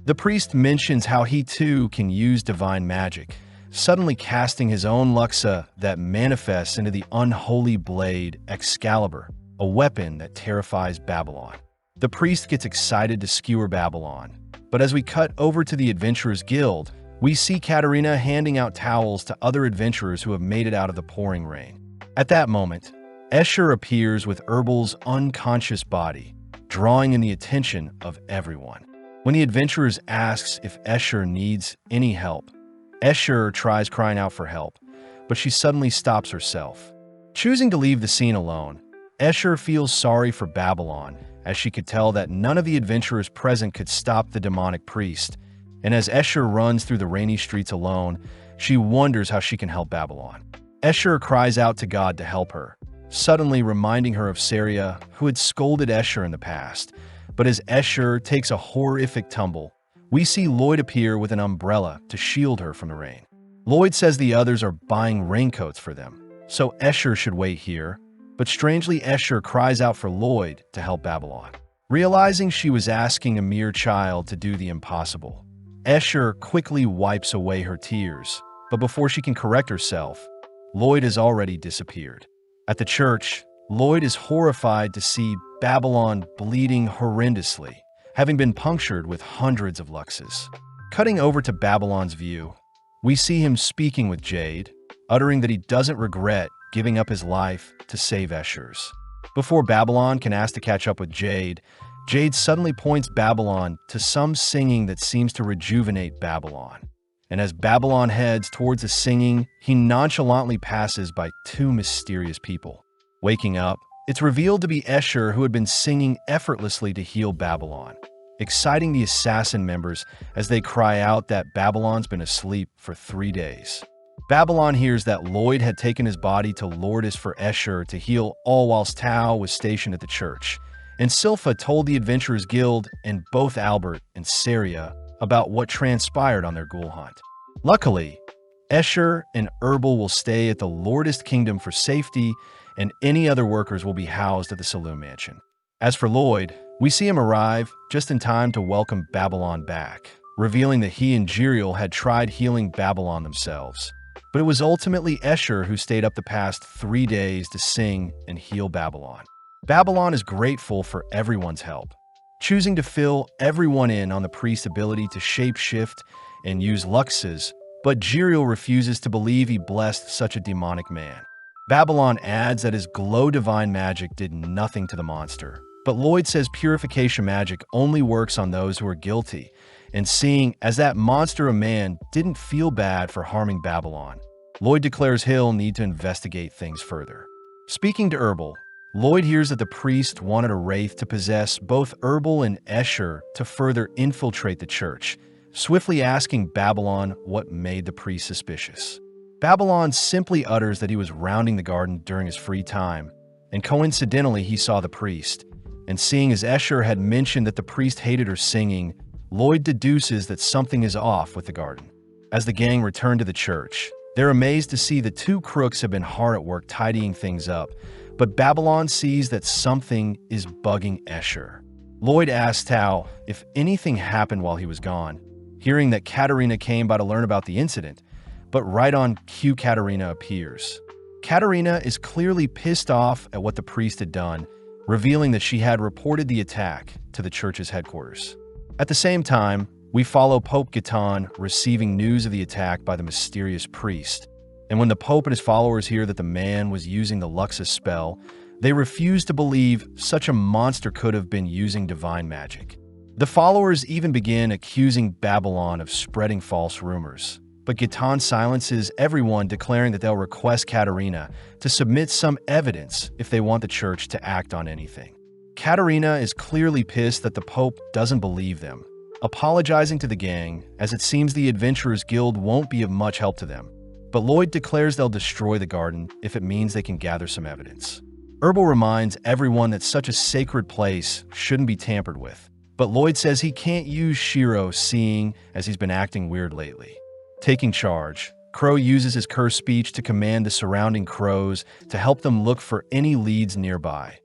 The priest mentions how he too can use divine magic, suddenly casting his own Luxa that manifests into the unholy blade Excalibur, a weapon that terrifies Babylon. The priest gets excited to skewer Babylon, but as we cut over to the Adventurers Guild, we see Katarina handing out towels to other adventurers who have made it out of the pouring rain. At that moment, Escher appears with Herbal's unconscious body, drawing in the attention of everyone. When the adventurers asks if Escher needs any help, Escher tries crying out for help, but she suddenly stops herself. Choosing to leave the scene alone, Escher feels sorry for Babylon, as she could tell that none of the adventurers present could stop the demonic priest, and as Escher runs through the rainy streets alone, she wonders how she can help Babylon. Escher cries out to God to help her, suddenly reminding her of Saria, who had scolded Escher in the past. But as Escher takes a horrific tumble, we see Lloyd appear with an umbrella to shield her from the rain. Lloyd says the others are buying raincoats for them, so Escher should wait here, but strangely Escher cries out for Lloyd to help Babylon. Realizing she was asking a mere child to do the impossible, Escher quickly wipes away her tears, but before she can correct herself, Lloyd has already disappeared. At the church, Lloyd is horrified to see Babylon bleeding horrendously, having been punctured with hundreds of luxes. Cutting over to Babylon's view, we see him speaking with Jade, uttering that he doesn't regret giving up his life to save Escher's. Before Babylon can ask to catch up with Jade, Jade suddenly points Babylon to some singing that seems to rejuvenate Babylon. And as Babylon heads towards the singing, he nonchalantly passes by two mysterious people. Waking up, it's revealed to be Escher, who had been singing effortlessly to heal Babylon, exciting the assassin members as they cry out that Babylon's been asleep for 3 days. Babylon hears that Lloyd had taken his body to Lourdes for Escher to heal, all whilst Tao was stationed at the church, and Silpha told the Adventurers Guild and both Albert and Saria about what transpired on their ghoul hunt. Luckily, Escher and Herbal will stay at the Lourdes Kingdom for safety, and any other workers will be housed at the Saloon Mansion. As for Lloyd, we see him arrive just in time to welcome Babylon back, revealing that he and Jiriel had tried healing Babylon themselves. But it was ultimately Escher who stayed up the past 3 days to sing and heal Babylon. Babylon is grateful for everyone's help, choosing to fill everyone in on the priest's ability to shape-shift and use luxes, but Jiriel refuses to believe he blessed such a demonic man. Babylon adds that his glow divine magic did nothing to the monster. But Lloyd says purification magic only works on those who are guilty, and seeing as that monster of man didn't feel bad for harming Babylon, Lloyd declares he'll need to investigate things further. Speaking to Herbal, Lloyd hears that the priest wanted a wraith to possess both Herbal and Escher to further infiltrate the church, swiftly asking Babylon what made the priest suspicious. Babylon simply utters that he was rounding the garden during his free time, and coincidentally he saw the priest. And seeing as Escher had mentioned that the priest hated her singing, Lloyd deduces that something is off with the garden. As the gang return to the church, they're amazed to see the two crooks have been hard at work tidying things up, but Babylon sees that something is bugging Escher. Lloyd asks Tao if anything happened while he was gone, hearing that Katerina came by to learn about the incident, but right on cue Katerina appears. Katerina is clearly pissed off at what the priest had done, revealing that she had reported the attack to the church's headquarters. At the same time, we follow Pope Gaetan receiving news of the attack by the mysterious priest. And when the Pope and his followers hear that the man was using the Luxus spell, they refuse to believe such a monster could have been using divine magic. The followers even begin accusing Babylon of spreading false rumors. But Gaetan silences everyone, declaring that they'll request Katerina to submit some evidence if they want the church to act on anything. Katerina is clearly pissed that the Pope doesn't believe them, apologizing to the gang as it seems the Adventurers Guild won't be of much help to them. But Lloyd declares they'll destroy the garden if it means they can gather some evidence. Herbal reminds everyone that such a sacred place shouldn't be tampered with, but Lloyd says he can't use Shiro, seeing as he's been acting weird lately. Taking charge, Crow uses his cursed speech to command the surrounding crows to help them look for any leads nearby,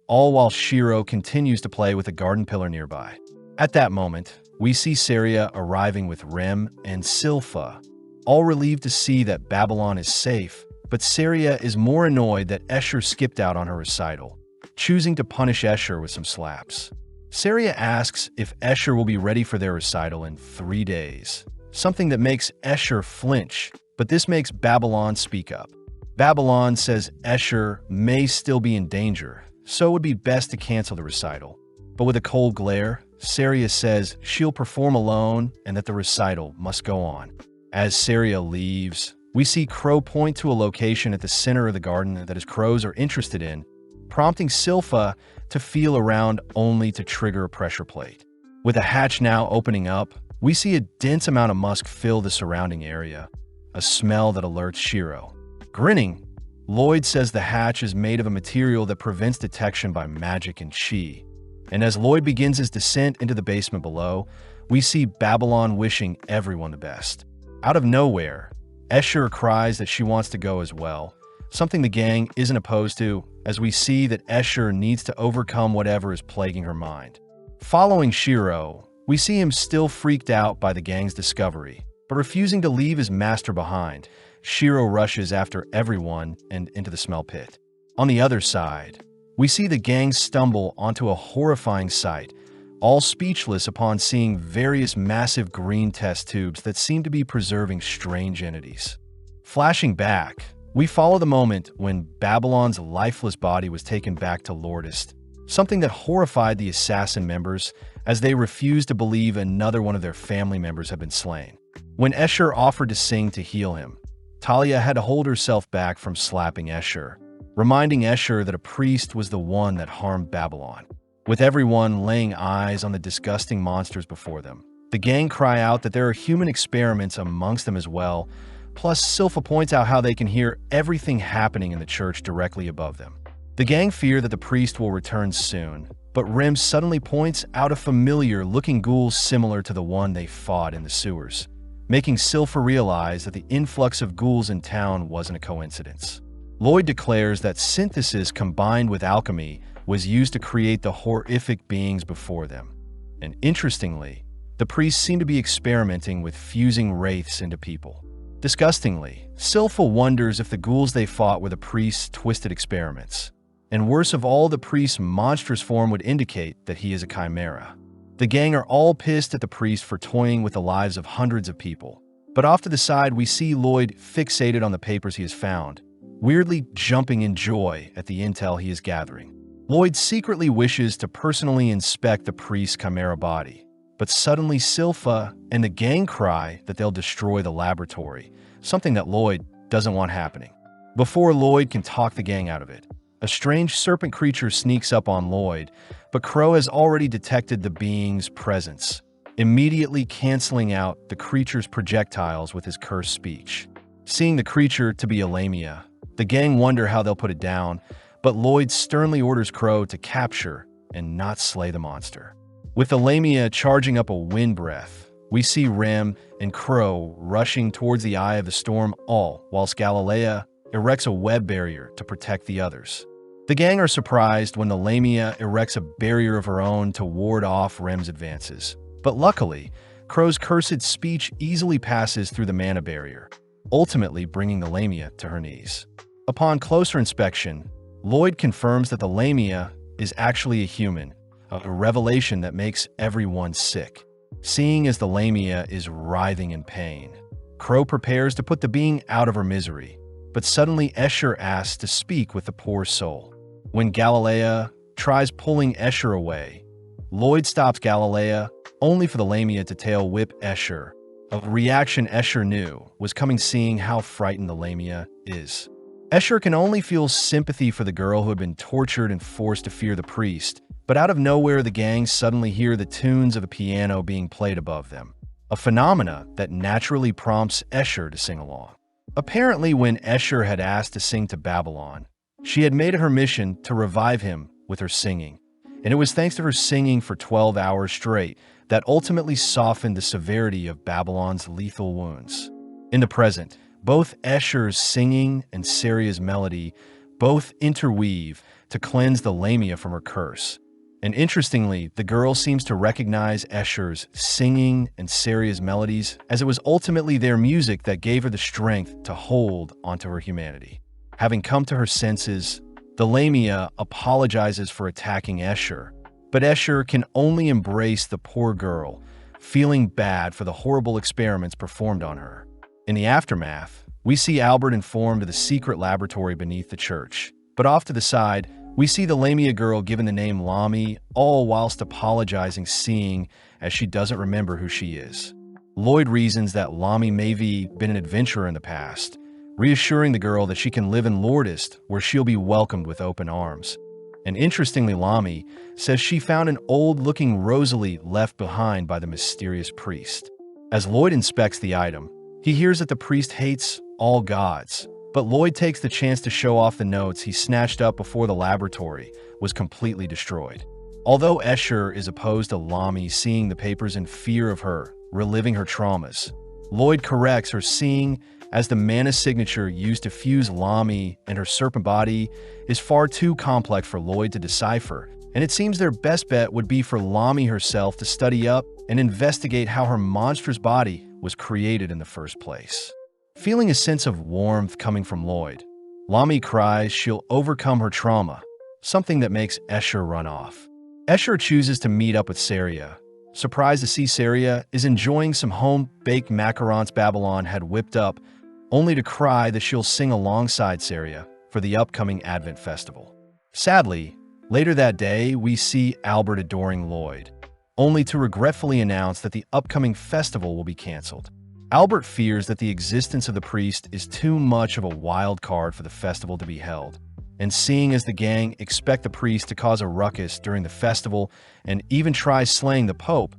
all while Shiro continues to play with a garden pillar nearby. At that moment, we see Saria arriving with Rem and Silpha, all relieved to see that Babylon is safe, but Saria is more annoyed that Escher skipped out on her recital, choosing to punish Escher with some slaps. Saria asks if Escher will be ready for their recital in 3 days, something that makes Escher flinch, but this makes Babylon speak up. Babylon says Escher may still be in danger, so it would be best to cancel the recital. But with a cold glare, Saria says she'll perform alone and that the recital must go on. As Saria leaves, we see Crow point to a location at the center of the garden that his crows are interested in, prompting Silpha to feel around only to trigger a pressure plate. With a hatch now opening up, we see a dense amount of musk fill the surrounding area, a smell that alerts Shiro. Grinning, Lloyd says the hatch is made of a material that prevents detection by magic and chi. And as Lloyd begins his descent into the basement below, we see Babylon wishing everyone the best. Out of nowhere, Escher cries that she wants to go as well, something the gang isn't opposed to, as we see that Escher needs to overcome whatever is plaguing her mind. Following Shiro, we see him still freaked out by the gang's discovery, but refusing to leave his master behind. Shiro rushes after everyone and into the smell pit. On the other side, we see the gang stumble onto a horrifying sight, all speechless upon seeing various massive green test tubes that seem to be preserving strange entities. Flashing back, we follow the moment when Babylon's lifeless body was taken back to Lourdes, something that horrified the assassin members as they refused to believe another one of their family members had been slain. When Escher offered to sing to heal him, Talia had to hold herself back from slapping Escher, reminding Escher that a priest was the one that harmed Babylon. With everyone laying eyes on the disgusting monsters before them, the gang cry out that there are human experiments amongst them as well, plus Silpha points out how they can hear everything happening in the church directly above them. The gang fear that the priest will return soon, but Rem suddenly points out a familiar-looking ghoul similar to the one they fought in the sewers, making Silpha realize that the influx of ghouls in town wasn't a coincidence. Lloyd declares that synthesis combined with alchemy was used to create the horrific beings before them. And interestingly, the priests seem to be experimenting with fusing wraiths into people. Disgustingly, Silpha wonders if the ghouls they fought were the priests' twisted experiments. And worst of all, the priest's monstrous form would indicate that he is a chimera. The gang are all pissed at the priest for toying with the lives of hundreds of people. But off to the side, we see Lloyd fixated on the papers he has found, weirdly jumping in joy at the intel he is gathering. Lloyd secretly wishes to personally inspect the priest's chimera body, but suddenly Silpha and the gang cry that they'll destroy the laboratory, something that Lloyd doesn't want happening. Before Lloyd can talk the gang out of it, a strange serpent creature sneaks up on Lloyd, but Crow has already detected the being's presence, immediately canceling out the creature's projectiles with his cursed speech. Seeing the creature to be a Lamia, the gang wonder how they'll put it down, but Lloyd sternly orders Crow to capture and not slay the monster. With the Lamia charging up a wind breath, we see Rem and Crow rushing towards the eye of the storm, all whilst Galilea erects a web barrier to protect the others. The gang are surprised when the Lamia erects a barrier of her own to ward off Rem's advances. But luckily, Crow's cursed speech easily passes through the mana barrier, ultimately bringing the Lamia to her knees. Upon closer inspection, Lloyd confirms that the Lamia is actually a human, a revelation that makes everyone sick. Seeing as the Lamia is writhing in pain, Crow prepares to put the being out of her misery, but suddenly Escher asks to speak with the poor soul. When Galilea tries pulling Escher away, Lloyd stops Galilea, only for the Lamia to tail whip Escher, a reaction Escher knew was coming seeing how frightened the Lamia is. Escher can only feel sympathy for the girl who had been tortured and forced to fear the priest, but out of nowhere the gang suddenly hear the tunes of a piano being played above them, a phenomena that naturally prompts Escher to sing along. Apparently, when Escher had asked to sing to Babylon, she had made it her mission to revive him with her singing, and it was thanks to her singing for 12 hours straight that ultimately softened the severity of Babylon's lethal wounds. In the present, both Escher's singing and Seria's melody both interweave to cleanse the Lamia from her curse. And interestingly, the girl seems to recognize Escher's singing and Seria's melodies, as it was ultimately their music that gave her the strength to hold onto her humanity. Having come to her senses, the Lamia apologizes for attacking Escher, but Escher can only embrace the poor girl, feeling bad for the horrible experiments performed on her. In the aftermath, we see Albert informed of the secret laboratory beneath the church, but off to the side, we see the Lamia girl given the name Lami, all whilst apologizing, seeing as she doesn't remember who she is. Lloyd reasons that Lami may have been an adventurer in the past, reassuring the girl that she can live in Lordest, where she'll be welcomed with open arms. And interestingly, Lami says she found an old-looking Rosalie left behind by the mysterious priest. As Lloyd inspects the item, he hears that the priest hates all gods, but Lloyd takes the chance to show off the notes he snatched up before the laboratory was completely destroyed. Although Escher is opposed to Lami seeing the papers in fear of her, reliving her traumas, Lloyd corrects her, seeing as the mana signature used to fuse Lami and her serpent body is far too complex for Lloyd to decipher, and it seems their best bet would be for Lami herself to study up and investigate how her monstrous body was created in the first place. Feeling a sense of warmth coming from Lloyd, Lami cries she'll overcome her trauma, something that makes Escher run off. Escher chooses to meet up with Seria, surprised to see Seria is enjoying some home-baked macarons Babylon had whipped up, only to cry that she'll sing alongside Seria for the upcoming Advent Festival. Sadly, later that day, we see Albert adoring Lloyd, only to regretfully announce that the upcoming festival will be canceled. Albert fears that the existence of the priest is too much of a wild card for the festival to be held, and seeing as the gang expect the priest to cause a ruckus during the festival and even tries slaying the Pope,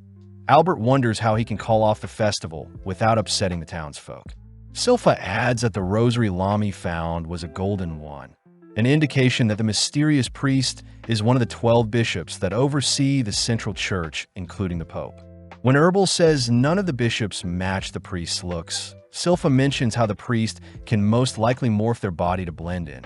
Albert wonders how he can call off the festival without upsetting the townsfolk. Silpha adds that the rosary Lami found was a golden one, an indication that the mysterious priest is one of the 12 bishops that oversee the central church, including the Pope. When Herbal says none of the bishops match the priest's looks, Silpha mentions how the priest can most likely morph their body to blend in.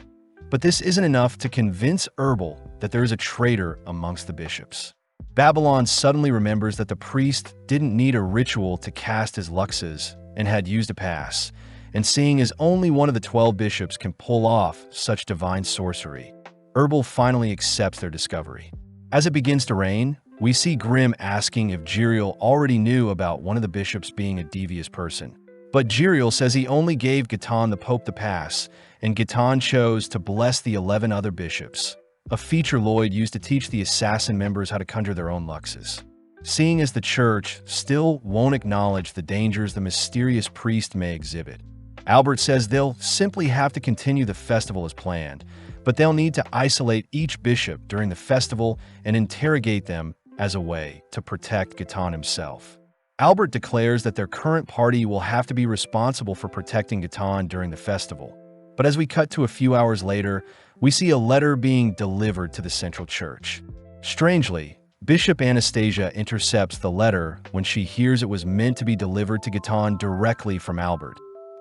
But this isn't enough to convince Herbal that there is a traitor amongst the bishops. Babylon suddenly remembers that the priest didn't need a ritual to cast his luxes and had used a pass, and seeing as only one of the 12 bishops can pull off such divine sorcery, Herbal finally accepts their discovery. As it begins to rain, we see Grimm asking if Jiriel already knew about one of the bishops being a devious person, But Jiriel says he only gave Gaetan the Pope the pass, and Gaetan chose to bless the 11 other bishops, a feature Lloyd used to teach the assassin members how to conjure their own luxes. Seeing as the church still won't acknowledge the dangers the mysterious priest may exhibit, Albert says they'll simply have to continue the festival as planned, but they'll need to isolate each bishop during the festival and interrogate them as a way to protect Gaetan himself. Albert declares that their current party will have to be responsible for protecting Gaetan during the festival. But as we cut to a few hours later, we see a letter being delivered to the central church. Strangely, Bishop Anastasia intercepts the letter when she hears it was meant to be delivered to Gaetan directly from Albert,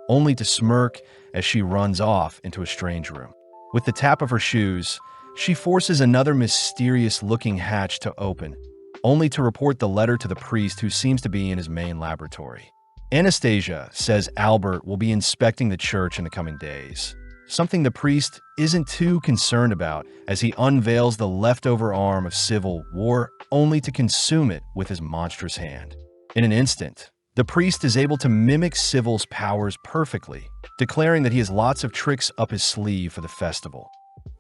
only to smirk as she runs off into a strange room. With the tap of her shoes, she forces another mysterious-looking hatch to open, only to report the letter to the priest who seems to be in his main laboratory. Anastasia says Albert will be inspecting the church in the coming days, something the priest isn't too concerned about as he unveils the leftover arm of civil war only to consume it with his monstrous hand. In an instant, the priest is able to mimic Civil's powers perfectly, declaring that he has lots of tricks up his sleeve for the festival,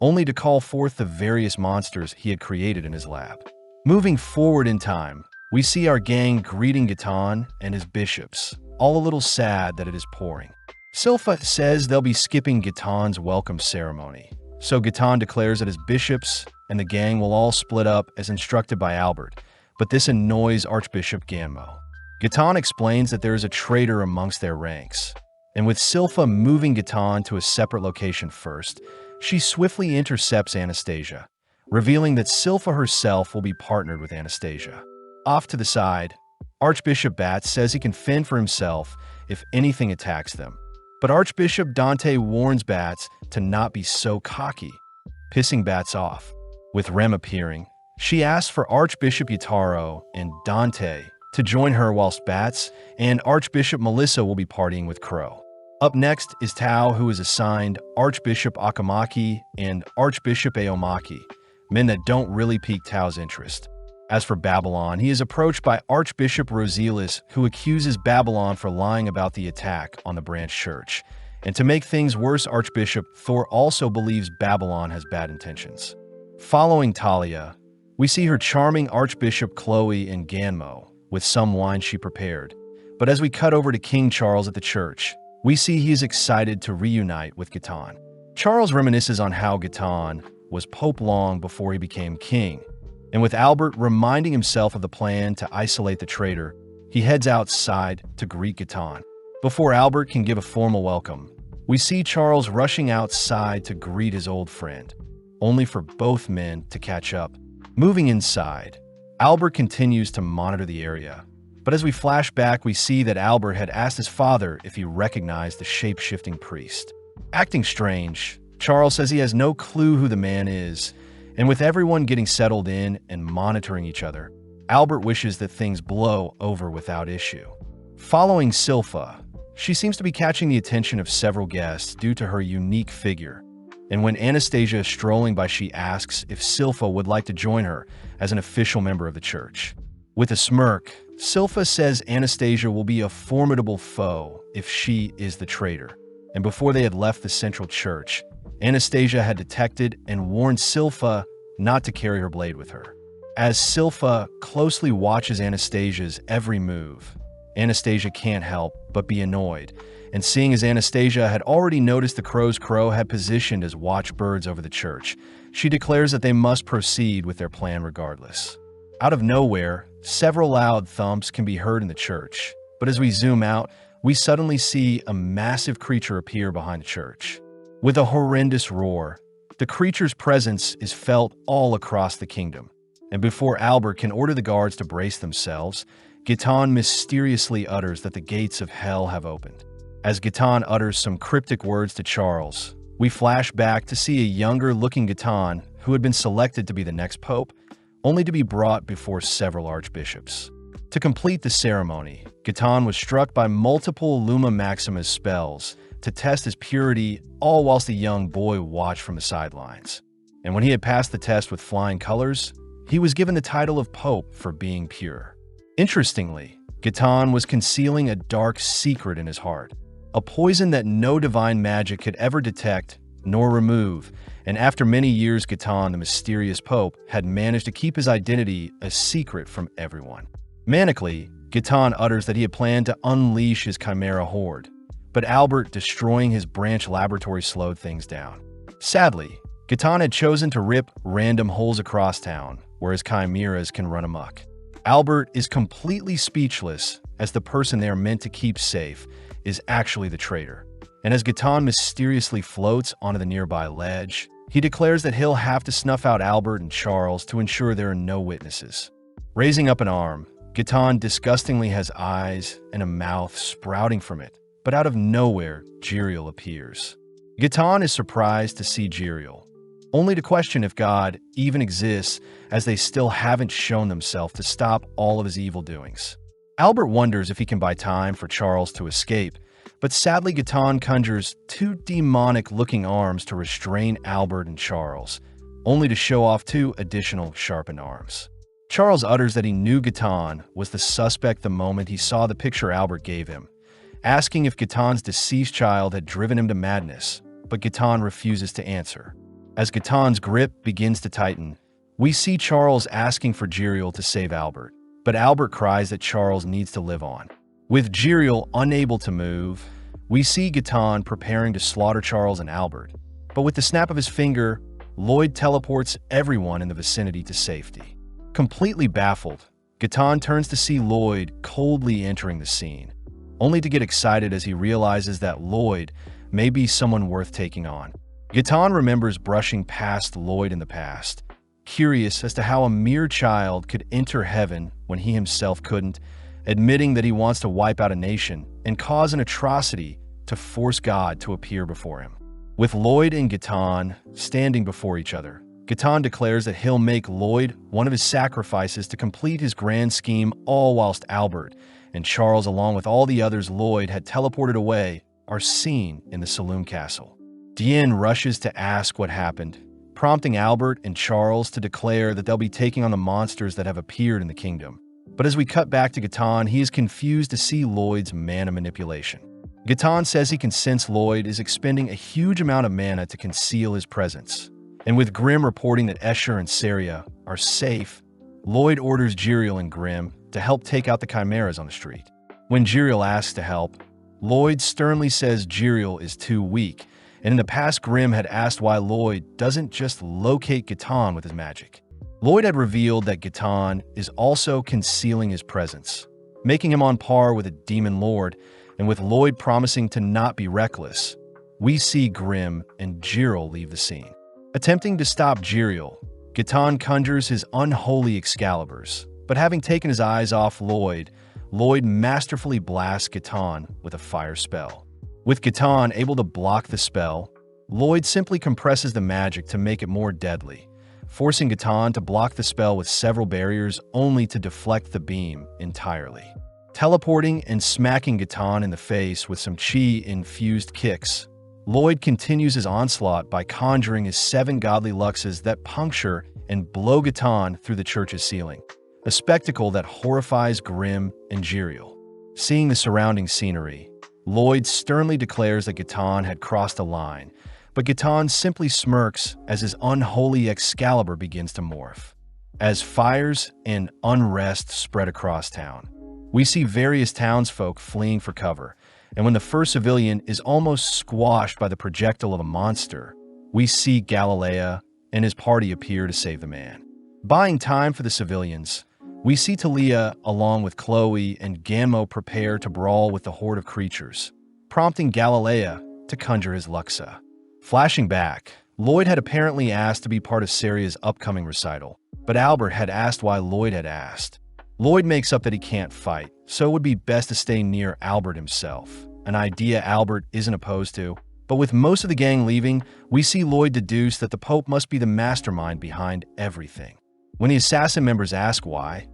only to call forth the various monsters he had created in his lab. Moving forward in time, we see our gang greeting Gaetan and his bishops, all a little sad that it is pouring. Silpha says they'll be skipping Gaetan's welcome ceremony, so Gaetan declares that his bishops and the gang will all split up as instructed by Albert, but this annoys Archbishop Ganmo. Gaetan explains that there is a traitor amongst their ranks, and with Silpha moving Gaetan to a separate location first, she swiftly intercepts Anastasia, revealing that Silpha herself will be partnered with Anastasia. Off to the side, Archbishop Bats says he can fend for himself if anything attacks them, but Archbishop Dante warns Bats to not be so cocky, pissing Bats off. With Rem appearing, she asks for Archbishop Yataro and Dante to join her whilst Bats and Archbishop Melissa will be partying with Crow. Up next is Tao, who is assigned Archbishop Akamaki and Archbishop Aomaki, men that don't really pique Tao's interest. As for Babylon, he is approached by Archbishop Rosilis, who accuses Babylon for lying about the attack on the branch church. And to make things worse, Archbishop Thor also believes Babylon has bad intentions. Following Talia, we see her charming Archbishop Chloe and Ganmo with some wine she prepared. But as we cut over to King Charles at the church, we see he is excited to reunite with Gaetan. Charles reminisces on how Gaetan was Pope long before he became king, and with Albert reminding himself of the plan to isolate the traitor, he heads outside to greet Gaetan. Before Albert can give a formal welcome, we see Charles rushing outside to greet his old friend, only for both men to catch up. Moving inside, Albert continues to monitor the area, but as we flash back, we see that Albert had asked his father if he recognized the shape-shifting priest. Acting strange, Charles says he has no clue who the man is, and with everyone getting settled in and monitoring each other, Albert wishes that things blow over without issue. Following Silpha, she seems to be catching the attention of several guests due to her unique figure, and when Anastasia is strolling by, she asks if Silpha would like to join her as an official member of the church. With a smirk, Silpha says Anastasia will be a formidable foe if she is the traitor, and before they had left the central church, Anastasia had detected and warned Silpha not to carry her blade with her. As Silpha closely watches Anastasia's every move, Anastasia can't help but be annoyed, and seeing as Anastasia had already noticed the crow's crow had positioned as watchbirds over the church, she declares that they must proceed with their plan regardless. Out of nowhere, several loud thumps can be heard in the church, but as we zoom out, we suddenly see a massive creature appear behind the church. With a horrendous roar, the creature's presence is felt all across the kingdom, and before Albert can order the guards to brace themselves, Gaetan mysteriously utters that the gates of hell have opened. As Gaetan utters some cryptic words to Charles, we flash back to see a younger-looking Gaetan who had been selected to be the next pope, only to be brought before several archbishops. To complete the ceremony, Gaetan was struck by multiple Luma Maximus spells to test his purity, all whilst the young boy watched from the sidelines. And when he had passed the test with flying colors, he was given the title of Pope for being pure. Interestingly, Gaetan was concealing a dark secret in his heart, a poison that no divine magic could ever detect nor remove, and after many years Gaetan, the mysterious pope, had managed to keep his identity a secret from everyone. Manically, Gaetan utters that he had planned to unleash his chimera horde, but Albert destroying his branch laboratory slowed things down. Sadly, Gaetan had chosen to rip random holes across town, where his chimeras can run amok. Albert is completely speechless, as the person they are meant to keep safe is actually the traitor. And as Gaetan mysteriously floats onto the nearby ledge, he declares that he'll have to snuff out Albert and Charles to ensure there are no witnesses. Raising up an arm, Gaetan disgustingly has eyes and a mouth sprouting from it, but out of nowhere, Jiriel appears. Gaetan is surprised to see Jiriel, only to question if God even exists, as they still haven't shown themselves to stop all of his evil doings. Albert wonders if he can buy time for Charles to escape, but sadly Gaetan conjures two demonic-looking arms to restrain Albert and Charles, only to show off two additional sharpened arms. Charles utters that he knew Gaetan was the suspect the moment he saw the picture Albert gave him, asking if Gaetan's deceased child had driven him to madness, but Gaetan refuses to answer. As Gaetan's grip begins to tighten, we see Charles asking for Jiriel to save Albert, but Albert cries that Charles needs to live on. With Jiriel unable to move, we see Gaetan preparing to slaughter Charles and Albert, but with the snap of his finger, Lloyd teleports everyone in the vicinity to safety. Completely baffled, Gaetan turns to see Lloyd coldly entering the scene, only to get excited as he realizes that Lloyd may be someone worth taking on. Gaetan remembers brushing past Lloyd in the past, curious as to how a mere child could enter heaven when he himself couldn't, admitting that he wants to wipe out a nation and cause an atrocity to force God to appear before him. With Lloyd and Gaetan standing before each other, Gaetan declares that he'll make Lloyd one of his sacrifices to complete his grand scheme, all whilst Albert and Charles, along with all the others Lloyd had teleported away, are seen in the saloon castle. Diane rushes to ask what happened, prompting Albert and Charles to declare that they'll be taking on the monsters that have appeared in the kingdom. But as we cut back to Gaetan, he is confused to see Lloyd's mana manipulation. Gaetan says he can sense Lloyd is expending a huge amount of mana to conceal his presence. And with Grimm reporting that Escher and Saria are safe, Lloyd orders Jiriel and Grimm to help take out the chimeras on the street. When Jiriel asks to help, Lloyd sternly says Jiriel is too weak, and in the past Grimm had asked why Lloyd doesn't just locate Gaetan with his magic. Lloyd had revealed that Gaetan is also concealing his presence, making him on par with a demon lord, and with Lloyd promising to not be reckless, we see Grimm and Jiriel leave the scene. Attempting to stop Jiriel, Gaetan conjures his unholy Excaliburs, but having taken his eyes off Lloyd, Lloyd masterfully blasts Gaetan with a fire spell. With Gaetan able to block the spell, Lloyd simply compresses the magic to make it more deadly, forcing Gaetan to block the spell with several barriers only to deflect the beam entirely. Teleporting and smacking Gaetan in the face with some chi-infused kicks, Lloyd continues his onslaught by conjuring his 7 godly luxes that puncture and blow Gaetan through the church's ceiling, a spectacle that horrifies Grimm and Jiriel. Seeing the surrounding scenery, Lloyd sternly declares that Gaetan had crossed a line, but Gaetan simply smirks as his unholy Excalibur begins to morph. As fires and unrest spread across town, we see various townsfolk fleeing for cover, and when the first civilian is almost squashed by the projectile of a monster, we see Galilea and his party appear to save the man. Buying time for the civilians, we see Talia along with Chloe and Gammo prepare to brawl with the horde of creatures, prompting Galilea to conjure his Luxa. Flashing back, Lloyd had apparently asked to be part of Saria's upcoming recital, but Albert had asked why Lloyd had asked. Lloyd makes up that he can't fight, so it would be best to stay near Albert himself, an idea Albert isn't opposed to. But with most of the gang leaving, we see Lloyd deduce that the Pope must be the mastermind behind everything. When the assassin members ask why,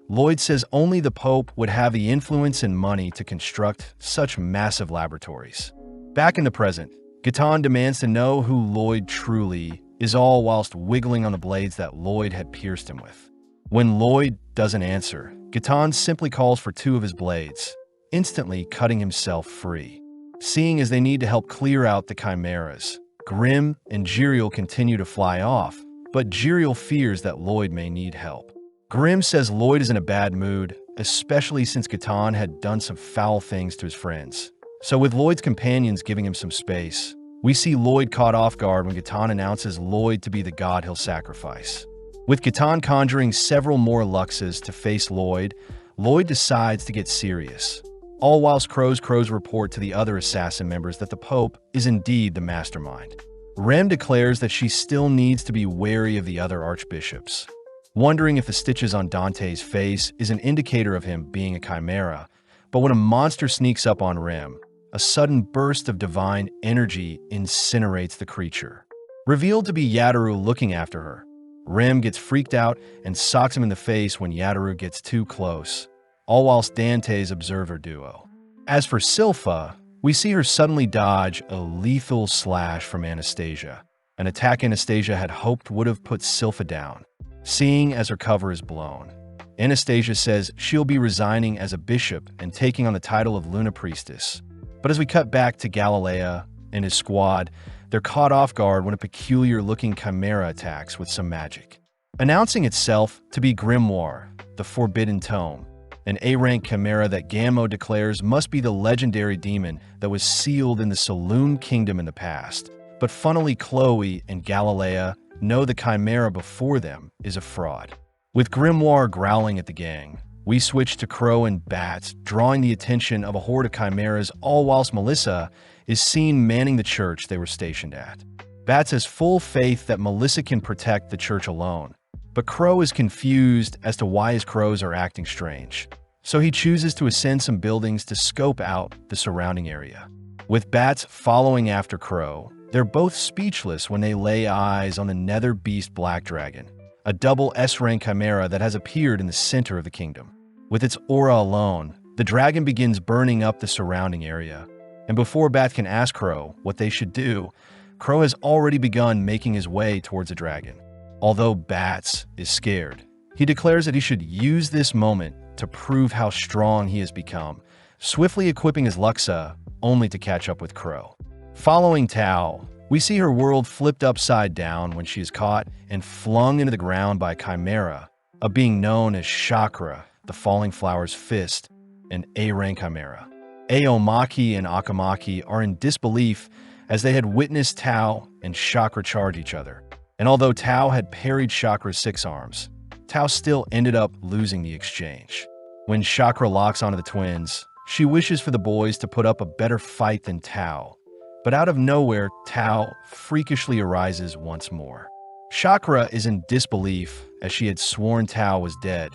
Lloyd says only the Pope would have the influence and money to construct such massive laboratories. Back in the present, Gaetan demands to know who Lloyd truly is, all whilst wiggling on the blades that Lloyd had pierced him with. When Lloyd doesn't answer, Gatan simply calls for two of his blades, instantly cutting himself free. Seeing as they need to help clear out the chimeras, Grim and Jiriel continue to fly off, but Jiriel fears that Lloyd may need help. Grim says Lloyd is in a bad mood, especially since Gatan had done some foul things to his friends. So with Lloyd's companions giving him some space, we see Lloyd caught off guard when Gatan announces Lloyd to be the god he'll sacrifice. With Gatan conjuring several more Luxes to face Lloyd, Lloyd decides to get serious. All whilst Crow's report to the other assassin members that the Pope is indeed the mastermind. Rem declares that she still needs to be wary of the other archbishops. Wondering if the stitches on Dante's face is an indicator of him being a chimera, but when a monster sneaks up on Rem, a sudden burst of divine energy incinerates the creature. Revealed to be Yataru looking after her, Rem gets freaked out and socks him in the face when Yataru gets too close, all whilst Dante's observer duo. As for Silpha, we see her suddenly dodge a lethal slash from Anastasia, an attack Anastasia had hoped would have put Silpha down, seeing as her cover is blown. Anastasia says she'll be resigning as a bishop and taking on the title of Luna Priestess. But as we cut back to Galilea and his squad, they're caught off guard when a peculiar-looking chimera attacks with some magic. Announcing itself to be Grimoire, the Forbidden Tome, an A-rank chimera that Gammo declares must be the legendary demon that was sealed in the Saloon Kingdom in the past. But funnily, Chloe and Galilea know the chimera before them is a fraud. With Grimoire growling at the gang, we switch to Crow and Bats, drawing the attention of a horde of chimeras, all whilst Melissa is seen manning the church they were stationed at. Bats has full faith that Melissa can protect the church alone, but Crow is confused as to why his crows are acting strange, so he chooses to ascend some buildings to scope out the surrounding area. With Bats following after Crow, they're both speechless when they lay eyes on the nether beast Black Dragon, a double S-rank chimera that has appeared in the center of the kingdom. With its aura alone, the dragon begins burning up the surrounding area, and before Bat can ask Crow what they should do, Crow has already begun making his way towards the dragon. Although Bats is scared, he declares that he should use this moment to prove how strong he has become, swiftly equipping his Luxa only to catch up with Crow. Following Tao, we see her world flipped upside down when she is caught and flung into the ground by a chimera, a being known as Chakra, the Falling Flower's Fist, an A-rank chimera. Aomaki and Akamaki are in disbelief as they had witnessed Tao and Chakra charge each other. And although Tao had parried Chakra's 6 arms, Tao still ended up losing the exchange. When Chakra locks onto the twins, she wishes for the boys to put up a better fight than Tao. But out of nowhere, Tao freakishly arises once more. Chakra is in disbelief as she had sworn Tao was dead.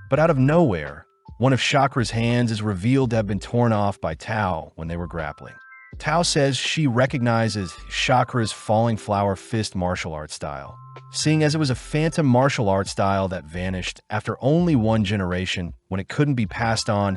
But out of nowhere, one of Chakra's hands is revealed to have been torn off by Tao when they were grappling. Tao says she recognizes Chakra's Falling Flower Fist martial art style, seeing as it was a phantom martial art style that vanished after only one generation when it couldn't be passed on,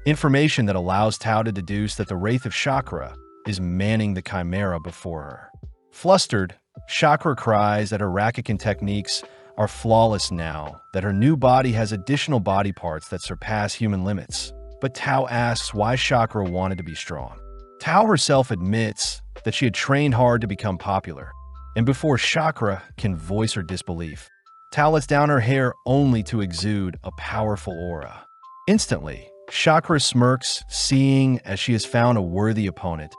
information that allows Tao to deduce that the Wraith of Chakra is manning the chimera before her. Flustered, Chakra cries that her Rakikan techniques are flawless now, that her new body has additional body parts that surpass human limits. But Tao asks why Chakra wanted to be strong. Tao herself admits that she had trained hard to become popular, and before Chakra can voice her disbelief, Tao lets down her hair only to exude a powerful aura. Instantly, Chakra smirks, seeing as she has found a worthy opponent,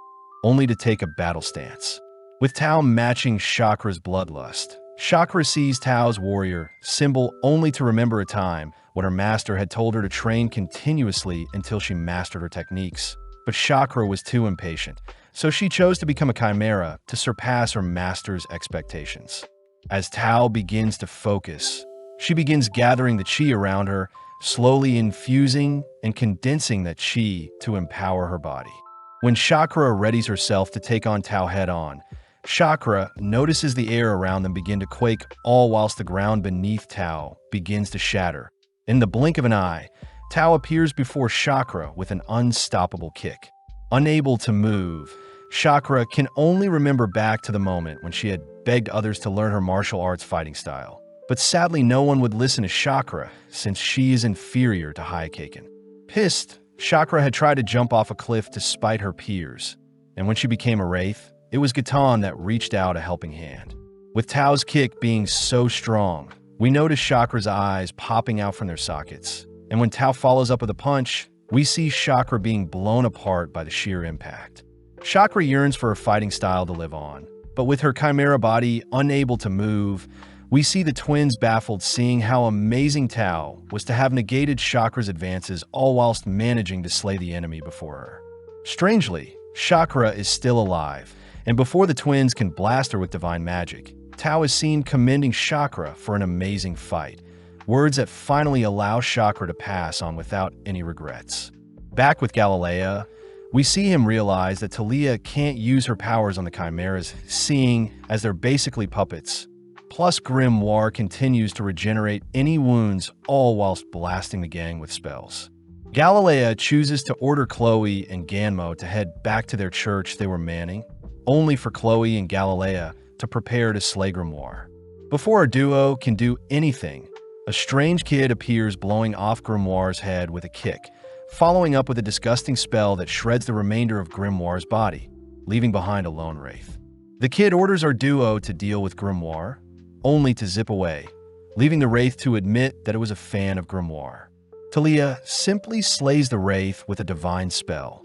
only to take a battle stance. With Tao matching Chakra's bloodlust, Chakra sees Tao's warrior symbol only to remember a time when her master had told her to train continuously until she mastered her techniques. But Chakra was too impatient, so she chose to become a chimera to surpass her master's expectations. As Tao begins to focus, she begins gathering the chi around her, slowly infusing and condensing that chi to empower her body. When Chakra readies herself to take on Tao head-on, Chakra notices the air around them begin to quake, all whilst the ground beneath Tao begins to shatter. In the blink of an eye, Tao appears before Chakra with an unstoppable kick. Unable to move, Chakra can only remember back to the moment when she had begged others to learn her martial arts fighting style. But sadly, no one would listen to Chakra, since she is inferior to Hyakkin. Pissed, Chakra had tried to jump off a cliff to spite her peers, and when she became a wraith, it was Gatan that reached out a helping hand. With Tao's kick being so strong, we notice Chakra's eyes popping out from their sockets, and when Tao follows up with a punch, we see Chakra being blown apart by the sheer impact. Chakra yearns for her fighting style to live on, but with her chimera body unable to move, we see the twins baffled, seeing how amazing Tao was to have negated Chakra's advances all whilst managing to slay the enemy before her. Strangely, Chakra is still alive, and before the twins can blast her with divine magic, Tao is seen commending Chakra for an amazing fight, words that finally allow Chakra to pass on without any regrets. Back with Galilea, we see him realize that Talia can't use her powers on the chimeras, seeing as they're basically puppets. Plus, Grimoire continues to regenerate any wounds, all whilst blasting the gang with spells. Galilea chooses to order Chloe and Ganmo to head back to their church they were manning, only for Chloe and Galilea to prepare to slay Grimoire. Before our duo can do anything, a strange kid appears, blowing off Grimoire's head with a kick, following up with a disgusting spell that shreds the remainder of Grimoire's body, leaving behind a lone wraith. The kid orders our duo to deal with Grimoire, only to zip away, leaving the wraith to admit that it was a fan of Grimoire. Talia simply slays the wraith with a divine spell,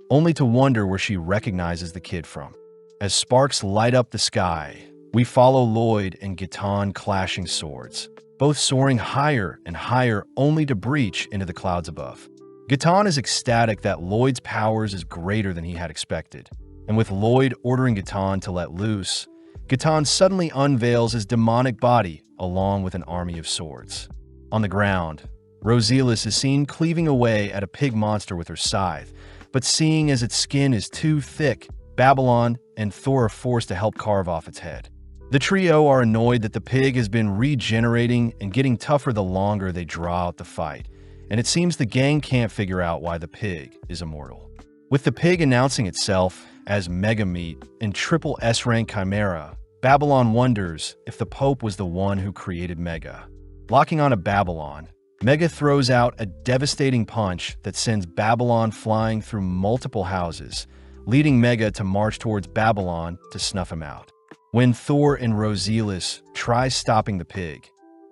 only to wonder where she recognizes the kid from. As sparks light up the sky, we follow Lloyd and Gatan clashing swords, both soaring higher and higher only to breach into the clouds above. Gatan is ecstatic that Lloyd's powers is greater than he had expected, and with Lloyd ordering Gatan to let loose, Gatan suddenly unveils his demonic body along with an army of swords. On the ground, Roselius is seen cleaving away at a pig monster with her scythe, but seeing as its skin is too thick, Babylon and Thor are forced to help carve off its head. The trio are annoyed that the pig has been regenerating and getting tougher the longer they draw out the fight, and it seems the gang can't figure out why the pig is immortal. With the pig announcing itself as Mega Meat and Triple S-Rank Chimera, Babylon wonders if the Pope was the one who created Mega. Locking on to Babylon, Mega throws out a devastating punch that sends Babylon flying through multiple houses, leading Mega to march towards Babylon to snuff him out. When Thor and Roselius try stopping the pig,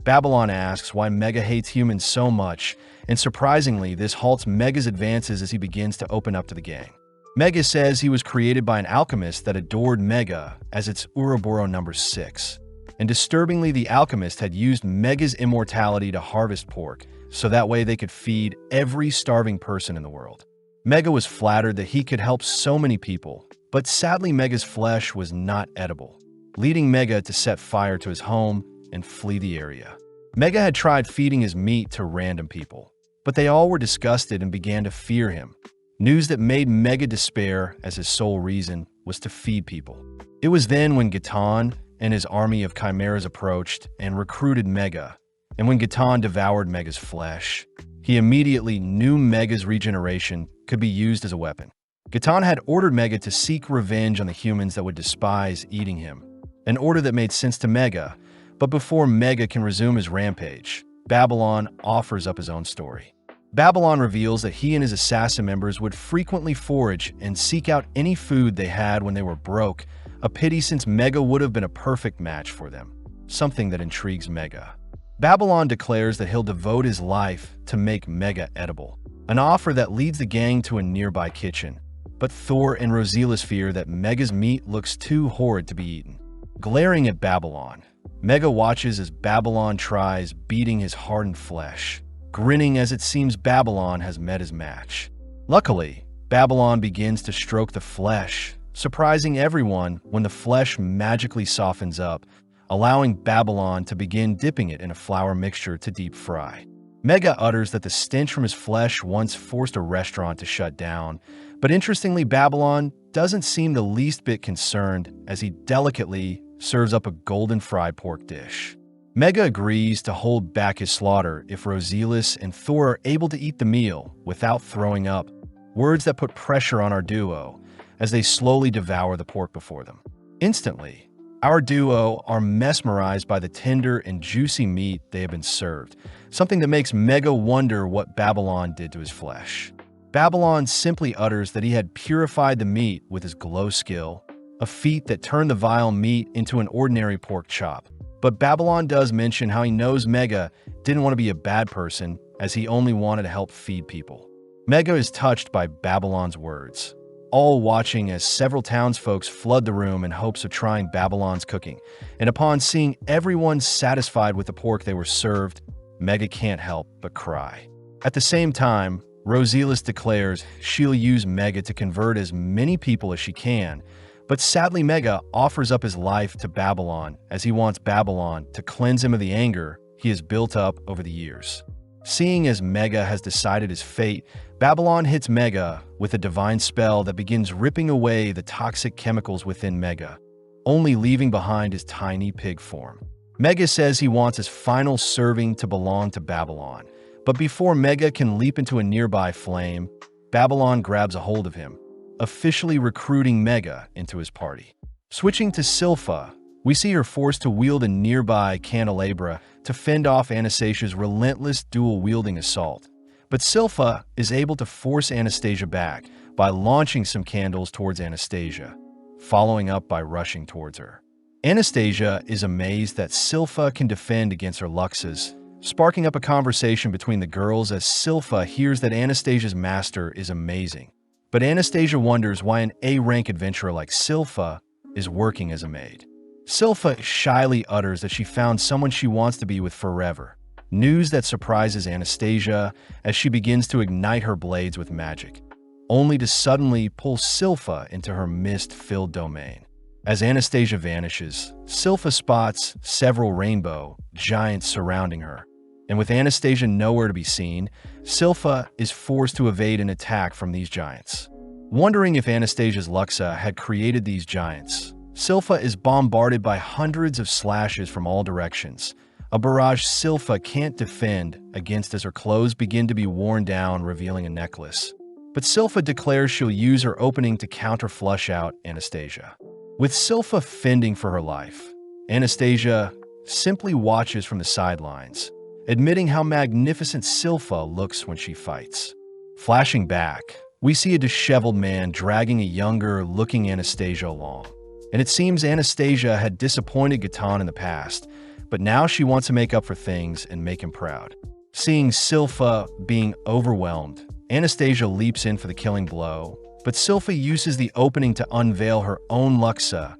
Babylon asks why Mega hates humans so much, and surprisingly, this halts Mega's advances as he begins to open up to the gang. Mega says he was created by an alchemist that adored Mega as its Ouroboros number 6. And disturbingly, the alchemist had used Mega's immortality to harvest pork, so that way they could feed every starving person in the world. Mega was flattered that he could help so many people, but sadly Mega's flesh was not edible, leading Mega to set fire to his home and flee the area. Mega had tried feeding his meat to random people, but they all were disgusted and began to fear him. News that made Mega despair, as his sole reason was to feed people. It was then when Gatan and his army of chimeras approached and recruited Mega, and when Gatan devoured Mega's flesh, he immediately knew Mega's regeneration could be used as a weapon. Gatan had ordered Mega to seek revenge on the humans that would despise eating him, an order that made sense to Mega, but before Mega can resume his rampage, Babylon offers up his own story. Babylon reveals that he and his assassin members would frequently forage and seek out any food they had when they were broke, a pity since Mega would have been a perfect match for them, something that intrigues Mega. Babylon declares that he'll devote his life to make Mega edible, an offer that leads the gang to a nearby kitchen, but Thor and Roselius fear that Mega's meat looks too horrid to be eaten. Glaring at Babylon, Mega watches as Babylon tries beating his hardened flesh, grinning as it seems Babylon has met his match. Luckily, Babylon begins to stroke the flesh, surprising everyone when the flesh magically softens up, allowing Babylon to begin dipping it in a flour mixture to deep fry. Mega utters that the stench from his flesh once forced a restaurant to shut down, but interestingly, Babylon doesn't seem the least bit concerned as he delicately serves up a golden fried pork dish. Mega agrees to hold back his slaughter if Roselius and Thor are able to eat the meal without throwing up, words that put pressure on our duo as they slowly devour the pork before them. Instantly, Our duo are mesmerized by the tender and juicy meat they have been served, something that makes Mega wonder what Babylon did to his flesh. Babylon simply utters that he had purified the meat with his glow skill, a feat that turned the vile meat into an ordinary pork chop. But Babylon does mention how he knows Mega didn't want to be a bad person, as he only wanted to help feed people. Mega is touched by Babylon's words, all watching as several townsfolk flood the room in hopes of trying Babylon's cooking. And upon seeing everyone satisfied with the pork they were served, Mega can't help but cry. At the same time, Roselis declares she'll use Mega to convert as many people as she can, but sadly Mega offers up his life to Babylon as he wants Babylon to cleanse him of the anger he has built up over the years. Seeing as Mega has decided his fate, Babylon hits Mega with a divine spell that begins ripping away the toxic chemicals within Mega, only leaving behind his tiny pig form. Mega says he wants his final serving to belong to Babylon, but before Mega can leap into a nearby flame, Babylon grabs a hold of him, officially recruiting Mega into his party. Switching to Silpha, we see her forced to wield a nearby candelabra to fend off Anastasia's relentless dual-wielding assault. But Silpha is able to force Anastasia back by launching some candles towards Anastasia, following up by rushing towards her. Anastasia is amazed that Silpha can defend against her Luxas, sparking up a conversation between the girls as Silpha hears that Anastasia's master is amazing. But Anastasia wonders why an A-rank adventurer like Silpha is working as a maid. Silpha shyly utters that she found someone she wants to be with forever, news that surprises Anastasia as she begins to ignite her blades with magic, only to suddenly pull Silpha into her mist-filled domain. As Anastasia vanishes, Silpha spots several rainbow giants surrounding her, and with Anastasia nowhere to be seen, Silpha is forced to evade an attack from these giants. Wondering if Anastasia's Luxa had created these giants, Silpha is bombarded by hundreds of slashes from all directions, a barrage Silpha can't defend against as her clothes begin to be worn down, revealing a necklace. But Silpha declares she'll use her opening to counter-flush out Anastasia. With Silpha fending for her life, Anastasia simply watches from the sidelines, admitting how magnificent Silpha looks when she fights. Flashing back, we see a disheveled man dragging a younger-looking Anastasia along. And it seems Anastasia had disappointed Gatan in the past, but now she wants to make up for things and make him proud. Seeing Silpha being overwhelmed, Anastasia leaps in for the killing blow, but Silpha uses the opening to unveil her own Luxa,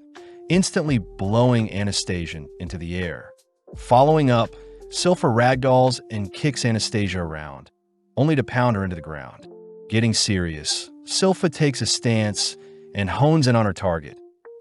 instantly blowing Anastasia into the air. Following up, Silpha ragdolls and kicks Anastasia around, only to pound her into the ground. Getting serious, Silpha takes a stance and hones in on her target,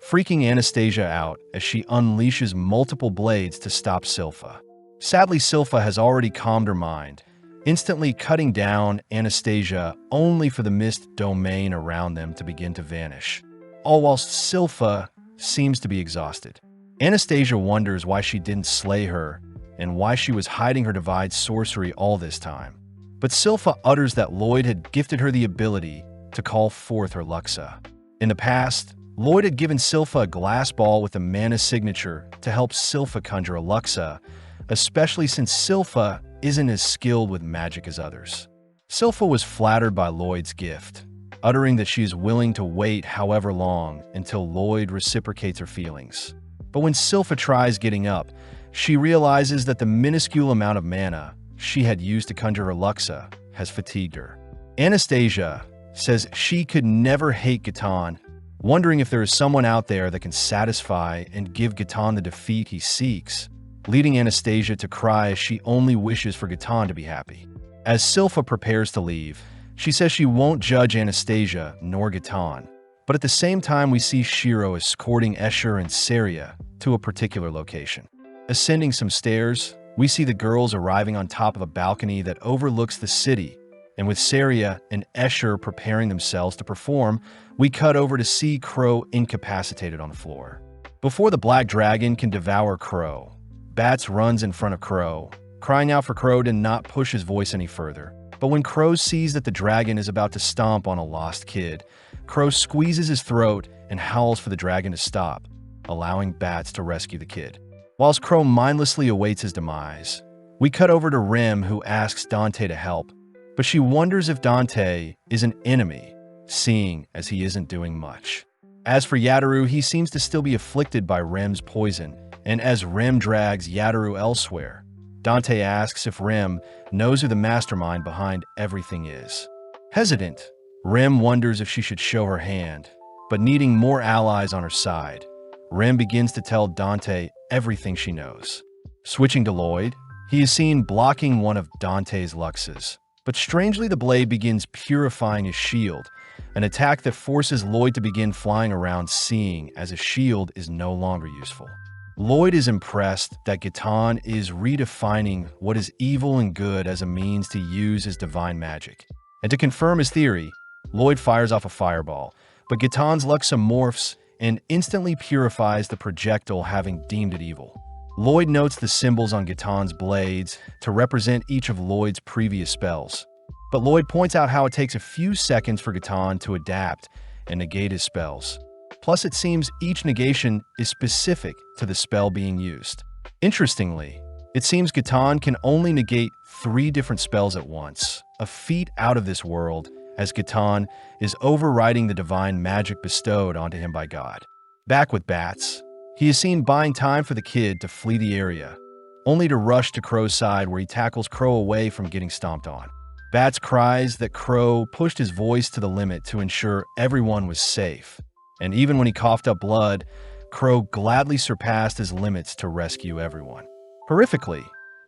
freaking Anastasia out as she unleashes multiple blades to stop Silpha. Sadly, Silpha has already calmed her mind, instantly cutting down Anastasia only for the mist domain around them to begin to vanish, all whilst Silpha seems to be exhausted. Anastasia wonders why she didn't slay her and why she was hiding her divine sorcery all this time. But Silpha utters that Lloyd had gifted her the ability to call forth her Luxa. In the past, Lloyd had given Silpha a glass ball with a mana signature to help Silpha conjure a Luxa, especially since Silpha isn't as skilled with magic as others. Silpha was flattered by Lloyd's gift, uttering that she is willing to wait however long until Lloyd reciprocates her feelings. But when Silpha tries getting up, she realizes that the minuscule amount of mana she had used to conjure her Luxa has fatigued her. Anastasia says she could never hate Gatan, wondering if there is someone out there that can satisfy and give Gatan the defeat he seeks, leading Anastasia to cry as she only wishes for Gatan to be happy. As Silpha prepares to leave, she says she won't judge Anastasia nor Gatan, but at the same time we see Shiro escorting Escher and Saria to a particular location. Ascending some stairs, we see the girls arriving on top of a balcony that overlooks the city, and with Saria and Escher preparing themselves to perform, we cut over to see Crow incapacitated on the floor. Before the Black Dragon can devour Crow, Bats runs in front of Crow, crying out for Crow to not push his voice any further. But when Crow sees that the dragon is about to stomp on a lost kid, Crow squeezes his throat and howls for the dragon to stop. allowing Bats to rescue the kid. Whilst Crow mindlessly awaits his demise, we cut over to Rim, who asks Dante to help, but she wonders if Dante is an enemy, seeing as he isn't doing much. As for Yataru, he seems to still be afflicted by Rim's poison, and as Rim drags Yataru elsewhere, Dante asks if Rim knows who the mastermind behind everything is. Hesitant, Rim wonders if she should show her hand, but needing more allies on her side, Rim begins to tell Dante everything she knows. Switching to Lloyd, he is seen blocking one of Dante's luxes, but strangely the blade begins purifying his shield, an attack that forces Lloyd to begin flying around, seeing as a shield is no longer useful. Lloyd is impressed that Gitan is redefining what is evil and good as a means to use his divine magic. And to confirm his theory, Lloyd fires off a fireball, but Gitan's Luxa morphs and instantly purifies the projectile, having deemed it evil. Lloyd notes the symbols on Gitan's blades to represent each of Lloyd's previous spells, but Lloyd points out how it takes a few seconds for Gitan to adapt and negate his spells. Plus, it seems each negation is specific to the spell being used. Interestingly, it seems Gitan can only negate 3 different spells at once, a feat out of this world, as Gitan is overriding the divine magic bestowed onto him by God. Back with Bats, he is seen buying time for the kid to flee the area, only to rush to Crow's side where he tackles Crow away from getting stomped on. Bats cries that Crow pushed his voice to the limit to ensure everyone was safe, and even when he coughed up blood, Crow gladly surpassed his limits to rescue everyone. Horrifically,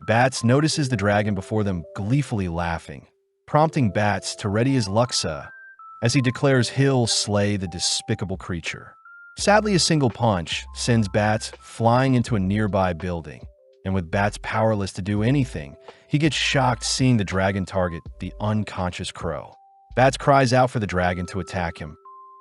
Bats notices the dragon before them, gleefully laughing, prompting Bats to ready his Luxa as he declares he'll slay the despicable creature. Sadly, a single punch sends Bats flying into a nearby building, and with Bats powerless to do anything, he gets shocked seeing the dragon target the unconscious Crow. Bats cries out for the dragon to attack him,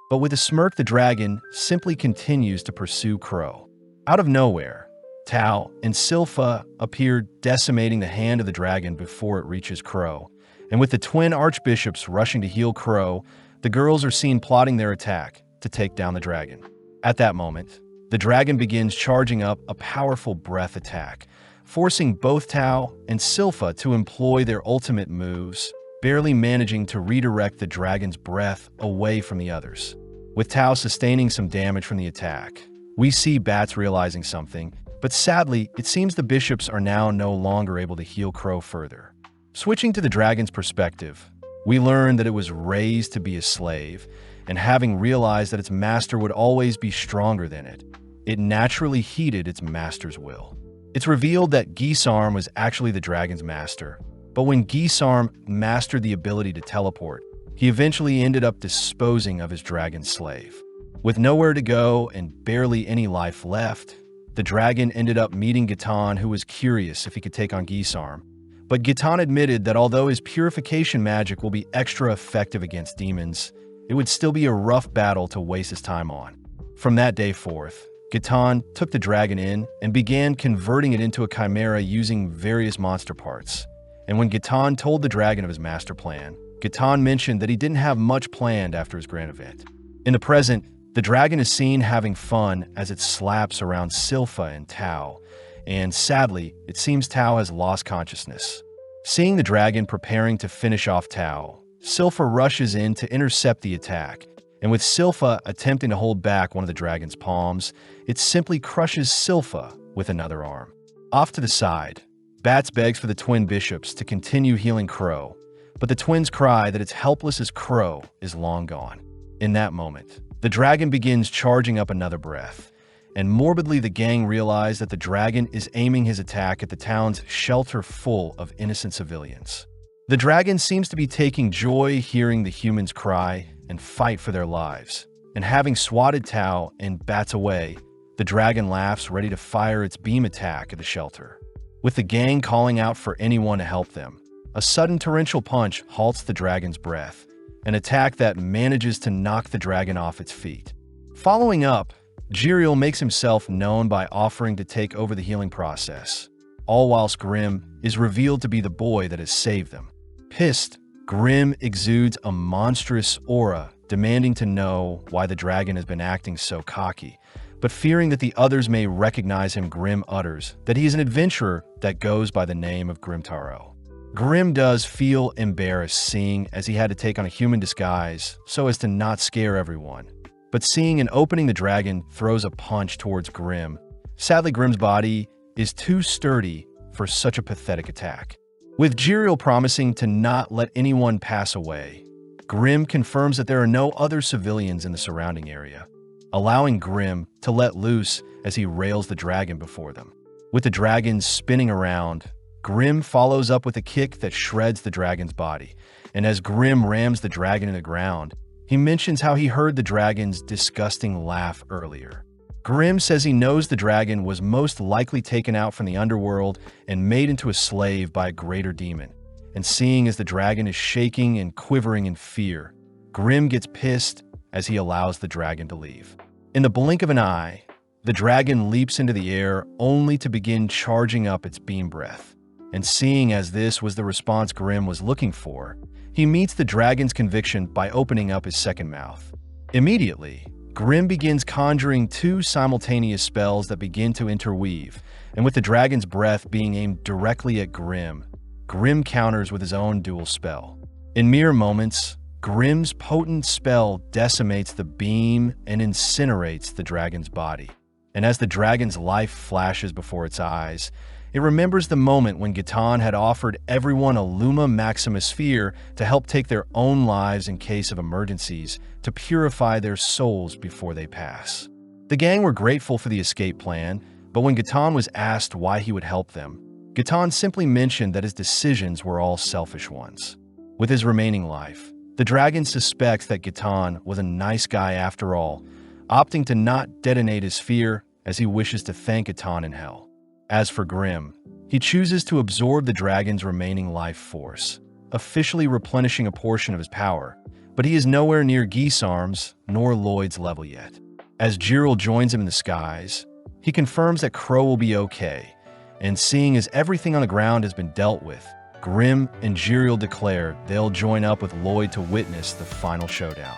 but with a smirk, the dragon simply continues to pursue Crow. Out of nowhere, Tao and Silpha appear, decimating the hand of the dragon before it reaches Crow, and with the twin archbishops rushing to heal Crow, the girls are seen plotting their attack to take down the dragon. At that moment, the dragon begins charging up a powerful breath attack, forcing both Tao and Silpha to employ their ultimate moves, barely managing to redirect the dragon's breath away from the others. With Tao sustaining some damage from the attack, we see Bats realizing something, but sadly, it seems the bishops are now no longer able to heal Crow further. Switching to the dragon's perspective, we learn that it was raised to be a slave, and having realized that its master would always be stronger than it, it naturally heeded its master's will. It's revealed that Gisarm was actually the dragon's master, but when Gisarm mastered the ability to teleport, he eventually ended up disposing of his dragon slave. With nowhere to go and barely any life left, the dragon ended up meeting Gitan, who was curious if he could take on Gisarm. But Gitan admitted that although his purification magic will be extra effective against demons, it would still be a rough battle to waste his time on. From that day forth, Gitan took the dragon in and began converting it into a chimera using various monster parts. And when Gitan told the dragon of his master plan, Gitan mentioned that he didn't have much planned after his grand event. In the present, the dragon is seen having fun as it slaps around Silpha and Tao, and sadly, it seems Tao has lost consciousness. Seeing the dragon preparing to finish off Tao, Silpha rushes in to intercept the attack, and with Silpha attempting to hold back one of the dragon's palms, it simply crushes Silpha with another arm. Off to the side, Bats begs for the twin bishops to continue healing Crow, but the twins cry that it's helpless as Crow is long gone. In that moment, the dragon begins charging up another breath, and morbidly the gang realize that the dragon is aiming his attack at the town's shelter full of innocent civilians. The dragon seems to be taking joy hearing the humans cry and fight for their lives, and having swatted Tao and Bats away, the dragon laughs, ready to fire its beam attack at the shelter. With the gang calling out for anyone to help them, a sudden torrential punch halts the dragon's breath, an attack that manages to knock the dragon off its feet. Following up, Jiriel makes himself known by offering to take over the healing process, all whilst Grim is revealed to be the boy that has saved them. Pissed, Grim exudes a monstrous aura, demanding to know why the dragon has been acting so cocky, but fearing that the others may recognize him, Grim utters that he is an adventurer that goes by the name of Grimtaro. Grim does feel embarrassed seeing as he had to take on a human disguise so as to not scare everyone. But seeing and opening the dragon throws a punch towards Grim. Sadly, Grim's body is too sturdy for such a pathetic attack. With Jiriel promising to not let anyone pass away, Grim confirms that there are no other civilians in the surrounding area, allowing Grim to let loose as he rails the dragon before them. With the dragon spinning around, Grim follows up with a kick that shreds the dragon's body, and as Grim rams the dragon in the ground, he mentions how he heard the dragon's disgusting laugh earlier. Grim says he knows the dragon was most likely taken out from the underworld and made into a slave by a greater demon. And seeing as the dragon is shaking and quivering in fear, Grim gets pissed as he allows the dragon to leave. In the blink of an eye, the dragon leaps into the air only to begin charging up its beam breath. And seeing as this was the response Grim was looking for, he meets the dragon's conviction by opening up his second mouth. Immediately, Grim begins conjuring two simultaneous spells that begin to interweave, and with the dragon's breath being aimed directly at Grim, Grim counters with his own dual spell. In mere moments, Grim's potent spell decimates the beam and incinerates the dragon's body. And as the dragon's life flashes before its eyes, it remembers the moment when Gitan had offered everyone a Luma Maxima sphere to help take their own lives in case of emergencies to purify their souls before they pass. The gang were grateful for the escape plan, but when Gitan was asked why he would help them, Gitan simply mentioned that his decisions were all selfish ones. With his remaining life, the dragon suspects that Gitan was a nice guy after all, opting to not detonate his sphere as he wishes to thank Gitan in hell. As for Grim, he chooses to absorb the dragon's remaining life force, officially replenishing a portion of his power, but he is nowhere near Geesarm's nor Lloyd's level yet. As Jiriel joins him in the skies, he confirms that Crow will be okay, and seeing as everything on the ground has been dealt with, Grim and Jiriel declare they'll join up with Lloyd to witness the final showdown.